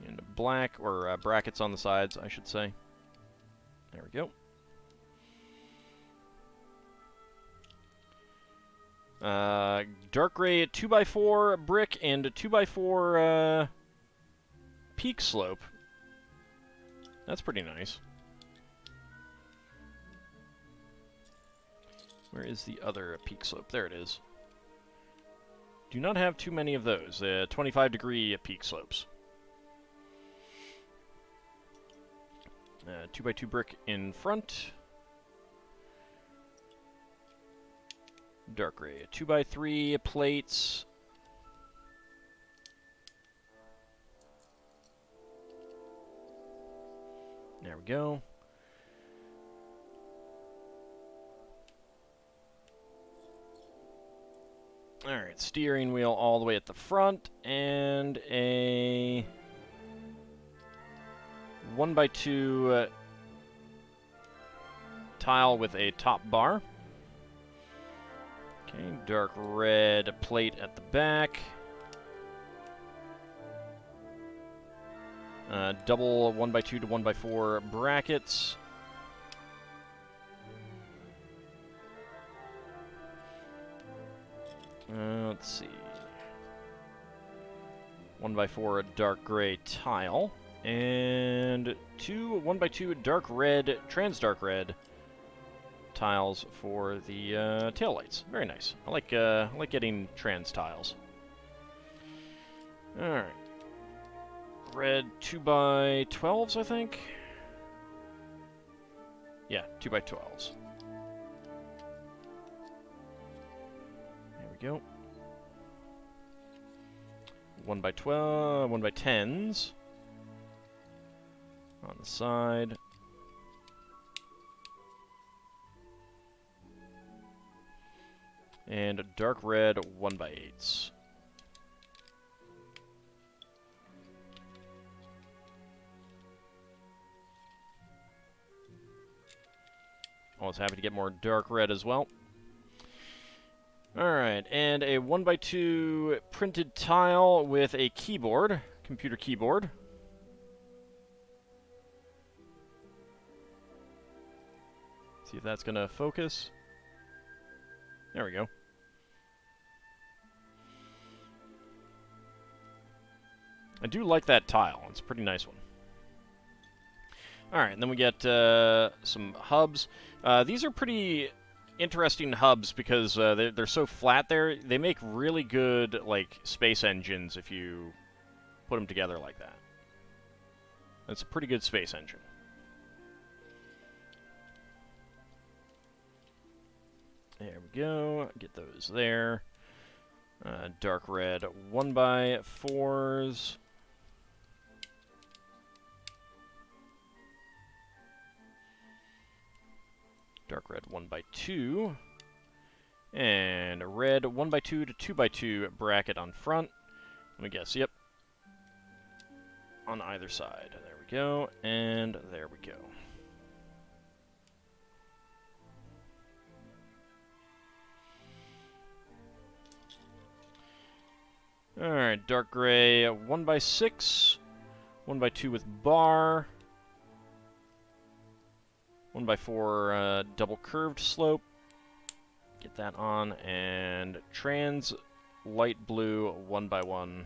and black, or brackets on the sides, I should say. There we go. Dark gray 2x4 brick and a 2x4 peak slope. That's pretty nice. Where is the other peak slope? There it is. Do not have too many of those. 25-degree peak slopes. 2x2 brick in front. Dark gray 2x3 plates. There we go. Alright, steering wheel all the way at the front, and a 1x2 tile with a top bar. Okay, dark red plate at the back. Double 1x2 to 1x4 brackets. Let's see. 1x4 dark gray tile. And 2 1x2 dark red, trans dark red tiles for the taillights. Very nice. I like getting trans tiles. Alright. Red 2x12s, I think? Yeah, 2x12s. Go. 1x12, 1x10s on the side. And a dark red 1x8s. Always happy to get more dark red as well. Alright, and a 1x2 printed tile with a keyboard, computer keyboard. See if that's going to focus. There we go. I do like that tile. It's a pretty nice one. Alright, and then we get some hubs. These are pretty interesting hubs because they're so flat there. They make really good, like, space engines if you put them together like that. That's a pretty good space engine. There we go. Get those there. Dark red 1x4s. Dark red 1x2. And a red 1x2 to 2x2 bracket on front. Let me guess, yep. On either side. There we go. And there we go. Alright, dark gray 1x6. 1x2 with bar. 1x4 double curved slope. Get that on. And trans light blue 1x1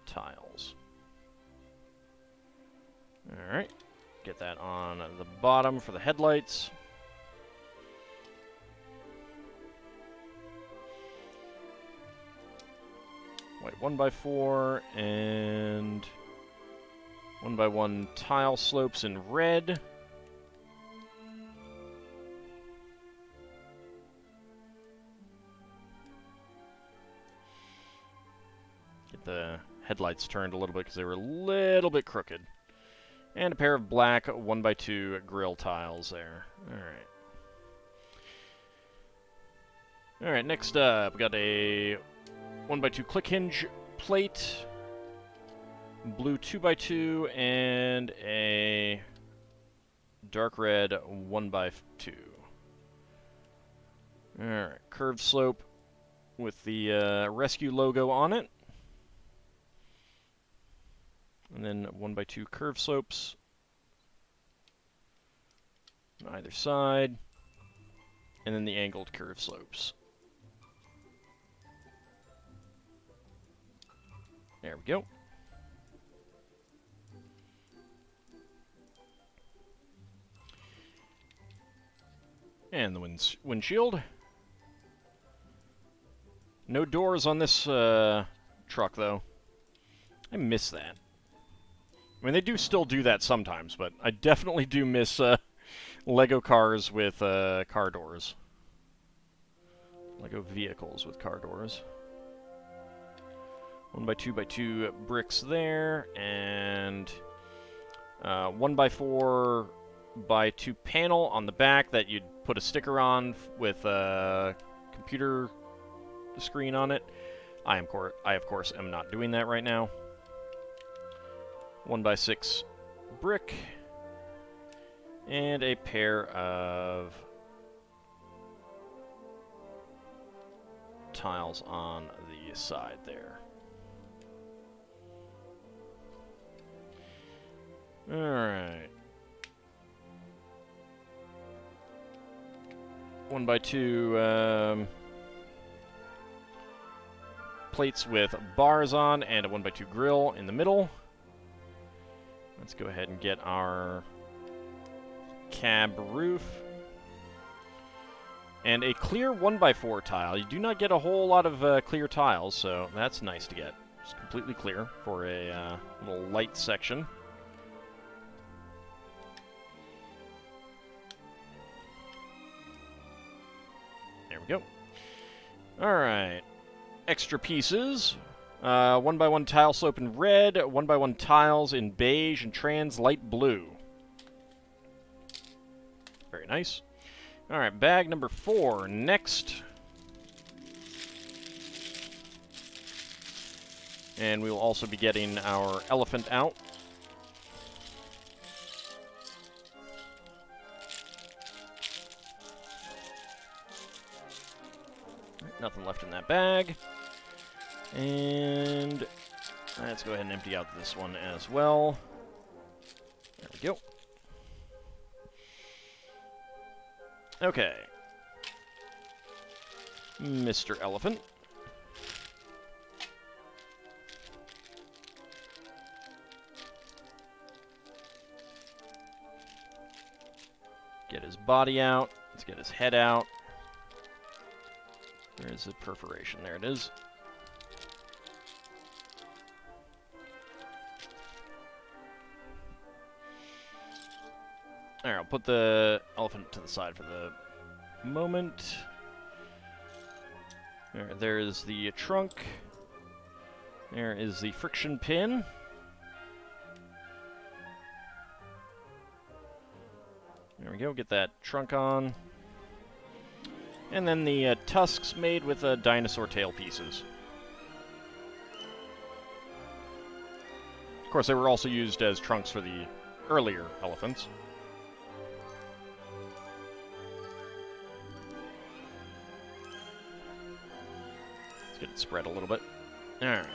tiles. Alright. Get that on the bottom for the headlights. White 1x4 and 1x1 tile slopes in red. Get the headlights turned a little bit because they were a little bit crooked. And a pair of black 1x2 grill tiles there. Alright. Alright, next up, we got a 1x2 click hinge plate, blue 2x2, and a dark red 1x2. Alright, curved slope with the rescue logo on it. And then 1x2 curved slopes on either side. And then the angled curved slopes. There we go. And the windshield. No doors on this truck, though. I miss that. I mean, they do still do that sometimes, but I definitely do miss Lego cars with car doors. Lego vehicles with car doors. 1x2x2 bricks there, and 1x4x2 panel on the back that you'd put a sticker on with a computer screen on it. I, of course, am not doing that right now. 1x6 brick, and a pair of tiles on the side there. Alright. 1x2 plates with bars on and a 1x2 grill in the middle. Let's go ahead and get our cab roof. And a clear 1x4 tile. You do not get a whole lot of clear tiles, so that's nice to get. It's completely clear for a little light section. There we go. Alright. Extra pieces. 1x1 tile slope in red, 1x1 tiles in beige and trans light blue. Very nice. Alright, bag number 4. Next. And we will also be getting our elephant out. nothing left in that bag. And let's go ahead and empty out this one as well. There we go. Okay. Mr. Elephant. Get his body out. Let's get his head out. Where's the perforation? There it is. Alright, I'll put the elephant to the side for the moment. There's the trunk. There is the friction pin. There we go, get that trunk on. And then the tusks made with dinosaur tail pieces. Of course, they were also used as trunks for the earlier elephants. Let's get it spread a little bit. Alright.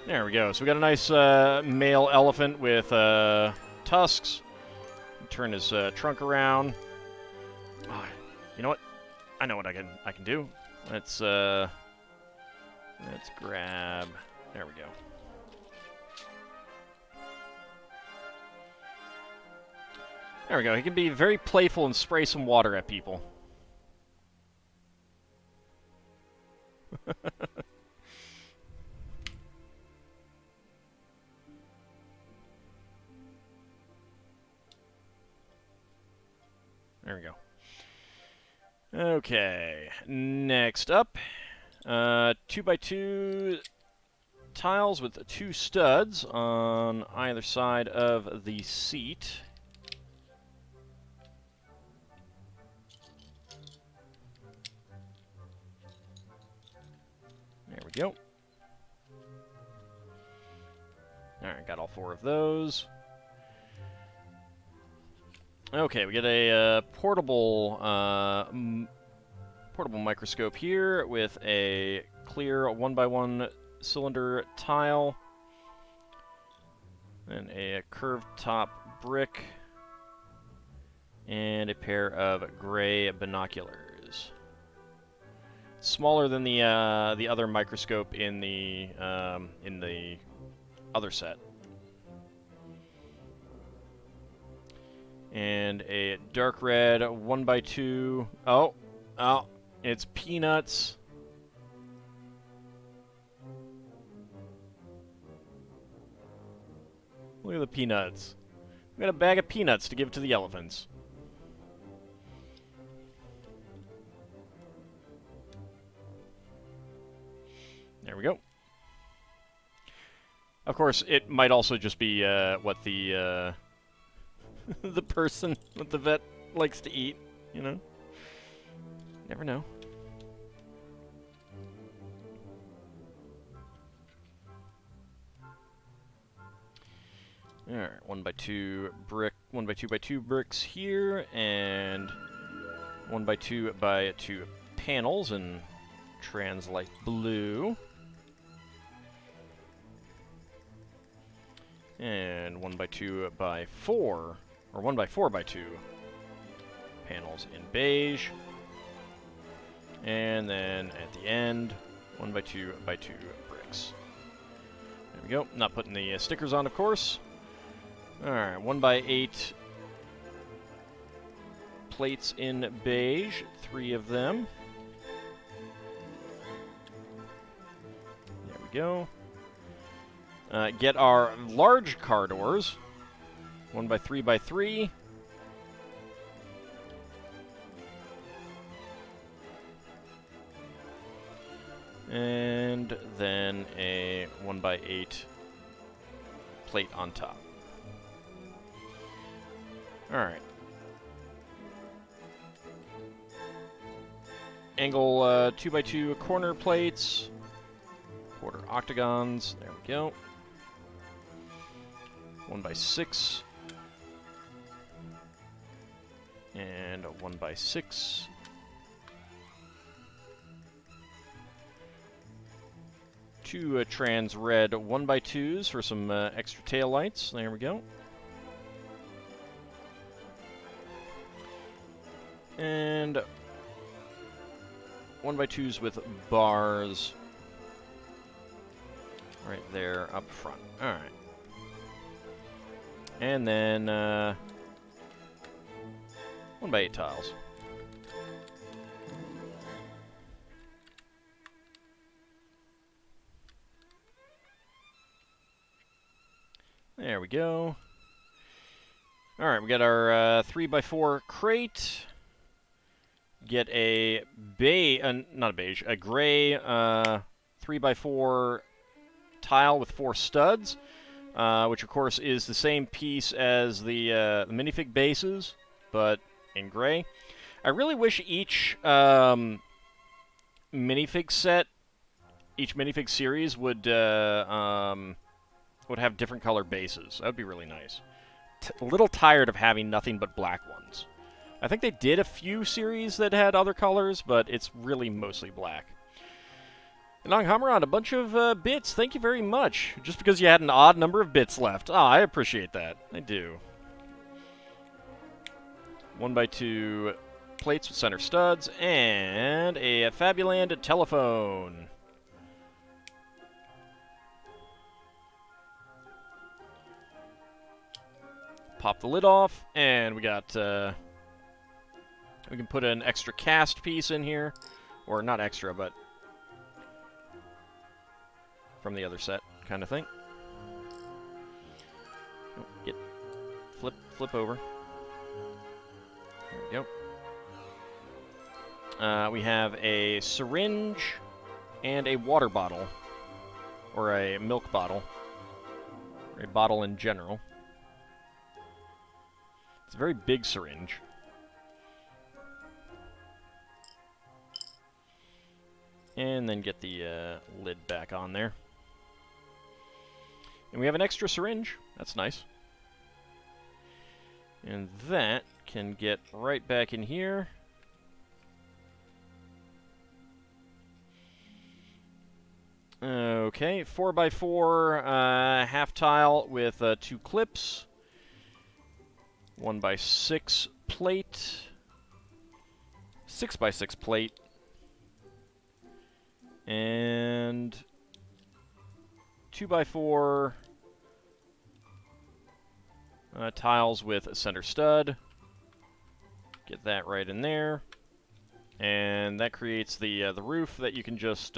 There we go. So we got a nice male elephant with tusks. Turn his trunk around. Oh, you know what? I know what I can do. Let's grab. There we go. There we go. He can be very playful and spray some water at people. There we go. Okay, next up, 2x2 tiles with 2 studs on either side of the seat. There we go. Alright, got all 4 of those. Okay, we get a portable microscope here with a clear 1x1 cylinder tile and a curved top brick and a pair of gray binoculars. Smaller than the other microscope in the other set. And a dark red 1x2. Oh, it's peanuts. Look at the peanuts. We got a bag of peanuts to give to the elephants. There we go. Of course, it might also just be what the the person with the vet likes to eat, you know? Never know. Alright, 1x2 brick, 1x2x2 bricks here, and 1x2x2 panels in Translight Blue. And 1x2x4, or 1x4x2 panels in beige. And then at the end, 1x2x2 bricks. There we go. Not putting the stickers on, of course. Alright, 1x8 plates in beige, 3 of them. There we go. Get our large car doors, 1x3x3. And then a 1x8 plate on top. Alright. Angle 2x2 corner plates, quarter octagons, there we go. 1x6. And a 1x6. 2 trans red 1x2s for some extra tail lights. There we go. And 1x2s with bars right there up front. Alright. And then 1x8 tiles. There we go. Alright, we got our 3x4 crate. Get a not a beige, a gray 3x4 tile with 4 studs, which of course is the same piece as the minifig bases, but in gray. I really wish each minifig set, each minifig series would have different color bases. That would be really nice. A little tired of having nothing but black ones. I think they did a few series that had other colors, but it's really mostly black. And Hammeron, a bunch of bits. Thank you very much. Just because you had an odd number of bits left. Ah, I appreciate that. I do. 1x2 plates with center studs, and a Fabuland telephone. Pop the lid off, and we got, we can put an extra cast piece in here. Or not extra, but from the other set kind of thing. Oh, flip over. There we go. We have a syringe and a water bottle. Or a milk bottle. Or a bottle in general. It's a very big syringe. And then get the lid back on there. And we have an extra syringe. That's nice. And that can get right back in here. Okay, 4x4 half tile with 2 clips. 1x6 plate. 6x6 plate. And 2x4 tiles with a center stud. Get that right in there. And that creates the roof that you can just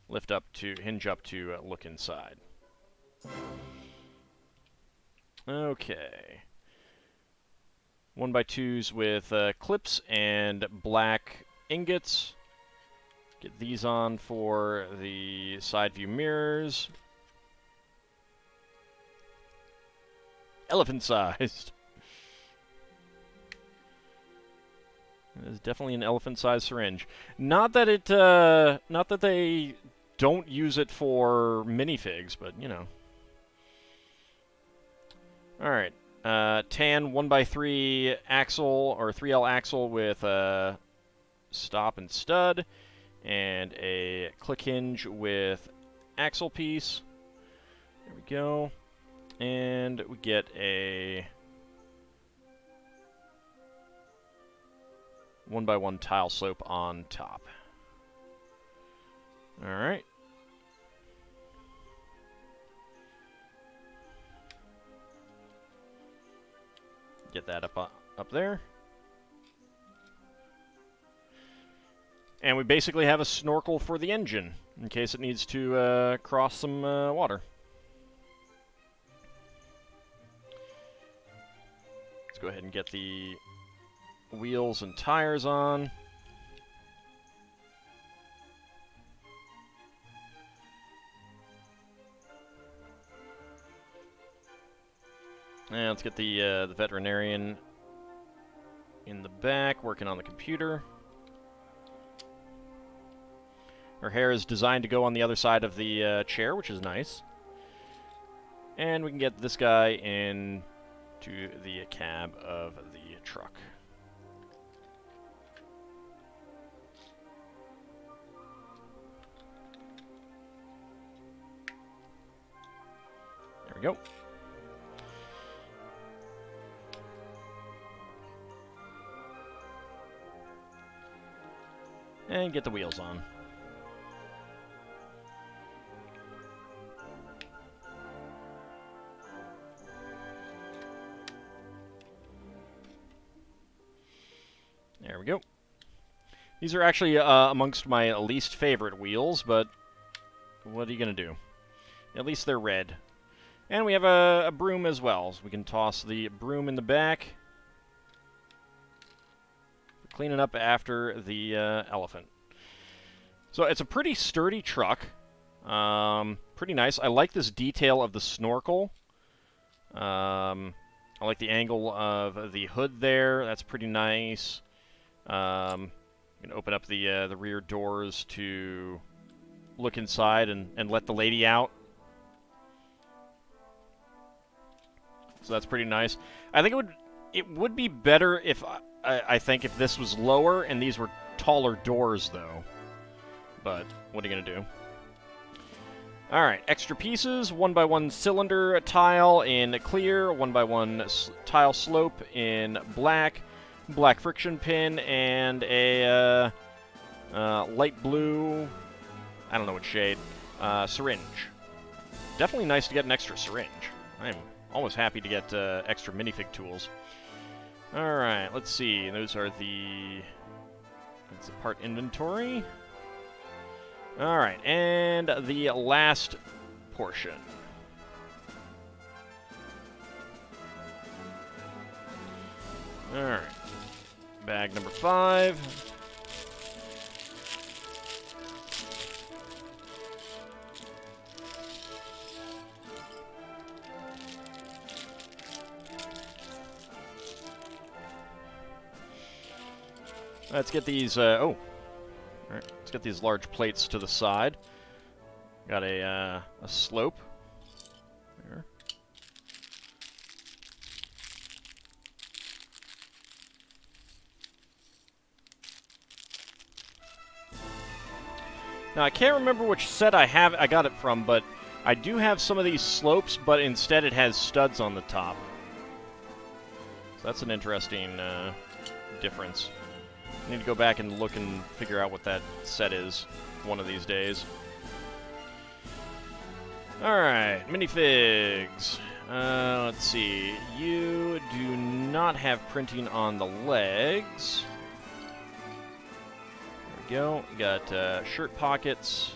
lift up to, hinge up to look inside. Okay. 1x2s with clips and black ingots. Get these on for the side view mirrors. Elephant-sized. It is definitely an elephant-sized syringe. Not that it, not that they don't use it for minifigs, but you know. All right, tan 1x3 axle or 3L axle with stop and stud, and a click hinge with axle piece. There we go. And we get a 1x1 tile slope on top. All right. Get that up there. And we basically have a snorkel for the engine in case it needs to cross some water. Let's go ahead and get the wheels and tires on. And let's get the veterinarian in the back working on the computer. Her hair is designed to go on the other side of the chair, which is nice. And we can get this guy in to the cab of the truck. we go. And get the wheels on. There we go. These are actually amongst my least favorite wheels, but what are you going to do? At least they're red. And we have a broom as well, so we can toss the broom in the back. Cleaning up after the elephant. So it's a pretty sturdy truck. Pretty nice. I like this detail of the snorkel. I like the angle of the hood there. That's pretty nice. I'm gonna open up the rear doors to look inside and let the lady out. So that's pretty nice. I think it would be better if I think if this was lower and these were taller doors though. But what are you gonna do? All right, extra pieces: 1x1 cylinder tile in clear, 1x1 tile slope in black. Black friction pin, and a light blue, I don't know what shade, syringe. Definitely nice to get an extra syringe. I'm always happy to get extra minifig tools. Alright, let's see. Those are that's the part inventory. Alright, and the last portion. Alright. Bag number 5. Let's get these, Alright, let's get these large plates to the side. Got a slope. There. Now, I can't remember which set I got it from, but I do have some of these slopes, but instead it has studs on the top. So that's an interesting difference. I need to go back and look and figure out what that set is one of these days. Alright, minifigs. Let's see. You do not have printing on the legs. Go. We got shirt pockets.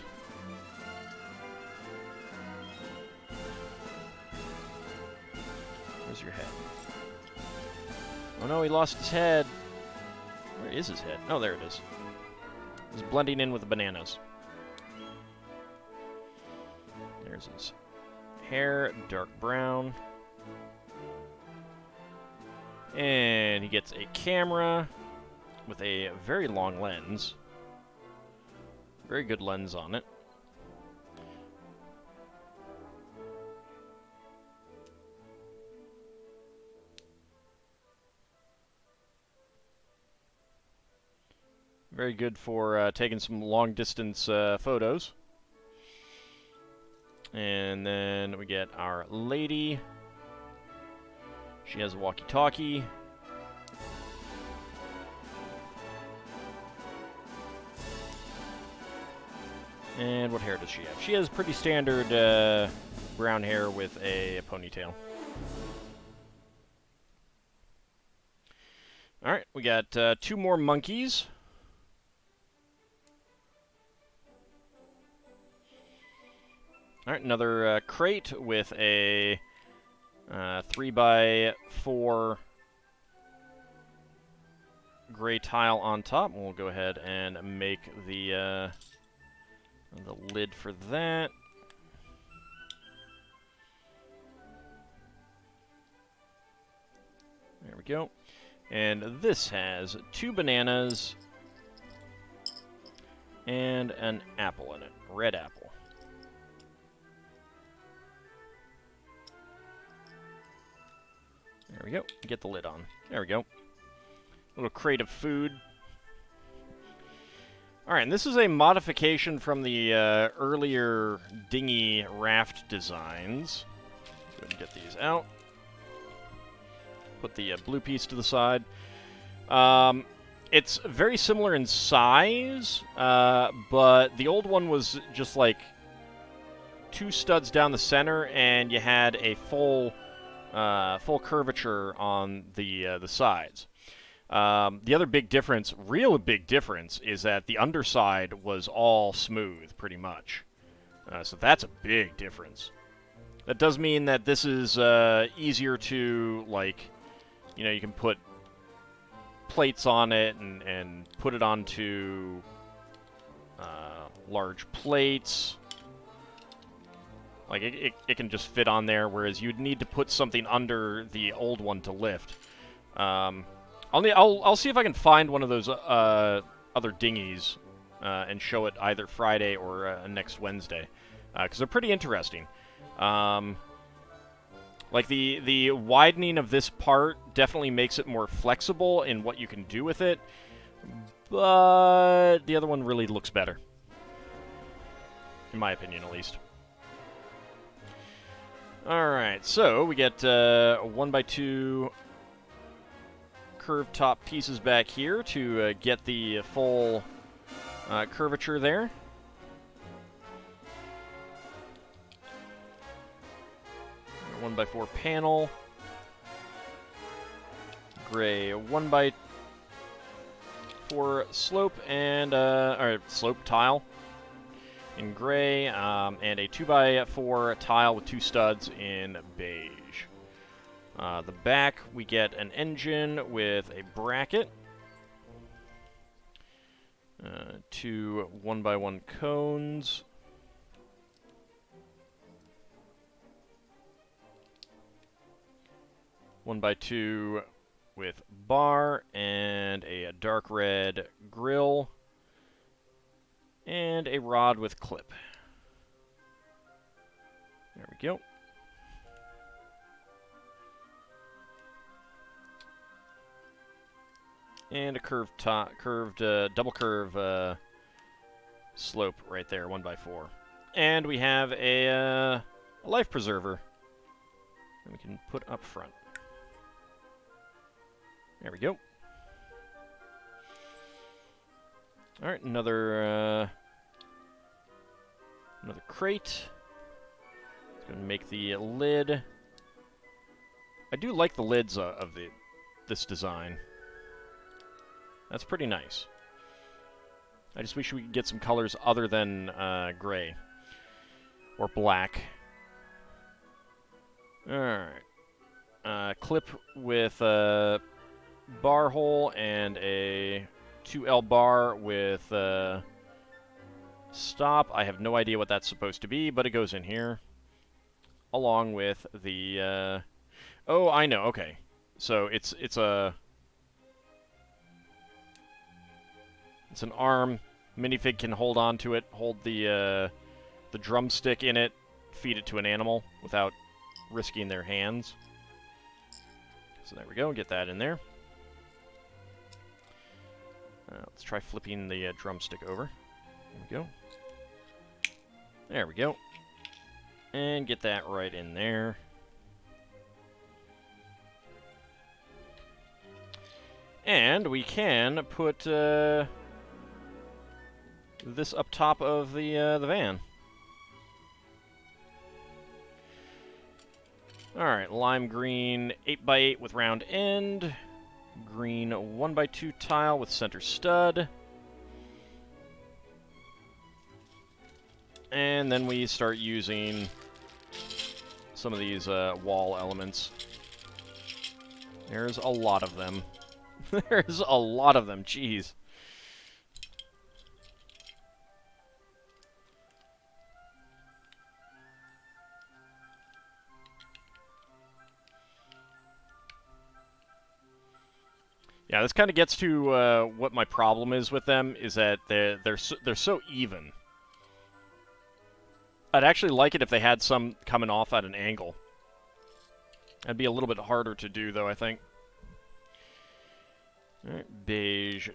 Where's your head? Oh no, he lost his head. Where is his head? Oh, there it is. It's blending in with the bananas. There's his hair, dark brown. And he gets a camera with a very long lens. Very good lens on it. Very good for taking some long-distance photos. And then we get our lady. She has a walkie-talkie. And what hair does she have? She has pretty standard brown hair with a ponytail. Alright, we got 2 more monkeys. Alright, another crate with a 3x4 gray tile on top. We'll go ahead and make the lid for that. There we go. And this has 2 bananas and an apple in it. Red apple. There we go. Get the lid on. There we go. Little crate of food. Alright, and this is a modification from the earlier dinghy raft designs. Go ahead and get these out. Put the blue piece to the side. It's very similar in size, but the old one was just like 2 studs down the center, and you had a full curvature on the sides. The other big difference, real big difference, is that the underside was all smooth, pretty much. So that's a big difference. That does mean that this is easier to, like, you know, you can put plates on it and put it onto large plates. Like, it can just fit on there, whereas you'd need to put something under the old one to lift. I'll see if I can find one of those other dinghies and show it either Friday or next Wednesday, because they're pretty interesting. Like, the widening of this part definitely makes it more flexible in what you can do with it, but the other one really looks better. In my opinion, at least. Alright, so we get 1x2 curved top pieces back here to get the full curvature there. A 1x4 panel. Gray 1x4 slope and or slope tile in gray, and a 2x4 tile with 2 studs in beige. The back, we get an engine with a bracket, 2 1x1 cones, one by 2 with bar, and a dark red grill, and a rod with clip. There we go. And a curved double curve slope right there, 1x4. And we have a life preserver that we can put up front. There we go. All right, another crate. It's going to make the lid. I do like the lids of this design. That's pretty nice. I just wish we could get some colors other than gray or black. All right, clip with a bar hole and a 2L bar with stop. I have no idea what that's supposed to be, but it goes in here along with the oh, I know. Okay. So it's an arm. Minifig can hold on to it, hold the drumstick in it, feed it to an animal without risking their hands. So there we go. Get that in there. Let's try flipping the drumstick over. There we go. There we go. And get that right in there. And we can put this up top of the van. Alright, lime green 8x8 with round end. Green 1x2 tile with center stud. And then we start using some of these wall elements. There's a lot of them. There's a lot of them, jeez. Yeah, this kind of gets to what my problem is with them, is that they're so even. I'd actually like it if they had some coming off at an angle. That'd be a little bit harder to do, though, I think. Alright, beige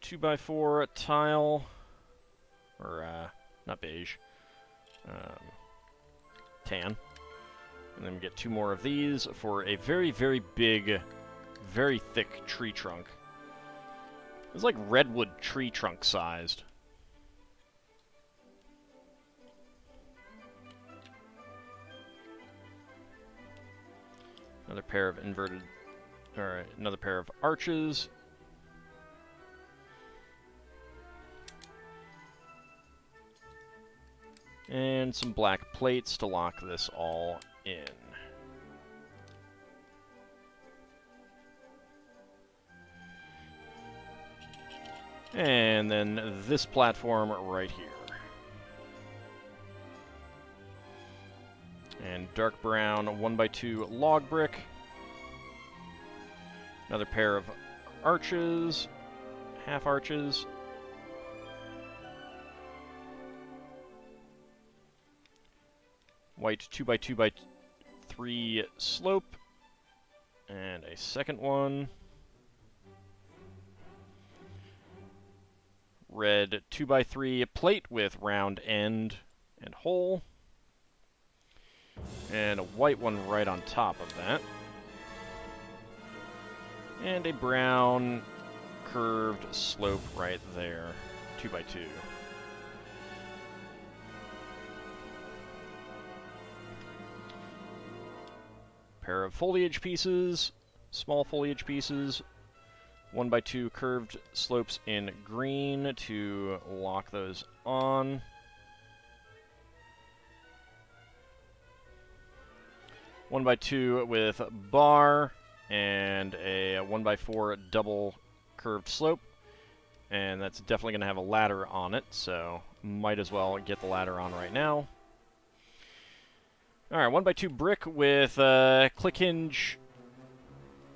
2x4 tile. Or, not beige. Tan. And then we get 2 more of these for a very, very big, very thick tree trunk. It's like redwood tree trunk sized. Another pair of another pair of arches. And some black plates to lock this all in. And then this platform right here. And dark brown 1x2 log brick. Another pair of arches, half arches. White 2x2x3 slope. And a second one. Red 2x3 plate with round end and hole. And a white one right on top of that. And a brown curved slope right there, 2x2. Pair of foliage pieces, small foliage pieces, 1x2 curved slopes in green to lock those on. One by 2 with bar and a 1x4 double curved slope, and that's definitely going to have a ladder on it, so might as well get the ladder on right now. Alright, 1x2 brick with click hinge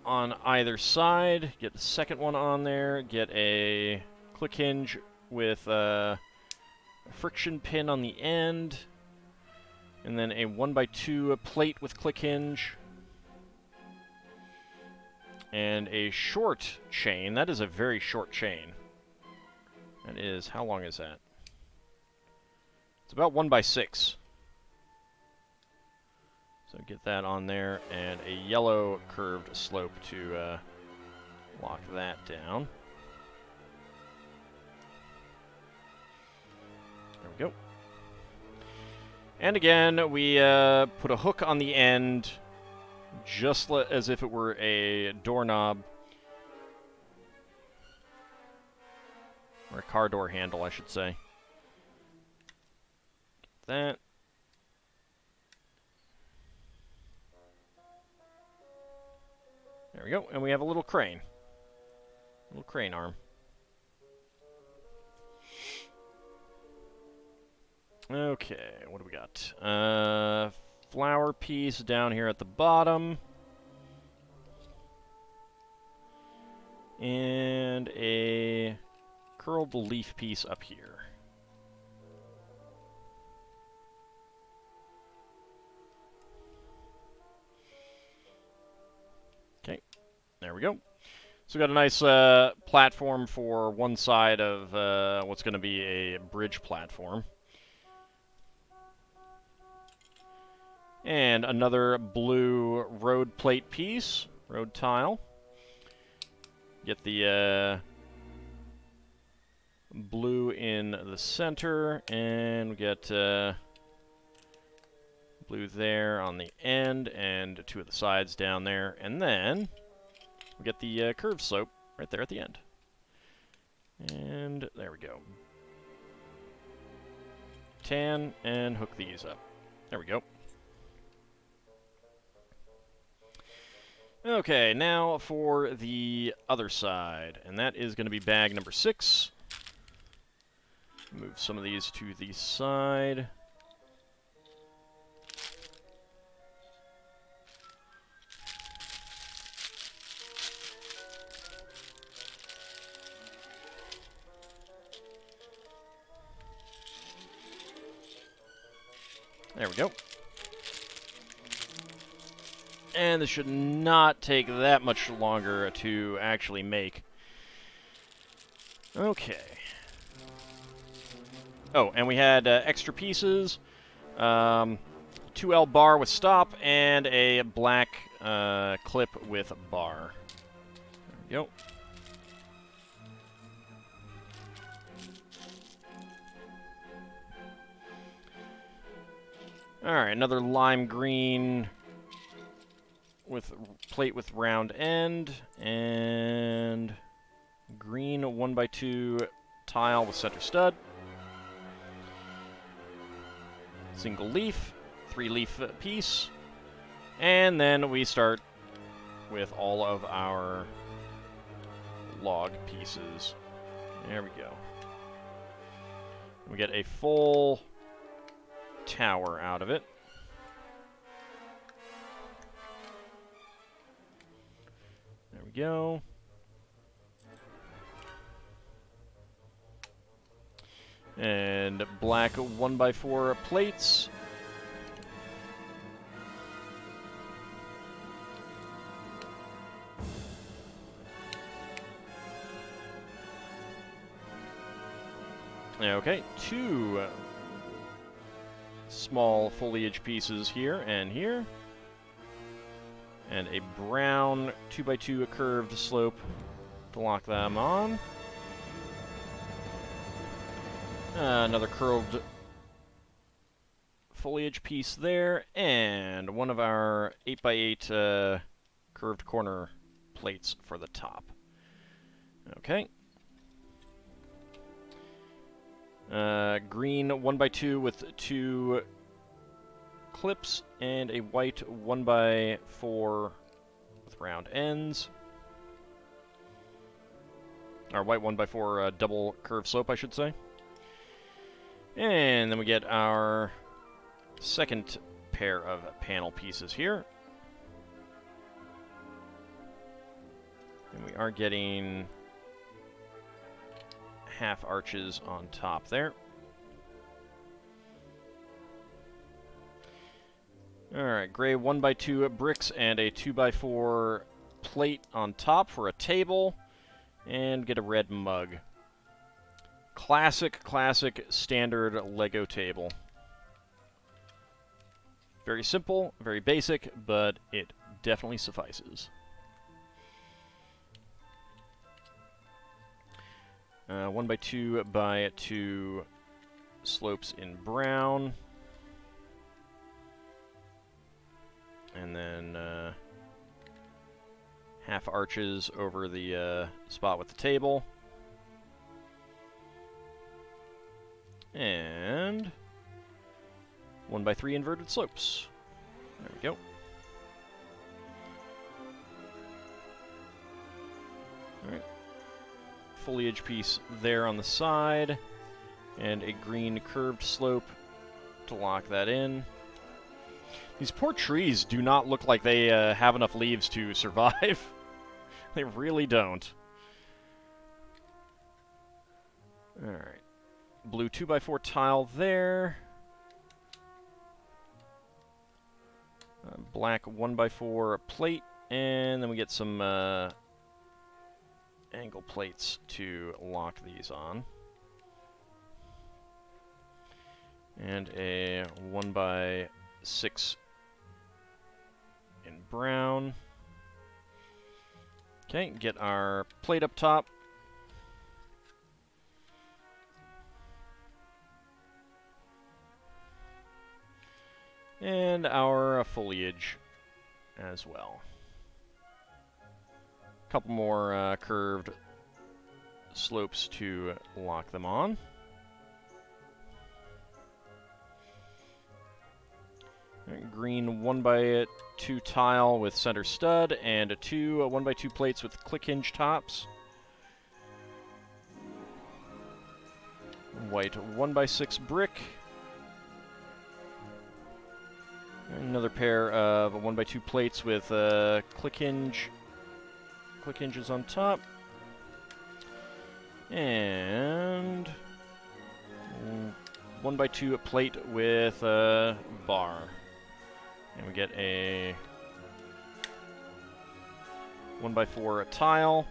on either side. Get the second one on there. Get a click hinge with a friction pin on the end. And then a 1x2 plate with click hinge. And a short chain. That is a very short chain. That is, how long is that? It's about 1x6. So get that on there, and a yellow curved slope to lock that down. There we go. And again, we put a hook on the end, just as if it were a doorknob. Or a car door handle, I should say. Get that. There we go, and we have a little crane. Little crane arm. Okay, what do we got? Flower piece down here at the bottom. And a curled leaf piece up here. Okay, there we go. So we got a nice platform for one side of what's going to be a bridge platform. And another blue road plate piece, road tile. Get the blue in the center, and we get blue there on the end, and 2 of the sides down there, and then we get the curved slope right there at the end. And there we go. Tan, and hook these up. There we go. Okay, now for the other side, and that is going to be bag number 6. Move some of these to the side. There we go. And this should not take that much longer to actually make. Okay. Oh, and we had extra pieces. 2 2L bar with stop and a black clip with bar. There we go. Alright, another lime green with plate with round end, and green 1x2 tile with center stud. Single leaf, 3-leaf piece, and then we start with all of our log pieces. There we go. We get a full tower out of it. There we go. And black 1x4 plates. Okay, 2 small foliage pieces here and here. And a brown 2x2 curved slope to lock them on. Another curved foliage piece there, and one of our 8x8 curved corner plates for the top. Okay. Green 1x2 with 2 clips, and a white 1x4 with round ends. Or white 1x4 double curved slope, I should say. And then we get our second pair of panel pieces here. And we are getting half arches on top there. Alright, gray 1x2 bricks and a 2x4 plate on top for a table. And get a red mug. Classic standard Lego table. Very simple, very basic, but it definitely suffices. 1x2 by 2 slopes in brown. And then half arches over the spot with the table. And 1x3 inverted slopes. There we go. Alright. Foliage piece there on the side. And a green curved slope to lock that in. These poor trees do not look like they have enough leaves to survive. They really don't. Alright. Blue 2x4 tile there. Black 1x4 plate. And then we get some angle plates to lock these on. And a 1x6 in brown. Okay, get our plate up top. And our foliage as well. A couple more curved slopes to lock them on. Green 1x2 tile with center stud, and 2 1x2 plates with click hinge tops. White 1x6 brick. Another pair of 1x2 plates with click hinges on top. And 1x2 plate with a bar. And we get a 1x4 tile.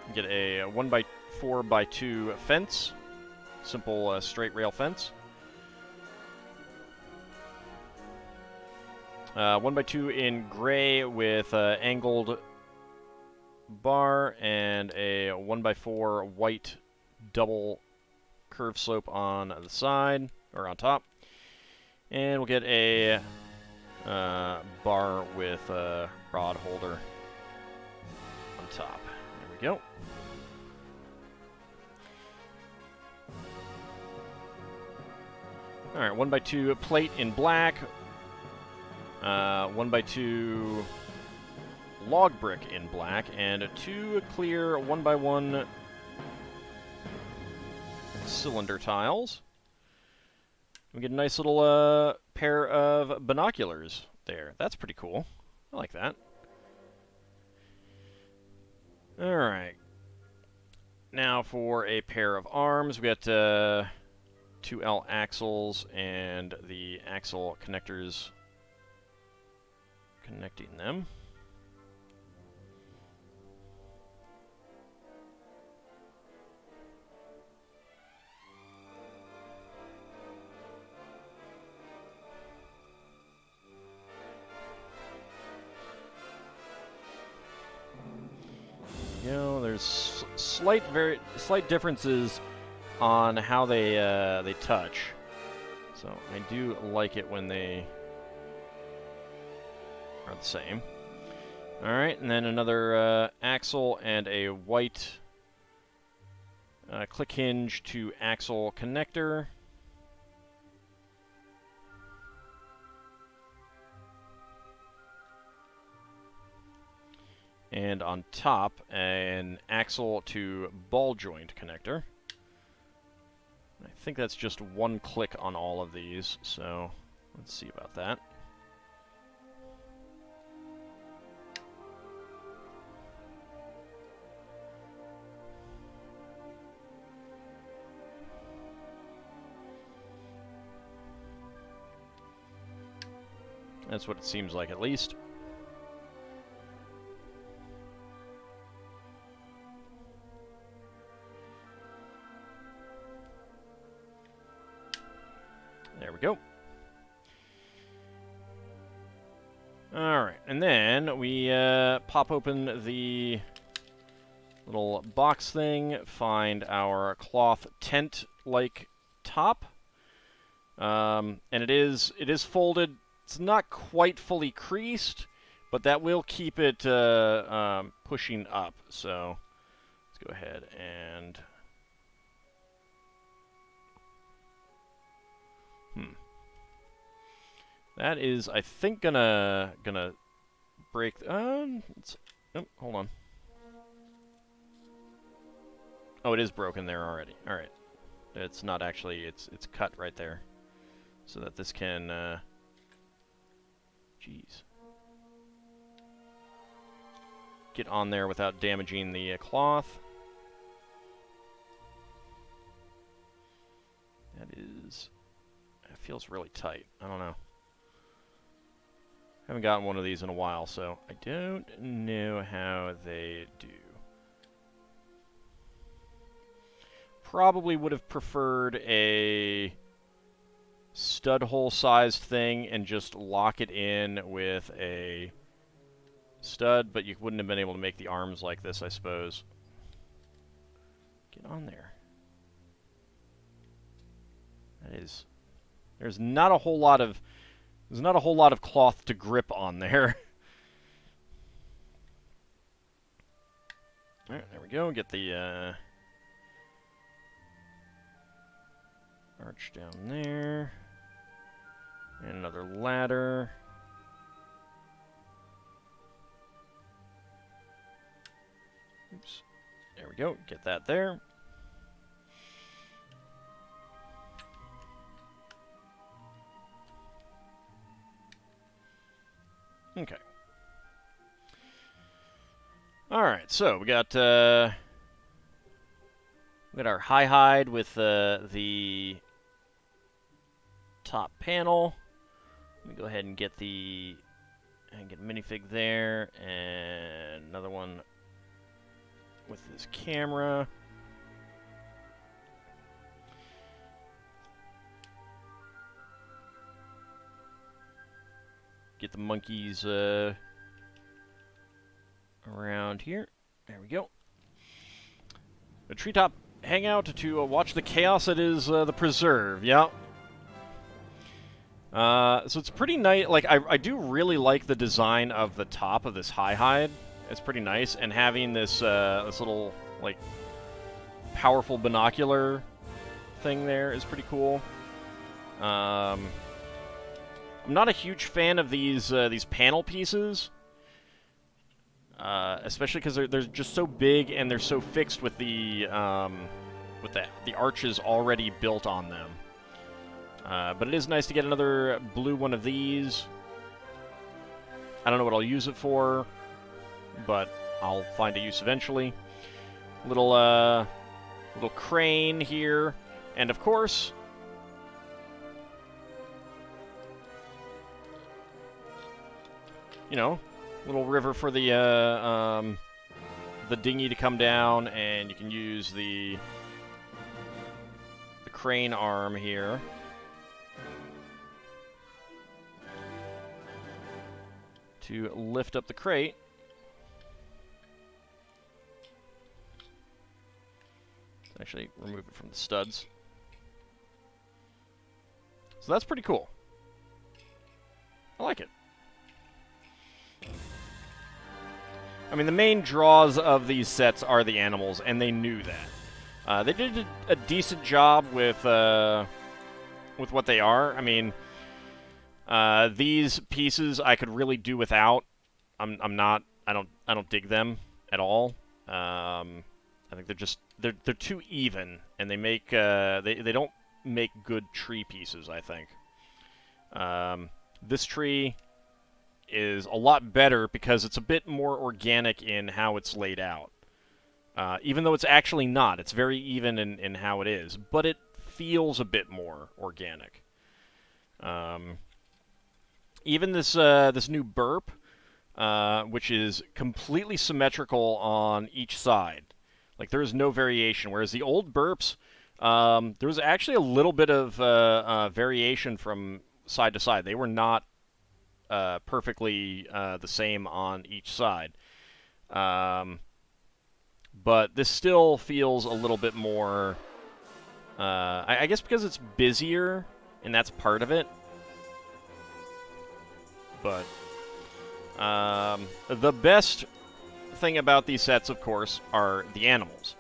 We get a 1x4x2 fence. Simple straight rail fence. 1x2 in gray with angled bar and a 1x4 white double curve slope on the side, or on top. And we'll get a bar with a rod holder on top. There we go. Alright, 1x2 plate in black. 1x2 log brick in black, and 2 clear 1x1 cylinder tiles. We get a nice little pair of binoculars there. That's pretty cool. I like that. Alright. Now for a pair of arms, we got 2L axles and the axle connectors connecting them. You know, there's slight differences on how they touch. So I do like it when they are the same. All right, and then another axle and a white click hinge to axle connector. And on top, an axle to ball joint connector. I think that's just one click on all of these, so let's see about that. That's what it seems like, at least. There we go. Alright, and then we pop open the little box thing, find our cloth tent-like top. And it is folded. It's not quite fully creased, but that will keep it pushing up. So let's go ahead and... That is, I think, gonna break... oh, hold on. Oh, it is broken there already. Alright. It's not actually... It's cut right there. So that this can... Jeez. Get on there without damaging the cloth. That is... It feels really tight. I don't know. Haven't gotten one of these in a while, so I don't know how they do. Probably would have preferred a stud hole sized thing and just lock it in with a stud, but you wouldn't have been able to make the arms like this, I suppose. Get on there. That is... There's not a whole lot of cloth to grip on there. Alright, there we go. Get the arch down there. And another ladder. Oops. There we go. Get that there. Okay. All right, so we got our high hide with the top panel. Let me go ahead and get a minifig there, and another one with this camera. get the monkeys around here. There we go. A treetop hangout to watch the chaos that is the preserve. Yeah. So it's pretty nice. Like, I do really like the design of the top of this high hide. It's pretty nice, and having this this little like powerful binocular thing there is pretty cool. I'm not a huge fan of these panel pieces, especially because they're just so big and they're so fixed with the arches already built on them. But it is nice to get another blue one of these. I don't know what I'll use it for, but I'll find a use eventually. Little crane here, and of course, you know, little river for the dinghy to come down, and you can use the crane arm here. To lift up the crate. Actually, remove it from the studs. So that's pretty cool. I like it. I mean, the main draws of these sets are the animals, and they knew that. They did a decent job with what they are. I mean, these pieces I could really do without. I don't dig them at all. I think they're too even, and they make they don't make good tree pieces, I think. This tree is a lot better because it's a bit more organic in how it's laid out. Even though it's actually not. It's very even in how it is, but it feels a bit more organic. Even this new burp, which is completely symmetrical on each side. Like, there is no variation, whereas the old burps, there was actually a little bit of variation from side to side. They were not perfectly the same on each side. But this still feels a little bit more... I guess because it's busier, and that's part of it. But the best thing about these sets, of course, are the animals.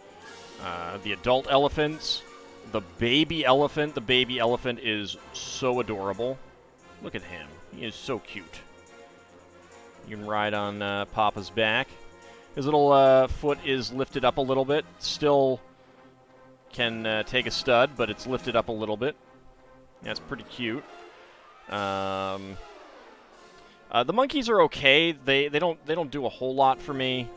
The adult elephants, the baby elephant. The baby elephant is so adorable. Look at him. He is so cute. You can ride on Papa's back. His little foot is lifted up a little bit. Still can take a stud, but it's lifted up a little bit. That's pretty cute. The monkeys are okay. They don't do a whole lot for me.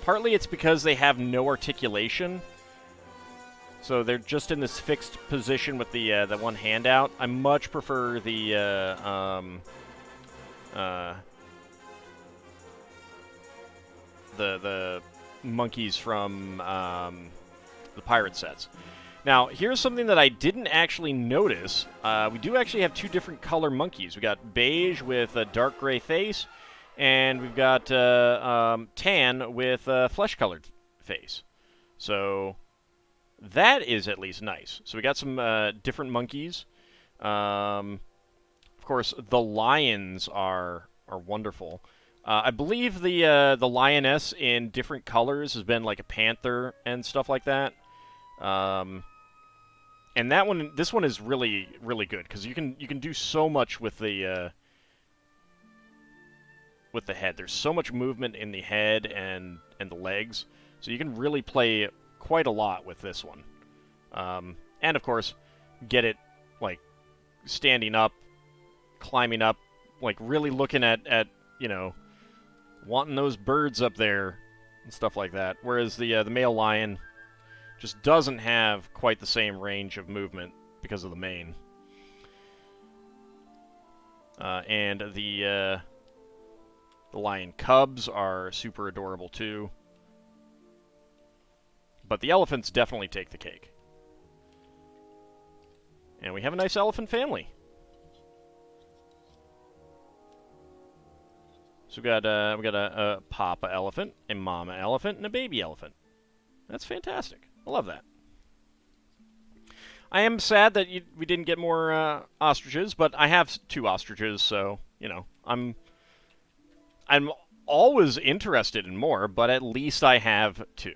Partly it's because they have no articulation, so they're just in this fixed position with the one hand out. I much prefer the monkeys from the pirate sets. Now, here's something that I didn't actually notice. We do actually have two different color monkeys. We got beige with a dark gray face, and we've got tan with a flesh-colored face. So that is at least nice. So we got some different monkeys. Of course, the lions are wonderful. I believe the lioness in different colors has been like a panther and stuff like that. And this one is really, really good because you can do so much with the head. There's so much movement in the head and the legs, so you can really play quite a lot with this one. And of course, get it like standing up, climbing up, like really looking at you know, wanting those birds up there and stuff like that. Whereas the male lion just doesn't have quite the same range of movement because of the mane. And the lion cubs are super adorable too. But the elephants definitely take the cake. And we have a nice elephant family. So we got a papa elephant, a mama elephant, and a baby elephant. That's fantastic. I love that. I am sad that we didn't get more ostriches, but I have 2 ostriches, so you know I'm always interested in more, but at least I have 2.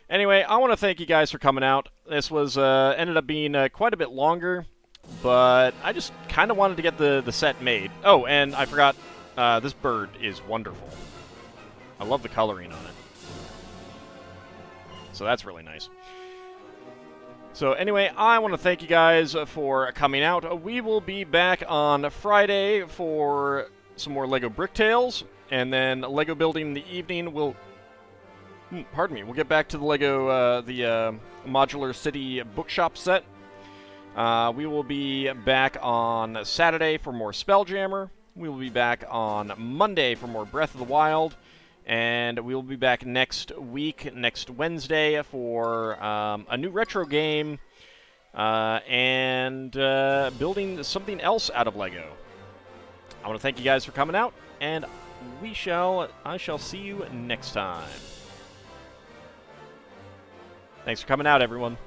Anyway, I want to thank you guys for coming out. This was ended up being quite a bit longer, but I just kind of wanted to get the set made. Oh, and I forgot, this bird is wonderful. I love the coloring on it. So that's really nice. So anyway, I want to thank you guys for coming out. We will be back on Friday for some more LEGO Brick Tales, and then LEGO building in the evening. We'll get back to the LEGO, Modular City Bookshop set. We will be back on Saturday for more Spelljammer. We will be back on Monday for more Breath of the Wild. And we will be back next week, next Wednesday, for a new retro game and building something else out of LEGO. I want to thank you guys for coming out, and I shall see you next time. Thanks for coming out, everyone.